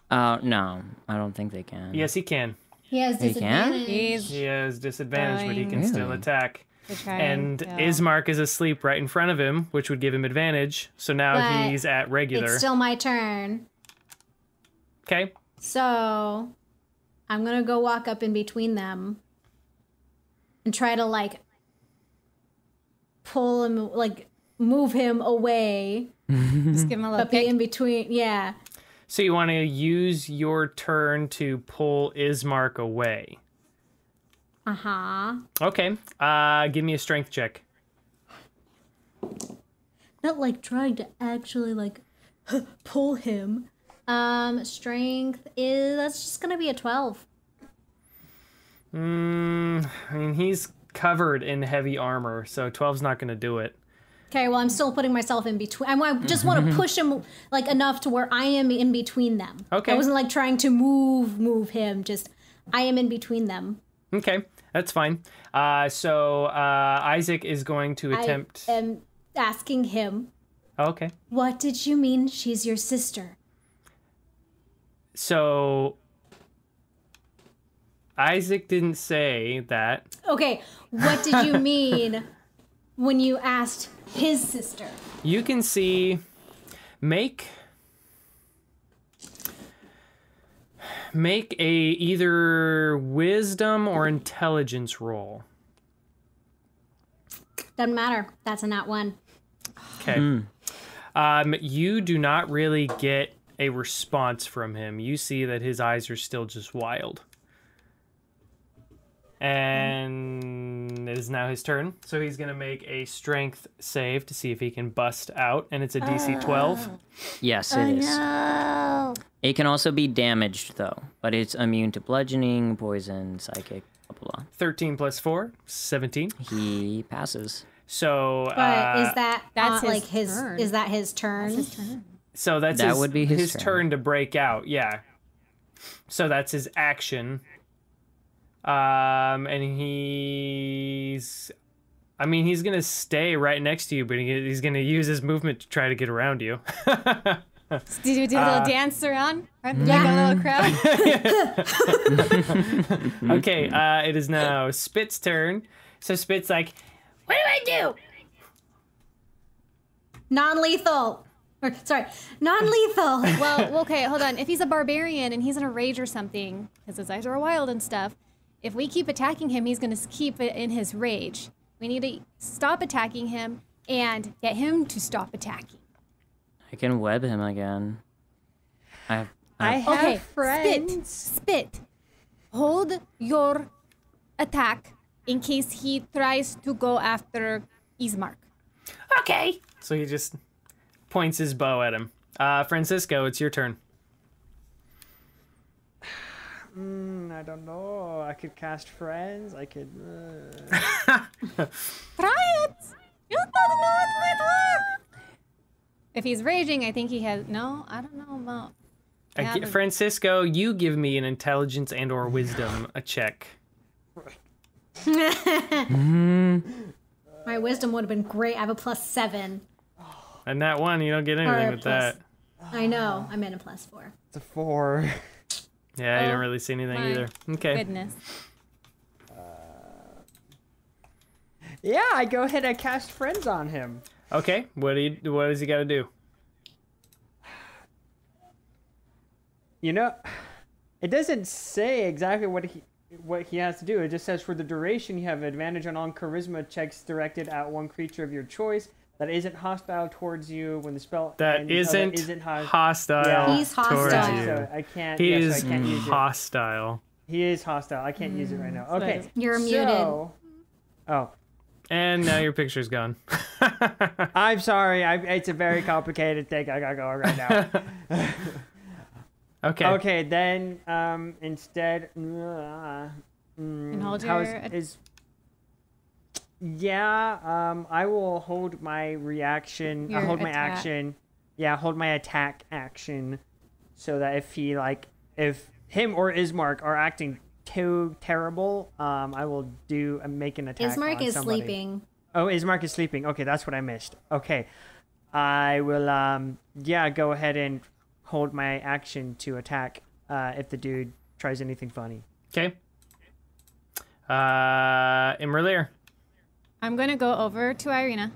No, I don't think they can. Yes, he can. He has He can? disadvantage. he's He has disadvantage, but he can Really? still attack. to try And kill. Ismark is asleep right in front of him, which would give him advantage. So now But he's at regular. It's still my turn. Okay. So I'm gonna go walk up in between them and try to like pull him, like move him away, just give him a little but be kick. in between. Yeah. So you want to use your turn to pull Ismark away. Okay. Give me a strength check. Not like trying to actually like pull him. Strength is that's just gonna be a 12. I mean, he's covered in heavy armor, so 12's not going to do it. Okay, well I'm still putting myself in between. I just want to push him like enough to where I am in between them. Okay. I wasn't like trying to move him. Just I am in between them. Okay, that's fine. So Isaac is going to attempt. I am asking him, Oh, okay. what did you mean she's your sister? So Isaac didn't say that. Okay, what did you mean when you asked his sister? You can see. Make a either wisdom or intelligence roll. Doesn't matter. That's a nat 1. Okay. You do not really get a response from him. You see that his eyes are still just wild. And it is now his turn. So he's going to make a strength save to see if he can bust out. And it's a DC 12. Yes, it is. It can also be damaged, though, but it's immune to bludgeoning, poison, psychic, blah, blah, blah. 13 plus 4, 17. He passes. So, But is that that's his like his turn. is that his turn? so that's That would be his turn to break out. Yeah. So that's his action. And he's going to stay right next to you, but he's going to use his movement to try to get around you. Did you do a little dance around? Like a little crowd? Okay, it is now Spit's turn. So Spit's like, What do I do? Non-lethal. Or, sorry, non-lethal. Well, okay, hold on. If he's a barbarian and he's in a rage or something, because his eyes are wild and stuff, if we keep attacking him, he's going to keep it in his rage. We need to stop attacking him and get him to stop attacking. I can web him again. I have Okay, friends. Spit. Hold your attack in case he tries to go after Ismark. Okay. so he just points his bow at him. Francisco, it's your turn. I don't know. I could cast friends. I could. Try it! You don't know it might work! If he's raging, I think he has... No, I don't know about... Yeah, but- Francisco, you give me an intelligence and or wisdom a check. My wisdom would have been great. I have a +7. And that one, you don't get anything Or with plus- that. I know. I'm in a +4. It's a 4. Yeah, you Oh, don't really see anything my either. Okay. Goodness. Yeah, I go ahead and cast friends on him. Okay. What does he got to do? You know, it doesn't say exactly what he has to do. It just says for the duration you have advantage on all charisma checks directed at one creature of your choice that isn't hostile towards you when the spell That ends. isn't hostile. hostile Yeah. He's towards hostile. you. So I can't. He yeah, is so I can't use it. hostile. He is hostile. I can't use it right now. Okay. You're so, Oh, And now your picture's gone. I'm sorry. It's a very complicated thing. I gotta go right now. Okay. Okay, then instead, And hold how your... yeah, I will hold my reaction. Your I'll hold my attack. action. Yeah, hold my attack action, so that if him or Ismark are acting too terrible, I will make an attack. Ismark on is somebody. sleeping. Oh, Ismark is sleeping. Okay, that's what I missed. Okay, I will go ahead and hold my action to attack if the dude tries anything funny. Okay. imra'lyr. I'm going to go over to Irina.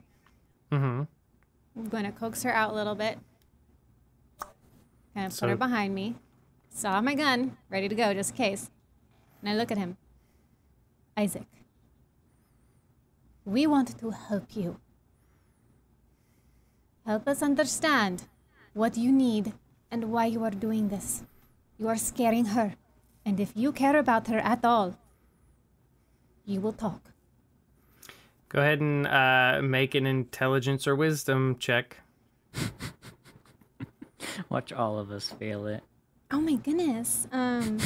Mm-hmm. I'm going to coax her out a little bit. Kind of put So- her behind me. Saw my gun, ready to go just in case. And I look at him. Isaac, we want to help you. Help us understand what you need and why you are doing this. You are scaring her. And if you care about her at all, you will talk. Go ahead and make an intelligence or wisdom check. Watch all of us fail it. Oh my goodness.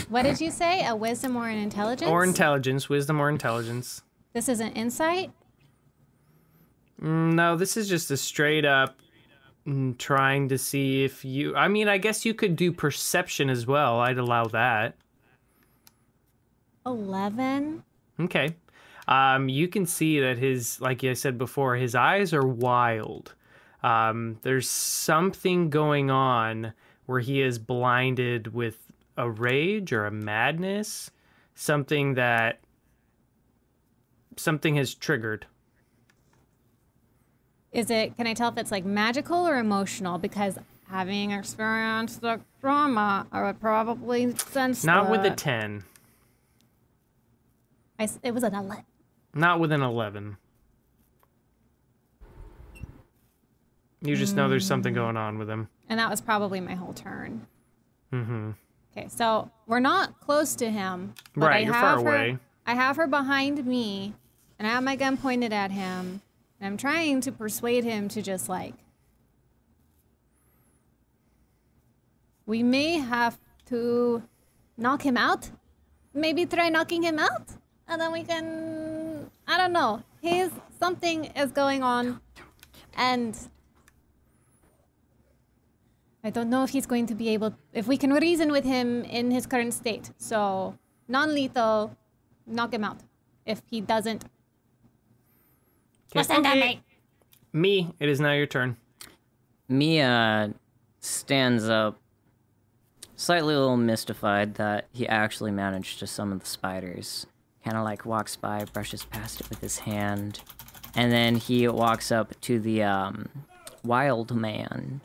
What did you say? A wisdom or an intelligence? Or intelligence. Wisdom or intelligence. This is an insight? No, this is just a straight up trying to see if you... I mean, I guess you could do perception as well. I'd allow that. 11. Okay. You can see that his, like I said before, his eyes are wild. There's something going on where he is blinded with a rage or a madness. Something has triggered. Can I tell if it's like magical or emotional? Because having experienced the trauma, I would probably sense Not with a that. 10. It was an 11. Not with an 11. You just know there's something going on with him. And that was probably my whole turn. Mm-hmm. Okay, so we're not close to him. But Right, you're far away. I have her behind me, and I have my gun pointed at him. And I'm trying to persuade him to just we may have to knock him out. Maybe try knocking him out. And then we can, I don't know. Something is going on. And I don't know if he's going to be able, if we can reason with him in his current state. So, non-lethal, knock him out. If he doesn't. Listen to me. Me, it is now your turn. Mia stands up, slightly a little mystified that he actually managed to summon the spiders. Kind of walks by, brushes past it with his hand, and then he walks up to the wild man,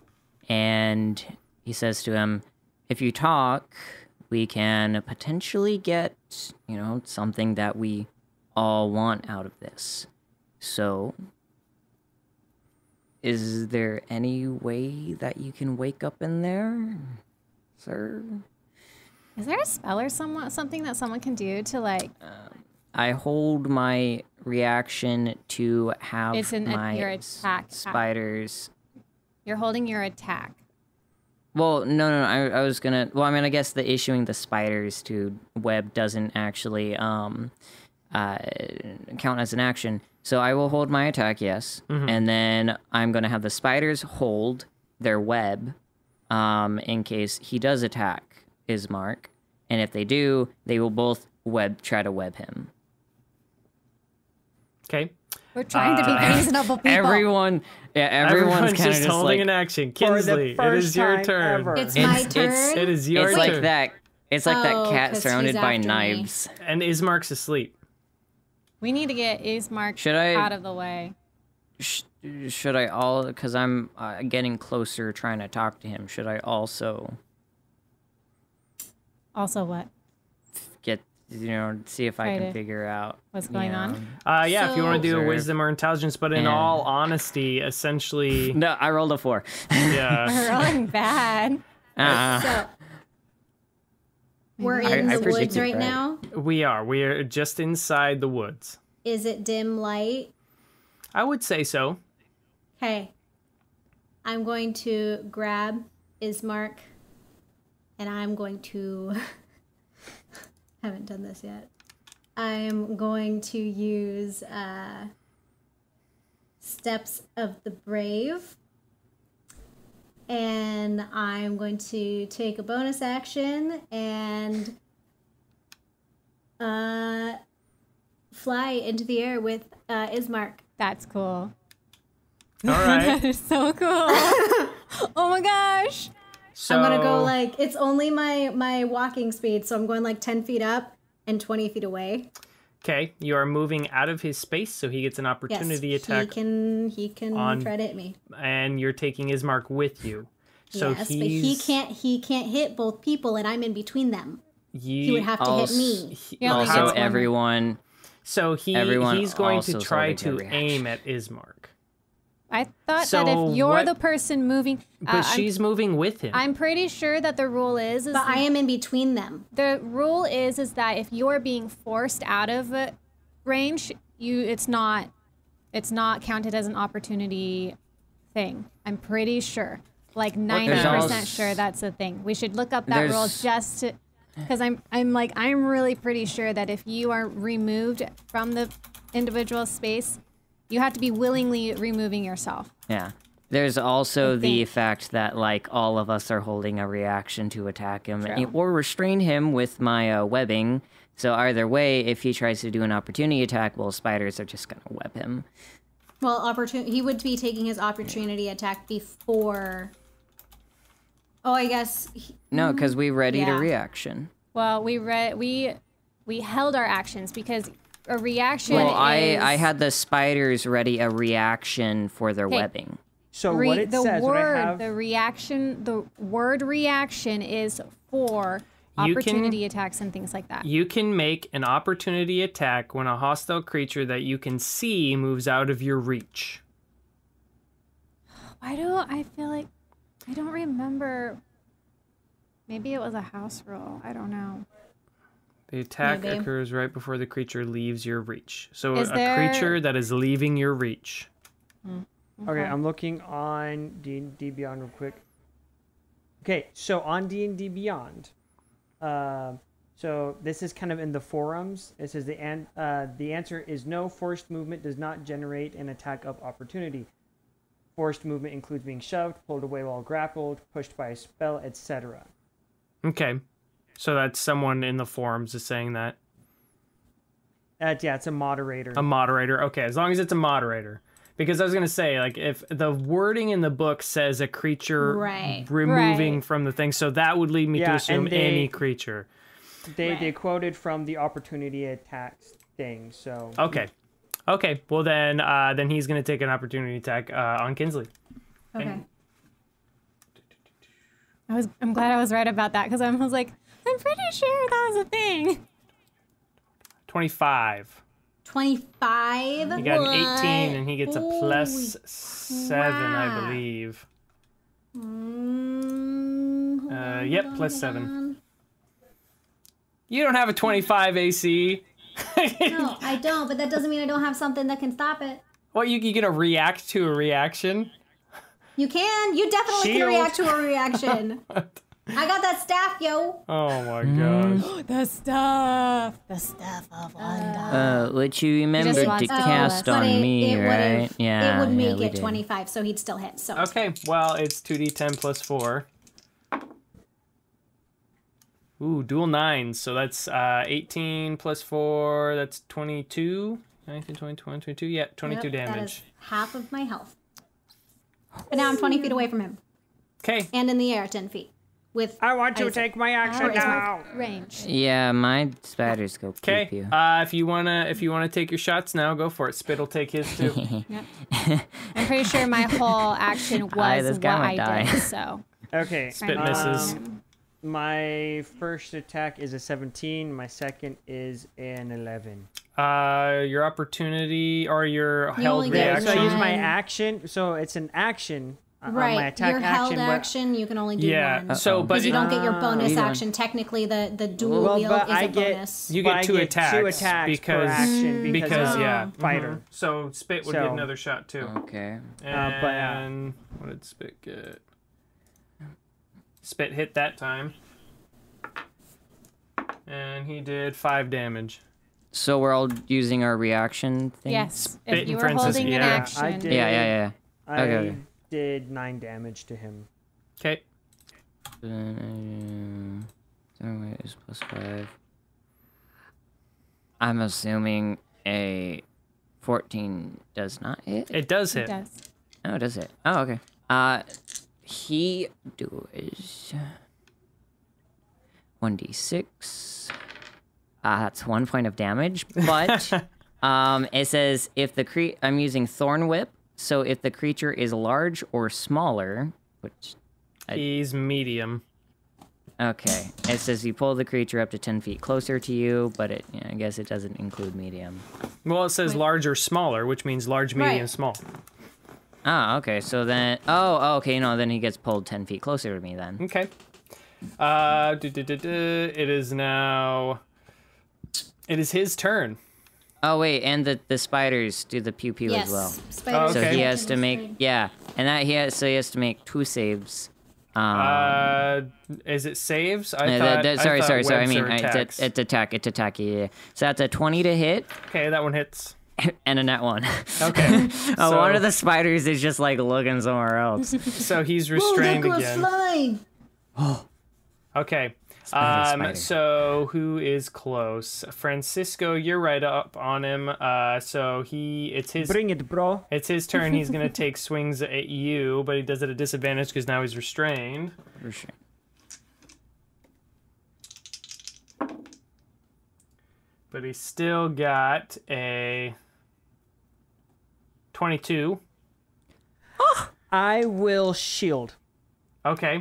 and he says to him, "If you talk, we can potentially get, something that we all want out of this. So, is there any way that you can wake up in there, sir?" Is there a spell or something that someone can do to I hold my reaction to have my your attack. spiders. You're holding your attack. Well, no, I was gonna... Well, I mean, I guess the issuing the spiders to web doesn't actually count as an action. So I will hold my attack, yes. Mm-hmm. And then I'm gonna have the spiders hold their web in case he does attack Ismark. And if they do, they will both try to web him. Okay. We're trying to be reasonable people. Everyone's kind of just holding an action. Kinsley, it is your turn. Ever. It's my turn. It is your It's turn. like that. It's like that Oh, cat 'cause surrounded he's by after me. knives. And Ismark's asleep. We need to get Ismark Should I- out of the way. Should I because I'm getting closer trying to talk to him. Should I also Also what? get see if I Try can to- figure out what's going on? Yeah, if you want to do a Observe. wisdom or intelligence, but in Yeah. all honesty, essentially, No, I rolled a 4. yeah. We're rolling bad. So, We're I in the predicted woods right right. now. We are just inside the woods. Is it dim light? I would say so. Okay. I'm going to grab Ismark and I'm going to haven't done this yet. I'm going to use Steps of the Brave. And I'm going to take a bonus action and fly into the air with Ismark. That's cool. All right. That is so cool. Oh my gosh. So I'm gonna go like, it's only my walking speed, so I'm going like 10 feet up and 20 feet away. okay, you are moving out of his space, so he gets an opportunity attack, He can try to hit me. and you're taking Ismark with you. So yes, but he's, he can't hit both people, and I'm in between them. He He would have to hit me. Yeah, like Also, it's one- everyone. So Everyone he's going to also try holding to a aim reaction. at Ismark. I thought So that if you're what- the person moving, But she's moving with him. I'm pretty sure that the rule is But I am in between them. the rule is that if you're being forced out of range, it's not counted as an opportunity thing. I'm pretty sure, like 90% sure that's a thing. We should look up that rule There's- just to, because I'm really pretty sure that if you are removed from the individual space, you have to be willingly removing yourself. Yeah. There's also the think. fact that, like, all of us are holding a reaction to attack him or restrain him with my webbing. So either way, if he tries to do an opportunity attack, well, spiders are just going to web him. Well, he would be taking his opportunity attack before. Oh, I guess. No, because we readied Yeah. a reaction. Well, we held our actions because a reaction Well, is... I had the spiders ready a reaction for their Hey. webbing. So what it the says, what I word, have, the word reaction is for You opportunity attacks and things like that. You can make an opportunity attack when a hostile creature that you can see moves out of your reach. Why do I feel like I don't remember? Maybe it was a house rule. I don't know. The attack Maybe. occurs right before the creature leaves your reach. So Is a there- creature that is leaving your reach. okay, I'm looking on D&D Beyond real quick. Okay, so on D&D Beyond, so this is kind of in the forums. It says the answer is no. Forced movement does not generate an attack of opportunity. Forced movement includes being shoved, pulled away while grappled, pushed by a spell, etc. Okay. So that's someone in the forums is saying that. Yeah, it's a moderator. A moderator. Okay, as long as it's a moderator. Because I was going to say, like, if the wording in the book says a creature Right. removing Right. from the thing, so that would lead me to Yeah, assume and they- any creature. They quoted from the opportunity attacks thing. So Okay. Okay, well then he's going to take an opportunity attack on Kinsley. Okay. I'm glad I was right about that because I was like, I'm pretty sure that was a thing. 25. 25. He got an What? 18 and he gets a plus Holy 7, I crap. believe. Yep, plus 7. You don't have a 25 AC. No, I don't, but that doesn't mean I don't have something that can stop it. What, you gonna react to a reaction? You can. You definitely Shield. can react to a reaction. I got that staff, yo. Oh my gosh. The stuff of wonder. Which you remember just to wants to kill cast us. on But me, it right? would've- Yeah. It would make we it did. 25, so he'd still hit. So Okay, well, it's 2d10 plus 4. Ooh, dual 9s. So that's 18 plus 4. That's 22. 19, 20, 22. Yeah, 22 Yep, that is damage. half of my health. But now I'm 20 feet away from him, Okay. and in the air 10 feet. With I want to Isaac. take my action Where is my- now. Range. Yeah, my spiders go Okay. pew pew. If you wanna take your shots now, go for it. Spit will take his too. I'm pretty sure my whole action was this what guy I might die. did. So Okay. Spit misses. My first attack is a 17. My second is an 11. Your opportunity or your held only get reaction. So I use my Nine. action. So it's an action. right, My attack your held action. action, you can only do Yeah. one. So, but Because you don't get your bonus You don't. action. Technically, the dual Well, wield but is I a get- bonus. you But get I 2 get attacks. 2 attacks per because action because I'm yeah. a fighter. Mhm. So Spit would So- get another shot too. Okay. And what did Spit get? Spit hit that time. And he did 5 damage. So we're all using our reaction thing? yes, Spit if you and were Francis, holding an yeah. action, I did. Yeah. I Okay. did 9 damage to him. Okay. So wait, is plus 5. I'm assuming a 14 does not hit. It does hit. It does. Oh, does it? Oh, okay. He does 1d6. That's 1 point of damage. But it says if the I'm using Thorn Whip, so if the creature is large or smaller, which He's medium. okay, it says you pull the creature up to 10 feet closer to you, but I guess it doesn't include medium. Well, it says large or smaller, which means large, medium, Right. small. Ah, okay. So then, okay, no, then he gets pulled 10 feet closer to me then. Okay. It is now. It is his turn. Oh wait, and the spiders do the pew pew Yes. as well. Spiders Okay. So he do has to this make trade. and that he has to make 2 saves. Is it saves? I Sorry. thought I webs mean, are attacks. it's attack. Yeah. So that's a 20 to hit Okay, that one hits. and a net 1. Okay. Oh, one so- of the spiders is just like looking somewhere else. So he's restrained again. flying. Okay. Spider. So who is close? Francisco, you're right up on him. So it's his Bring it, bro. it's his turn. He's gonna take swings at you, but he does it at a disadvantage because now he's restrained. For sure. But he's still got a 22. I will shield. Okay.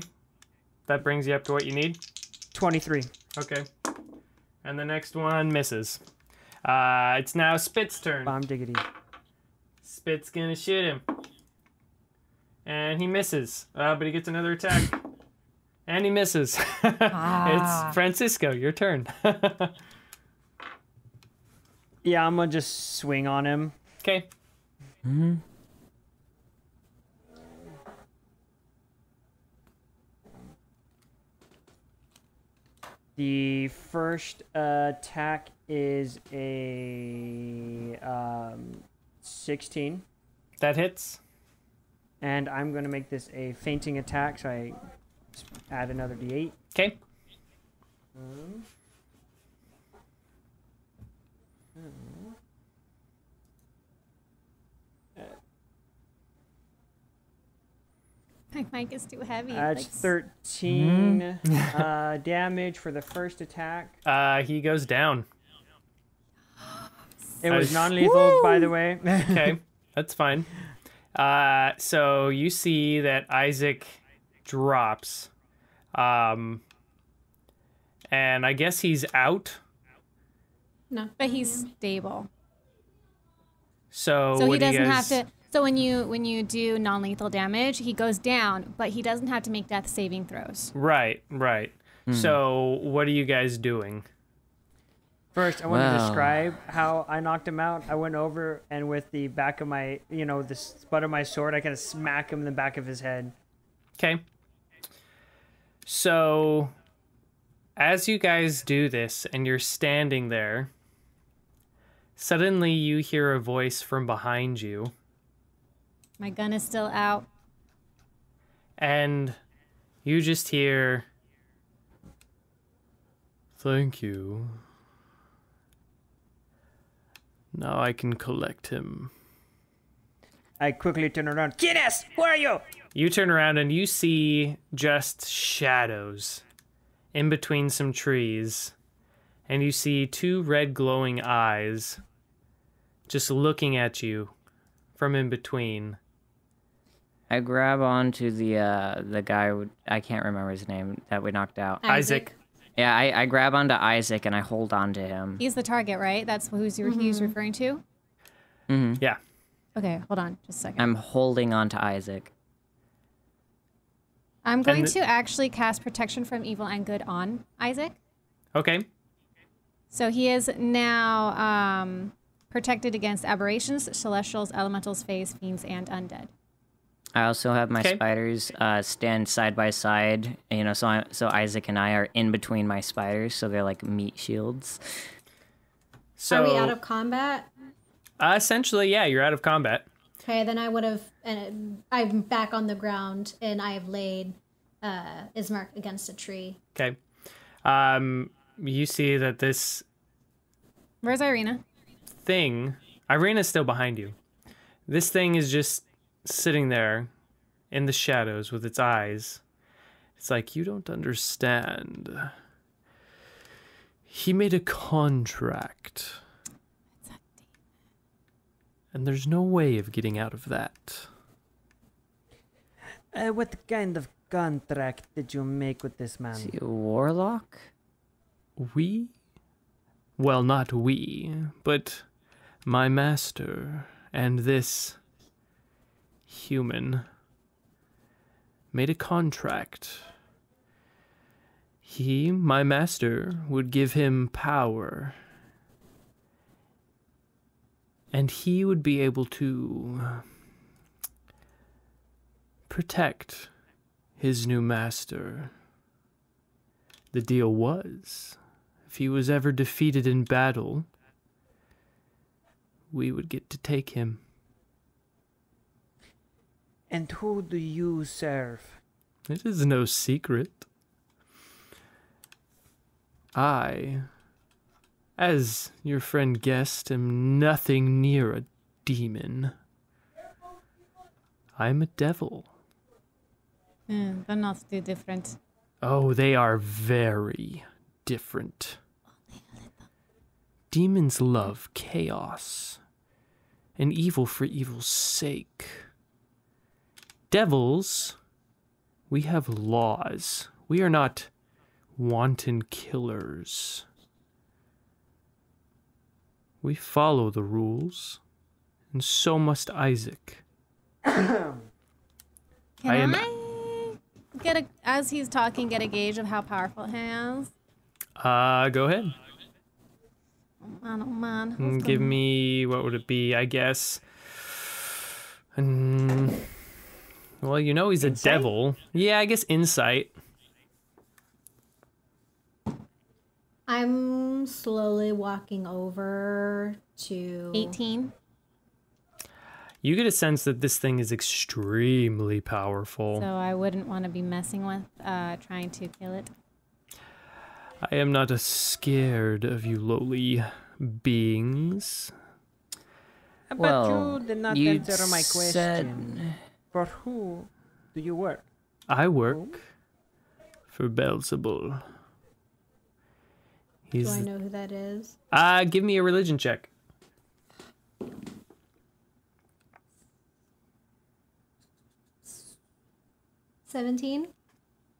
That brings you up to what you need. 23. Okay. And the next one misses. It's now Spit's turn. Bomb diggity. Spit's gonna shoot him. And he misses. But he gets another attack. And he misses. It's Francisco, your turn. Yeah, I'm gonna just swing on him. Okay. The first attack is a 16. That hits. And I'm going to make this a fainting attack, so I add another d8. Okay. My mic is too heavy. That's Like, 13 damage for the first attack. He goes down. It was Nice. non-lethal, by the way. Okay. That's fine. So you see that Isaac drops. And I guess he's out. no, but he's stable. So, So what he do you doesn't guys... have to. So when you do non-lethal damage, he goes down, but he doesn't have to make death saving throws. Right. So what are you guys doing? First, I want to Wow. describe how I knocked him out. I went over and with the back of my, the butt of my sword, I kind of smack him in the back of his head. Okay. So as you guys do this and you're standing there, suddenly you hear a voice from behind you. My gun is still out. And you just hear, "Thank you. Now I can collect him." I quickly turn around. Kines, where are you? You turn around and you see just shadows in between some trees. And you see 2 red glowing eyes just looking at you from in between. I grab onto the guy I can't remember his name that we knocked out. Isaac. Yeah, I grab onto Isaac and I hold on to him. He's the target, right? That's who's he's referring to? Yeah. Okay, hold on just a second. I'm holding on to Isaac. I'm going And to actually cast Protection from Evil and Good on Isaac. Okay. So he is now protected against aberrations, celestials, elementals, fays, fiends, and undead. I also have my Okay. spiders stand side by side. So Isaac and I are in between my spiders, so they're like meat shields. So Are we out of combat? essentially, yeah, you're out of combat. Okay, then I would have. I'm back on the ground, and I have laid Ismark against a tree. Okay. You see that this Where's Irina? thing, Irina's still behind you. This thing is just sitting there in the shadows with its eyes. It's like, you don't understand. He made a contract. And there's no way of getting out of that. What kind of contract did you make with this man? Is he a warlock? We? Well, not we, but my master and this human made a contract. He, my master, would give him power. And he would be able to protect his new master. The deal was, if he was ever defeated in battle, we would get to take him. And who do you serve? It is no secret. I, as your friend guessed, am nothing near a demon. I'm a devil. They're not too different. Oh, they are very different. Demons love chaos and evil for evil's sake. Devils, we have laws. We are not wanton killers. We follow the rules, and so must Isaac. Can I get a, as he's talking, get a gauge of how powerful he is? Go ahead. Oh man. What's Give going- me, what would it be, I guess? Well, you know he's a devil. Yeah, I guess insight. I'm slowly walking over to 18. You get a sense that this thing is extremely powerful. So I wouldn't want to be messing with trying to kill it. I am not scared of you lowly beings. But Well, you did not you answer my question. said- For who do you work? I work for Beelzebul. Do I He's know who that is? give me a religion check. $17.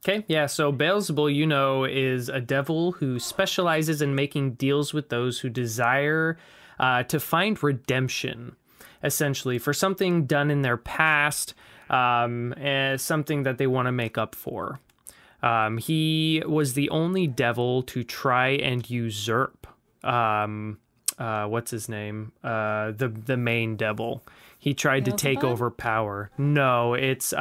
Okay, yeah, so Beelzebul, you know, is a devil who specializes in making deals with those who desire to find redemption, essentially, for something done in their past, as something that they want to make up for. He was the only devil to try and usurp, what's his name? The main devil. He tried to take Beelzebub? over power. No, it's...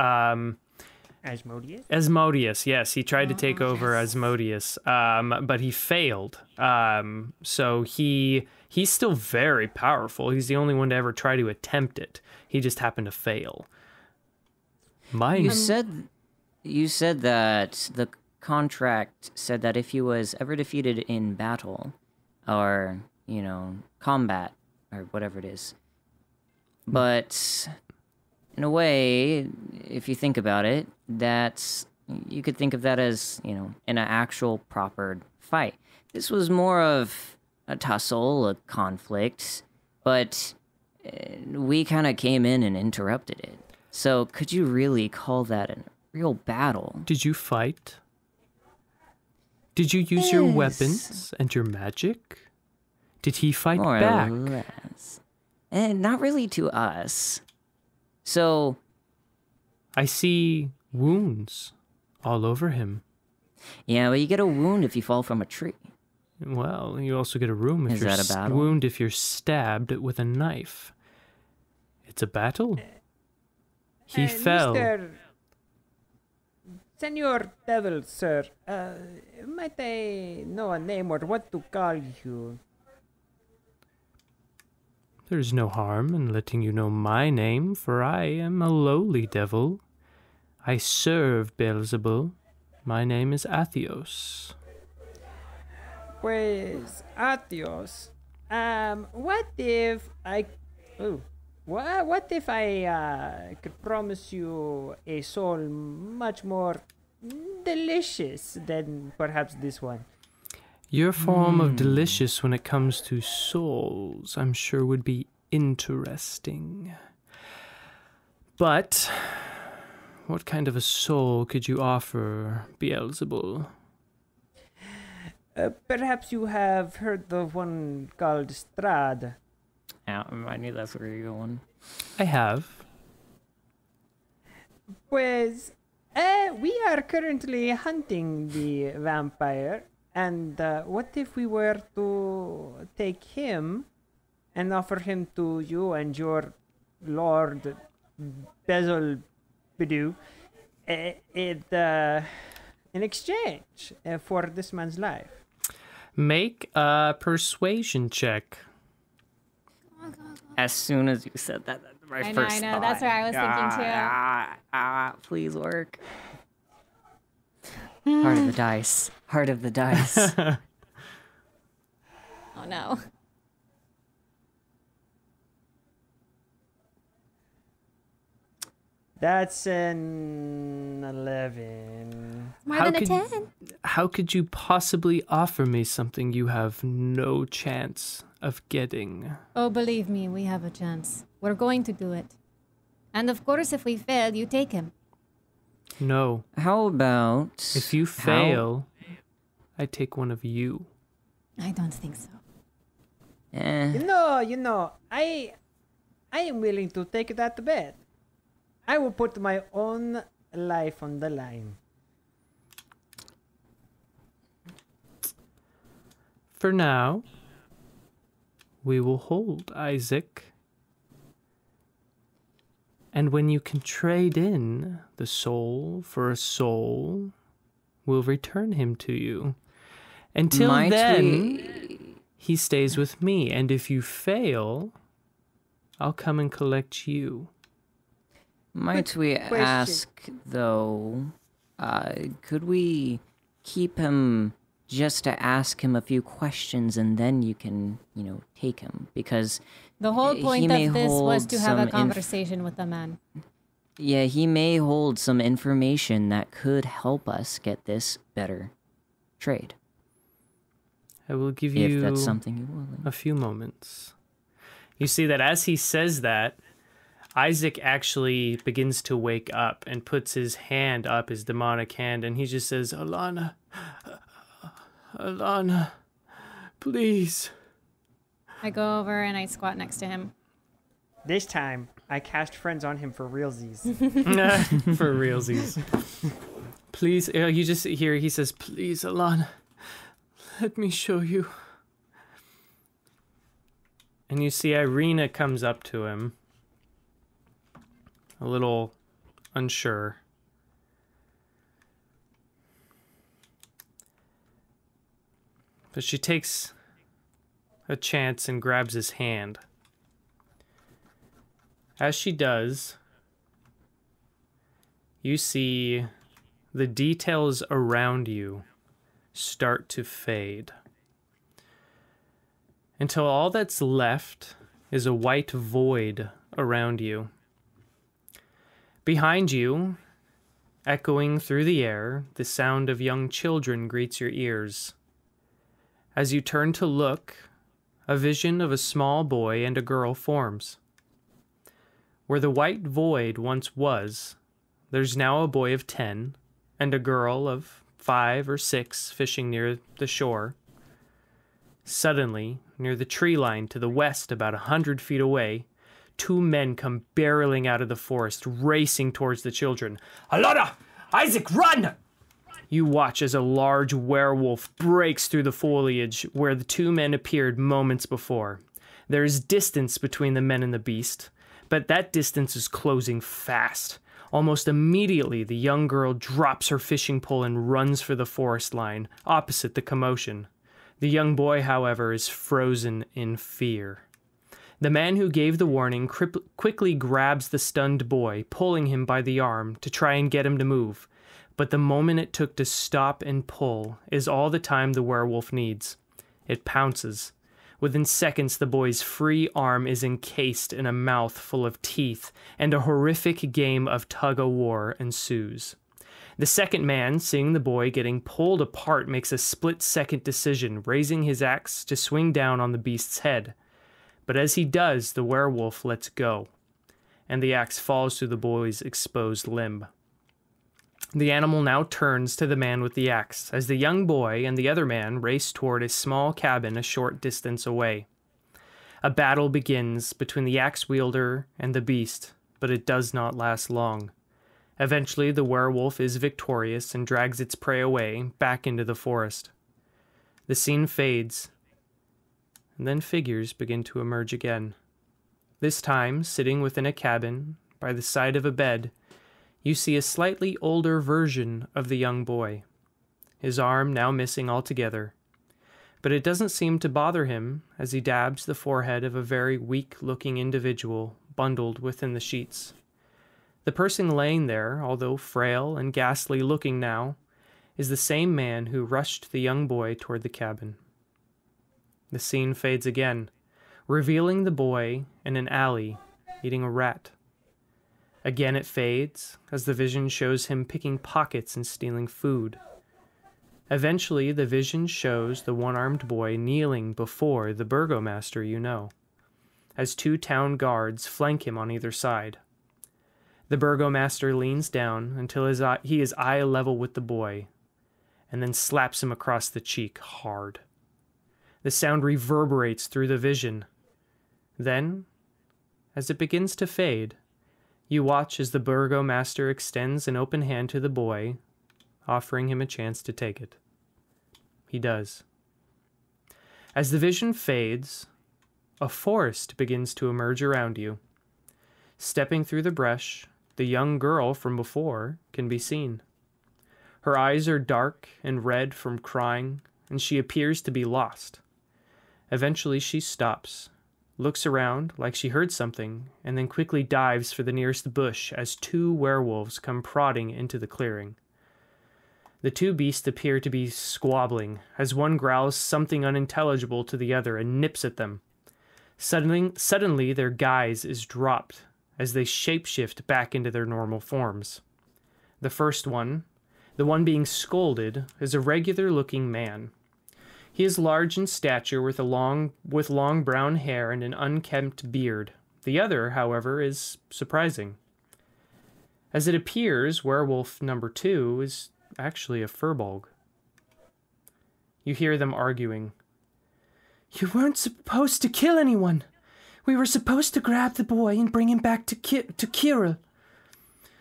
Asmodeus? Asmodeus, yes, he tried to take over Asmodeus, but he failed. So he's still very powerful. He's the only one to ever try to attempt it. He just happened to fail. You said that the contract said that if he was ever defeated in battle, or combat, or whatever it is, but in a way, if you think about it, you could think of that as, in an actual proper fight. This was more of a tussle, a conflict, but we kind of came in and interrupted it. So could you really call that a real battle? Did you fight? Did you use your weapons and your magic? Did he fight More back? or less. And not really to us. So, I see wounds all over him. yeah, but you get a wound if you fall from a tree. Well, you also get a wound if Is you're that a battle? wound if you're stabbed with a knife. It's a battle. He fell. Mr. Senor Devil, sir, might I know a name or what to call you? There's no harm in letting you know my name, for I am a lowly devil. I serve Beelzebul. My name is Atheos. Pues, adios. What if I... Ooh. What if I could promise you a soul much more delicious than perhaps this one? Your form of delicious when it comes to souls, I'm sure would be interesting. But what kind of a soul could you offer, Beelzebul? Perhaps you have heard of one called Strahd. Yeah, I knew that's where you're going. I have. Pues, we are currently hunting the vampire, and what if we were to take him and offer him to you and your Lord Bezel Bidoo in exchange for this man's life? Make a persuasion check. As soon as you said that, that's my first I know. thought. That's what I was thinking too. Please work. Heart of the dice. Heart of the dice. Oh no. That's an 11. More How than a could- 10. How could you possibly offer me something you have no chance of getting? Oh, believe me, we have a chance. We're going to do it. And of course, if we fail, you take him. No. How about... If you fail, I take one of you. I don't think so. You know, I am willing to take that bet. I will put my own life on the line. For now, we will hold Isaac. And when you can trade in the soul for a soul, we'll return him to you. Until Might then, he stays with me. And if you fail, I'll come and collect you. Might we question. ask, though, could we keep him just to ask him a few questions and then you can, take him? Because The whole he point may of this was hold to have a some conversation with the man. yeah, he may hold some information that could help us get this better trade. I will give If you that's something you're willing. a few moments. You see that as he says that, Isaac actually begins to wake up and puts his hand up, his demonic hand, and he just says, Alana, please. I go over and I squat next to him. This time, I cast friends on him for realsies. For realsies. Please, you just hear, he says, please, Alana, let me show you. And you see Irina comes up to him, a little unsure. But she takes a chance and grabs his hand. As she does, you see the details around you start to fade, until all that's left is a white void around you. Behind you, echoing through the air, the sound of young children greets your ears. As you turn to look, a vision of a small boy and a girl forms. Where the white void once was, there's now a boy of 10 and a girl of 5 or 6 fishing near the shore. Suddenly, near the tree line to the west, about 100 feet away, 2 men come barreling out of the forest, racing towards the children. Alana! Isaac, run! You watch as a large werewolf breaks through the foliage where the 2 men appeared moments before. There is distance between the men and the beast, but that distance is closing fast. Almost immediately, the young girl drops her fishing pole and runs for the forest line, opposite the commotion. The young boy, however, is frozen in fear. The man who gave the warning quickly grabs the stunned boy, pulling him by the arm to try and get him to move. But the moment it took to stop and pull is all the time the werewolf needs. It pounces. Within seconds, the boy's free arm is encased in a mouth full of teeth, and a horrific game of tug-of-war ensues. The second man, seeing the boy getting pulled apart, makes a split-second decision, raising his axe to swing down on the beast's head. But as he does, the werewolf lets go, and the axe falls through the boy's exposed limb. The animal now turns to the man with the axe, as the young boy and the other man race toward a small cabin a short distance away. A battle begins between the axe wielder and the beast, but it does not last long. Eventually, the werewolf is victorious and drags its prey away, back into the forest. The scene fades, and then figures begin to emerge again. This time, sitting within a cabin, by the side of a bed, you see a slightly older version of the young boy, his arm now missing altogether. But it doesn't seem to bother him as he dabs the forehead of a very weak-looking individual bundled within the sheets. The person laying there, although frail and ghastly-looking now, is the same man who rushed the young boy toward the cabin. The scene fades again, revealing the boy in an alley eating a rat. Again it fades, as the vision shows him picking pockets and stealing food. Eventually, the vision shows the one-armed boy kneeling before the burgomaster you know, as 2 town guards flank him on either side. The burgomaster leans down until he is eye level with the boy, and then slaps him across the cheek hard. The sound reverberates through the vision. Then, as it begins to fade, you watch as the burgomaster extends an open hand to the boy, offering him a chance to take it. He does. As the vision fades, a forest begins to emerge around you. Stepping through the brush, the young girl from before can be seen. Her eyes are dark and red from crying, and she appears to be lost. Eventually she stops, looks around like she heard something, and then quickly dives for the nearest bush as 2 werewolves come prodding into the clearing. The 2 beasts appear to be squabbling, as one growls something unintelligible to the other and nips at them. Suddenly their guise is dropped as they shapeshift back into their normal forms. The first one, the one being scolded, is a regular-looking man. He is large in stature with long brown hair and an unkempt beard. The other, however, is surprising. As it appears, werewolf number 2 is actually a firbolg. You hear them arguing. "You weren't supposed to kill anyone. We were supposed to grab the boy and bring him back to Kirill."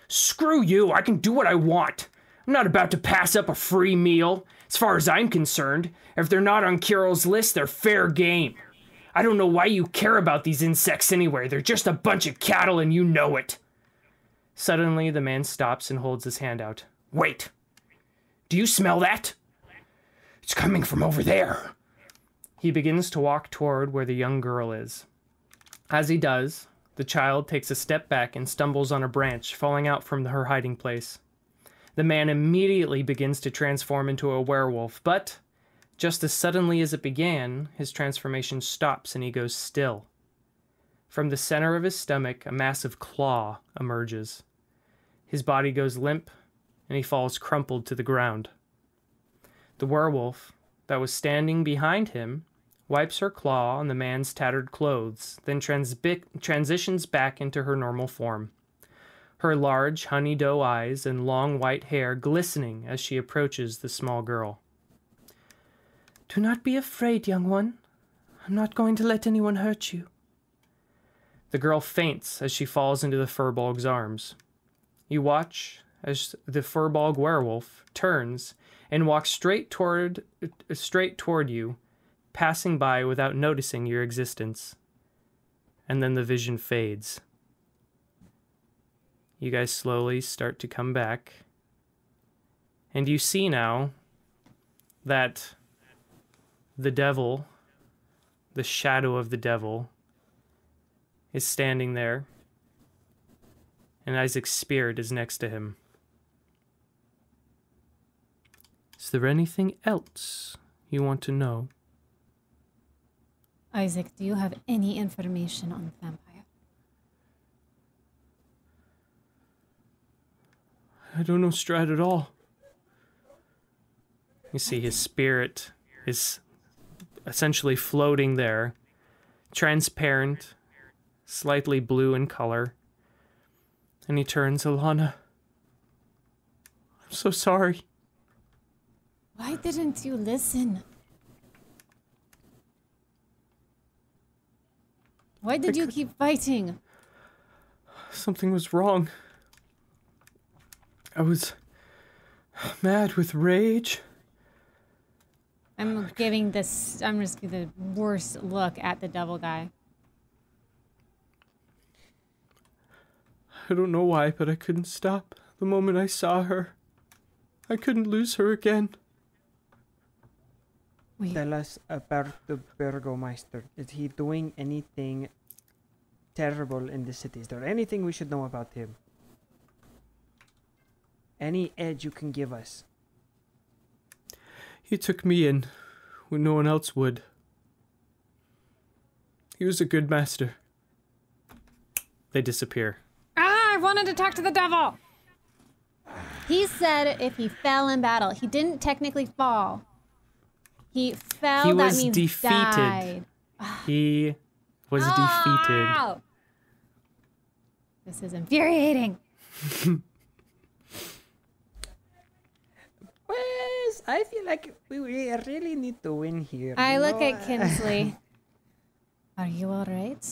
"Screw you! I can do what I want. I'm not about to pass up a free meal. As far as I'm concerned, if they're not on Kirill's list, they're fair game. I don't know why you care about these insects anyway. They're just a bunch of cattle and you know it." Suddenly, the man stops and holds his hand out. "Wait! Do you smell that? It's coming from over there." He begins to walk toward where the young girl is. As he does, the child takes a step back and stumbles on a branch, falling out from her hiding place. The man immediately begins to transform into a werewolf, but just as suddenly as it began, his transformation stops and he goes still. From the center of his stomach, a massive claw emerges. His body goes limp, and he falls crumpled to the ground. The werewolf that was standing behind him wipes her claw on the man's tattered clothes, then transitions back into her normal form. Her large honey doe eyes and long white hair glistening as she approaches the small girl. "Do not be afraid, young one. I'm not going to let anyone hurt you." The girl faints as she falls into the firbolg's arms. You watch as the firbolg werewolf turns and walks straight toward you, passing by without noticing your existence. And then the vision fades. You guys slowly start to come back. And you see now that the devil, the shadow of the devil, is standing there. And Isaac's spirit is next to him. Is there anything else you want to know? Isaac, do you have any information on the vampire? I don't know Strahd at all. You see his spirit is essentially floating there, transparent, slightly blue in color. And he turns, Alana. I'm so sorry. Why didn't you listen? Why did you keep fighting? Something was wrong. I was mad with rage. I'm just giving the worst look at the devil guy. I don't know why, but I couldn't stop the moment I saw her. I couldn't lose her again. Tell us about the Burgomeister. Is he doing anything terrible in the city? Is there anything we should know about him? Any edge you can give us? He took me in when no one else would. He was a good master. They disappear. Ah, I wanted to talk to the devil! He said if he fell in battle. He didn't technically fall. He fell, He that was means defeated. died. He was defeated. Ow! This is infuriating. Well, I feel like we really need to win here. I you look know? at Kinsley. Are you alright?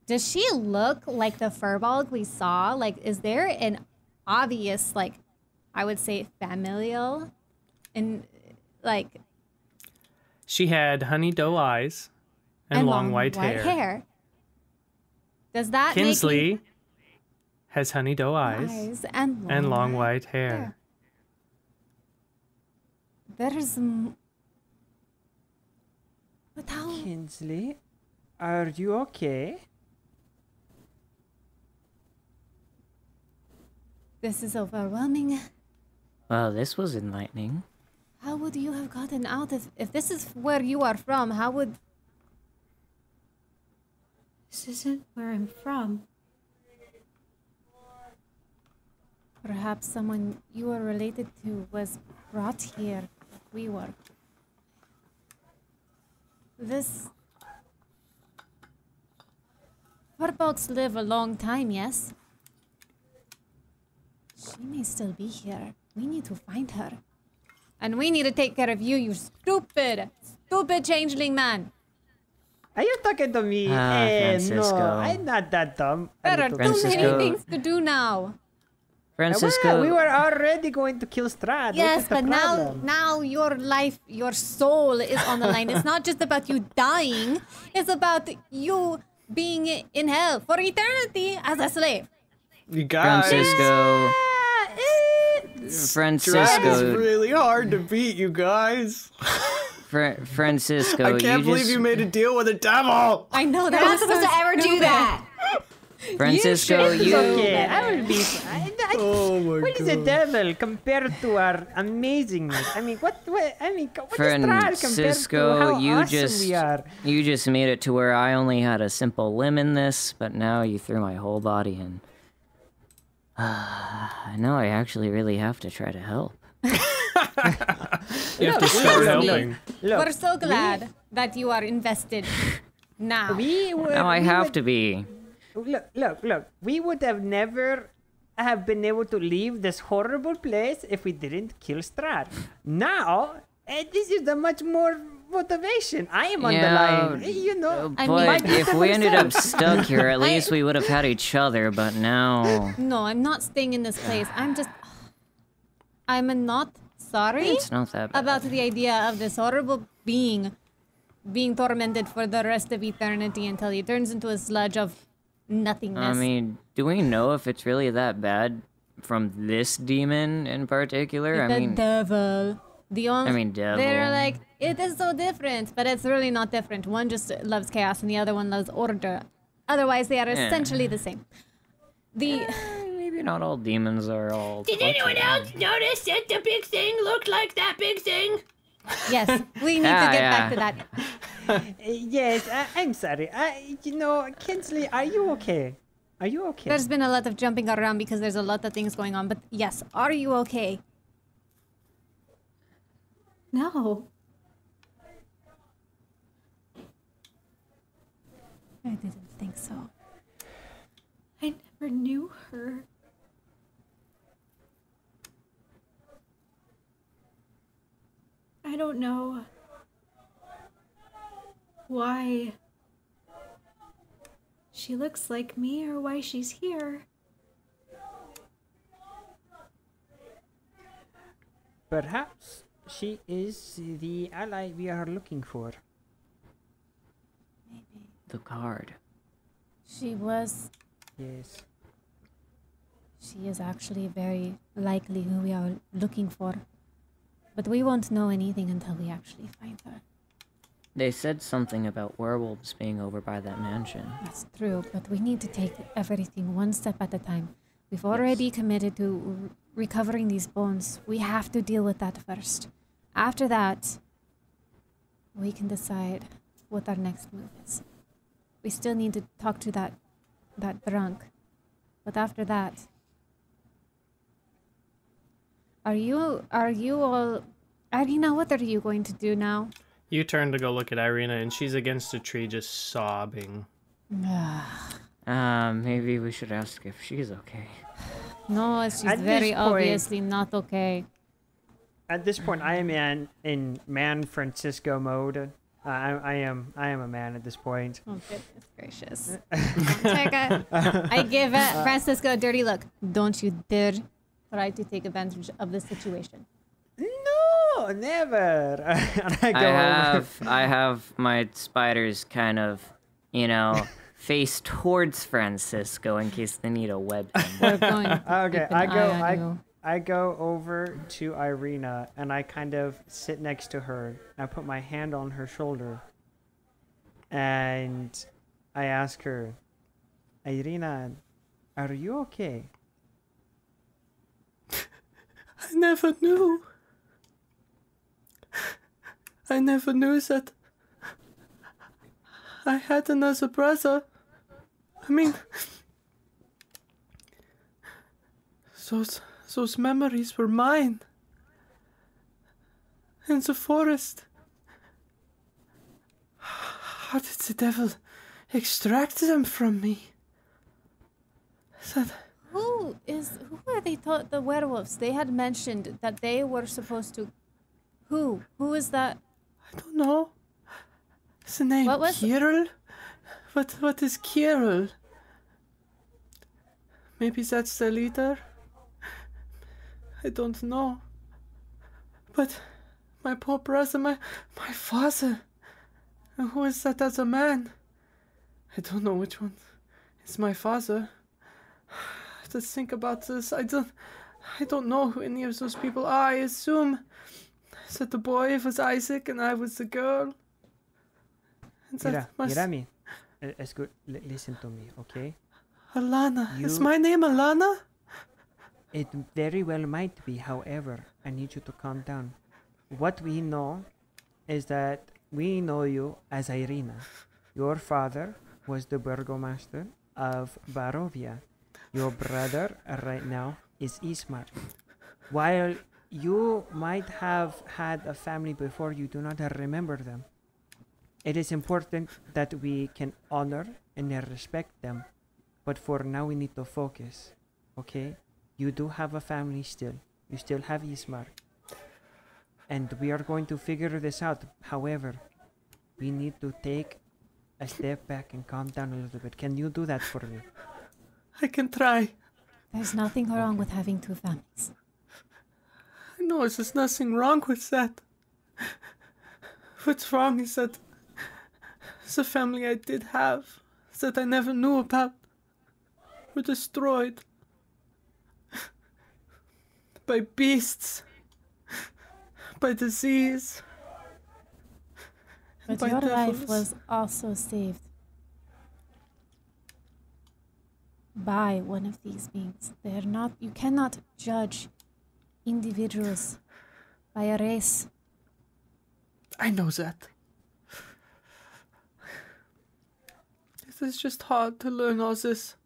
Does she look like the firbolg we saw? Like, is there an obvious, like, I would say familial and like She had honey doe eyes and long white hair. Does that Kinsley make has honey doe eyes and long white hair. There's but how Kinsley, are you okay? this is overwhelming. Well, this was enlightening. How would you have gotten out if this is where you are from? How would This isn't where I'm from. perhaps someone you are related to was brought here? We were. This firbolgs live a long time, yes? She may still be here. We need to find her. And we need to take care of you, you stupid changeling man. Are you talking to me? Francisco. No, I'm not that dumb. There are too many Francisco. things to do now. Francisco. Well, we were already going to kill Strahd. Yes, what is the but problem? now your life, your soul is on the line. It's not just about you dying. It's about you being in hell for eternity as a slave. You guys, Francisco. Strahd Francisco. is really hard to beat, you guys. Francisco. I can't believe you made a deal with a devil. I know You're not that's supposed to ever do that. Francisco, you. Okay, I will be. Oh my What is a devil compared to our amazingness? I mean, what is Strahd compared to Francisco, how you awesome we are? just made it to where I only had a simple limb in this, but now you threw my whole body in. Now I actually really have to try to help. You have to start Look, helping. Look, We're so glad that you are invested now. Now I have to be. Look. We would have never have been able to leave this horrible place if we didn't kill Strahd. Now, this is a much more motivation. I am on the line. You know. I But mean- if we ended up stuck here, at least we would have had each other, but now. No, I'm not staying in this place. I'm not sorry It's not that bad. about the idea of this horrible being being tormented for the rest of eternity until he turns into a sludge of nothingness. I mean, do we know if it's really that bad from this demon in particular? the devil. devil. They're like, it is so different, but it's really not different. One just loves chaos and the other one loves order. Otherwise, they are essentially the same. Maybe not all demons are all. Did anyone else notice that the big thing looked like that big thing? Yes, we need to get back to that. Yes, I'm sorry. Kinsley, are you okay? Are you okay? There's been a lot of jumping around because there's a lot of things going on, but yes, are you okay? No. I didn't think so. I never knew her. I don't know why she looks like me or why she's here. Perhaps she is the ally we are looking for. The card. She was. Yes. She is actually very likely who we are looking for. But we won't know anything until we actually find her. They said something about werewolves being over by that mansion. That's true, but we need to take everything one step at a time. We've already committed to recovering these bones. We have to deal with that first. After that, we can decide what our next move is. We still need to talk to that drunk. But after that... Are you all... Irina, what are you going to do now? You turn to go look at Irina, and she's against a tree just sobbing. Maybe we should ask if she's okay. No, she's At very this point- obviously not okay. At this point, I am in man Francisco mode. I am a man at this point. Oh, goodness gracious. I give Francisco a dirty look. Don't you dare try to take advantage of this situation. No, never. And I go over. I have my spiders kind of, face towards Francisco in case they need a web. We're going to Okay, keep an eye on you. I go over to Irina and I kind of sit next to her. I put my hand on her shoulder and I ask her, Irina, are you okay? I never knew. I never knew that I had another brother. I mean, those memories were mine. In the forest. How did the devil extract them from me? Who are they thought the werewolves? They had mentioned that they were supposed to... Who? Who is that? I don't know. Is the name What was- Kirill? What is Kirill? Maybe that's the leader? I don't know. But my poor brother, my father. And who is that other man? I don't know which one is my father. I have to think about this. I don't know who any of those people are. I assume that the boy was Isaac and I was the girl. And that must... Irami, it's good. Listen to me, okay? Alana. Is my name Alana? It very well might be, however, I need you to calm down. What we know is that we know you as Irina. Your father was the burgomaster of Barovia. Your brother right now is Ismar. While you might have had a family before, you do not remember them. It is important that we can honor and respect them. But for now, we need to focus, okay? You do have a family still. You still have Ismar. And we are going to figure this out. However, we need to take a step back and calm down a little bit. Can you do that for me? I can try. There's nothing wrong with having two families. I know there's nothing wrong with that. What's wrong is that the family I did have, that I never knew about, were destroyed by beasts, by disease, But by your life devils. was also saved by one of these beings. They are not... You cannot judge individuals by a race. I know that. It's just hard to learn all this.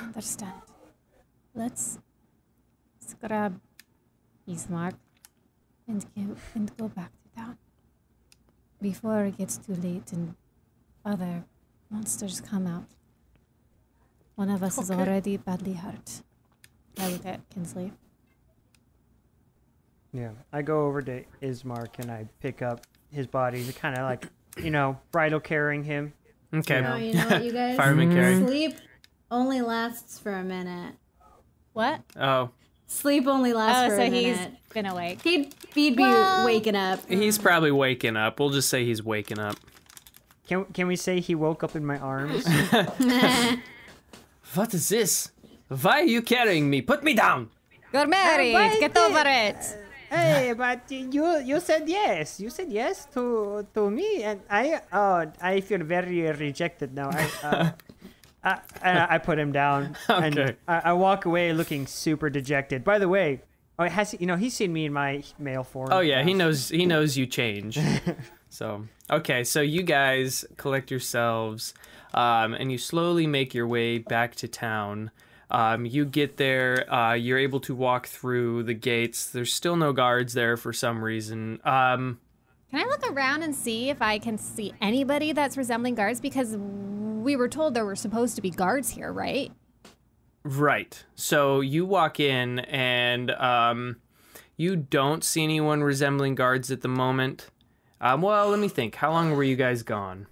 Understand. Let's grab his mark and go back to town before it gets too late and other monsters come out. One of us is already badly hurt. I look at Kinsley. Yeah, I go over to Ismark and I pick up his body to kind of like, bridal carrying him. Okay. Oh, you know what, you guys? Fireman carrying. Sleep only lasts for a minute. What? Oh. Sleep only lasts for a minute. He's been awake. He'd be waking up. He's probably waking up. We'll just say he's waking up. Can we say he woke up in my arms? What is this? Why are you carrying me? Put me down! You're married. Get over it. Hey, but you said yes. You said yes to me, and I feel very rejected now. I put him down, Okay. and I walk away looking super dejected. By the way, he's seen me in my male form. Oh yeah, he knows you change. So you guys collect yourselves, and you slowly make your way back to town. You get there, you're able to walk through the gates. There's still no guards there for some reason. Can I look around and see if I can see anybody that's resembling guards? Because we were told there were supposed to be guards here, right? Right. So you walk in and you don't see anyone resembling guards at the moment. Well, let me think. How long were you guys gone?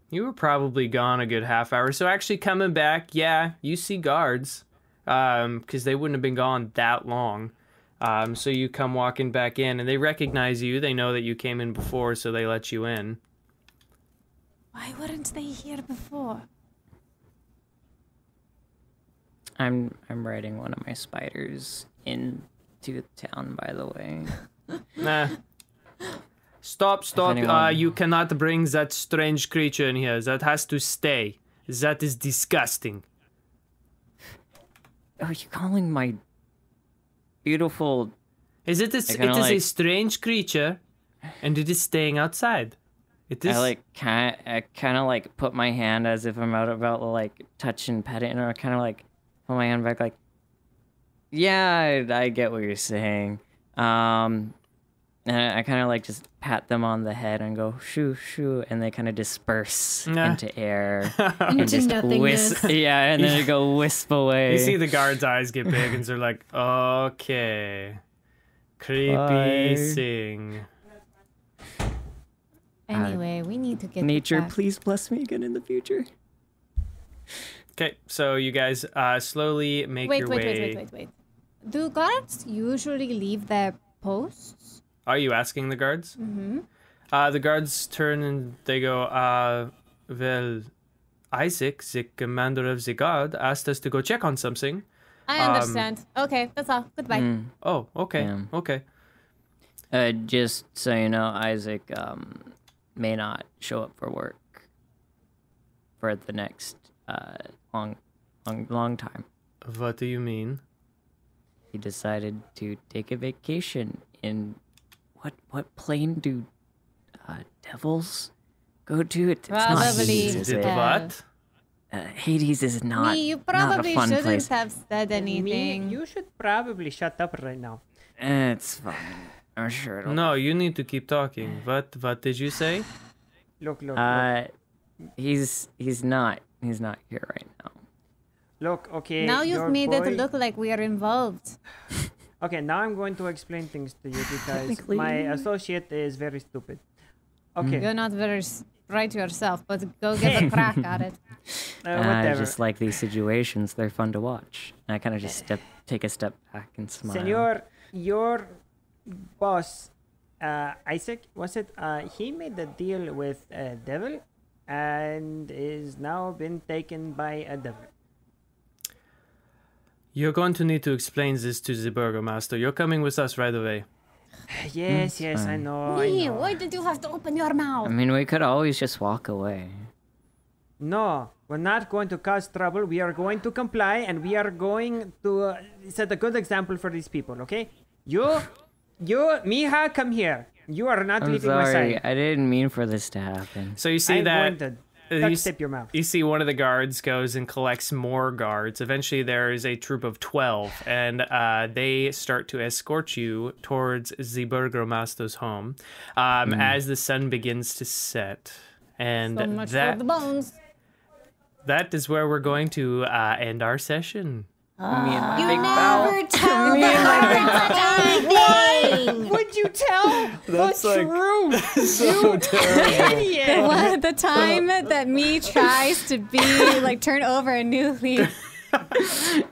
You were probably gone a good half hour. So actually coming back, yeah, you see guards. Because they wouldn't have been gone that long. So you come walking back in and they recognize you. They know that you came in before, so they let you in. Why weren't they here before? I'm riding one of my spiders into town, by the way. Nah. Stop. You cannot bring that strange creature in here. That has to stay. That is disgusting. Oh, you're calling my beautiful... It is a strange creature, and it is staying outside. It is... I kind of like put my hand as if I'm about to like touch and pet it, and I kind of like put my hand back like, yeah, I get what you're saying. And I kind of like just pat them on the head and go shoo shoo, and they kind of disperse into air and just wisp. Yeah, and then they go wisp away. You see the guards' eyes get big, and they're like, "Okay, creepy Bye. thing." Anyway, we need to get Nature, back. please bless me again in the future. Okay, so you guys slowly make your way. Wait. Do guards usually leave their posts? Are you asking the guards? Mm-hmm. The guards turn and they go, well, Isaac, the commander of the guard, asked us to go check on something. I understand. Okay, that's all. Goodbye. Oh, okay, Yeah. okay. Just so you know, Isaac may not show up for work for the next long time. What do you mean? He decided to take a vacation in what plane do devils go to? It's not Probably. Hades, is Did it? what? Hades is not. Me, you not probably a fun shouldn't place. have said anything. You should probably shut up right now. It's fine. I'm sure it'll. No, you need to keep talking. What did you say? Look. He's not here right now. Look, okay. Now you've your made boy... it look like we are involved. Okay, now I'm going to explain things to you because Technically. my associate is very stupid. Okay, You're not very right yourself, but go give a crack at it. I whatever. just like these situations. They're fun to watch. And I kind of just take a step back and smile. Senor, your boss, Isaac, was it? He made a deal with a devil and is now been taken by a devil. You're going to need to explain this to the burgomaster. You're coming with us right away. Yes, I know. Why did you have to open your mouth? I mean, we could always just walk away. No, we're not going to cause trouble. We are going to comply, and we are going to set a good example for these people, okay? You, Miha, come here. You are not I'm leaving my sorry. side. I didn't mean for this to happen. So you see I'm that going to you, duct tape your mouth. you see one of the guards goes and collects more guards. Eventually, there is a troop of 12, and they start to escort you towards the Burgomaster's home as the sun begins to set. And So much for the bones. that is where we're going to end our session. Me and my You big never mouth. tell them anything. Would you tell That's the like- truth? So terrible. Idiot. The time that me tries to be like turn over a new leaf.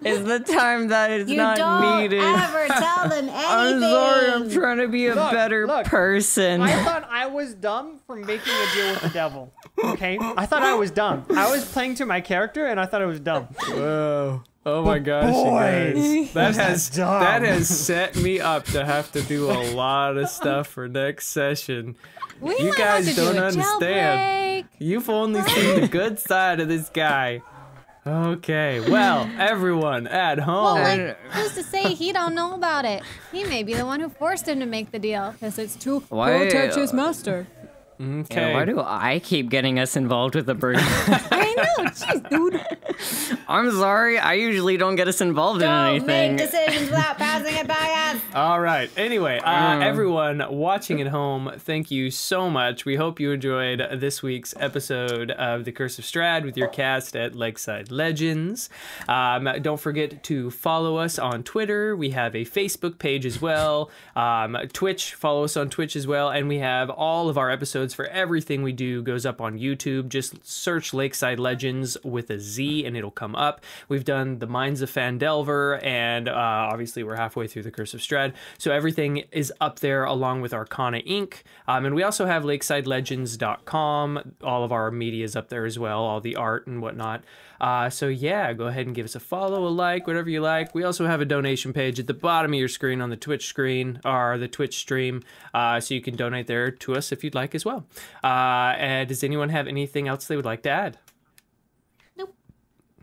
Is the time that is You not don't needed. ever tell them anything. I'm sorry. I'm trying to be a better look. person. I thought I was dumb for making a deal with the devil. Okay? I thought I was dumb. I was playing to my character and I thought I was dumb. Whoa. Oh my gosh, you guys. That has set me up to have to do a lot of stuff for next session. We You might guys have to do don't a understand. jailbreak. You've only seen the good side of this guy. Okay, well, everyone at home. Well, like, who's to say he don't know about it? He may be the one who forced him to make the deal because it's to Why- protect his master. Okay. Yeah, why do I keep getting us involved with the bird? I know, jeez, dude. I'm sorry. I usually don't get us involved in Don't anything. make decisions without passing it by us. All right. Anyway, everyone watching at home, thank you so much. We hope you enjoyed this week's episode of The Curse of Strahd with your cast at Lakeside Legendz. Don't forget to follow us on Twitter. We have a Facebook page as well. Twitch, follow us on Twitch as well. And we have all of our episodes for everything we do goes up on YouTube. Just search Lakeside Legendz with a Z and it'll come up. We've done the Mines of Phandelver, and obviously we're halfway through the Curse of Strahd. So everything is up there along with Arcana Inc. And we also have lakesidelegends.com. All of our media is up there as well, all the art and whatnot. So yeah, go ahead and give us a follow, a like, whatever you like. We also have a donation page at the bottom of your screen on the Twitch screen, or the Twitch stream, so you can donate there to us if you'd like as well. And does anyone have anything else they would like to add? Nope.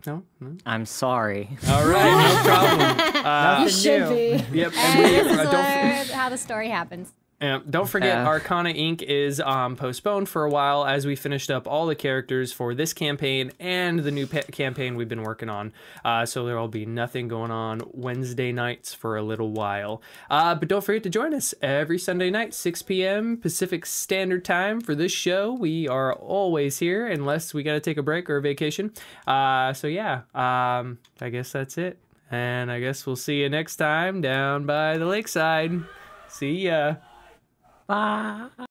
No? No? I'm sorry. All right, no problem. Nothing Should new. be. Yep. And And this we, is how the story happens. don't forget, Yeah. Arcana Inc. is postponed for a while as we finished up all the characters for this campaign and the new campaign we've been working on. So there will be nothing going on Wednesday nights for a little while. But don't forget to join us every Sunday night, 6 p.m. Pacific Standard Time for this show. We are always here unless we got to take a break or a vacation. So yeah, I guess that's it. And I guess we'll see you next time down by the lakeside. See ya. Bye.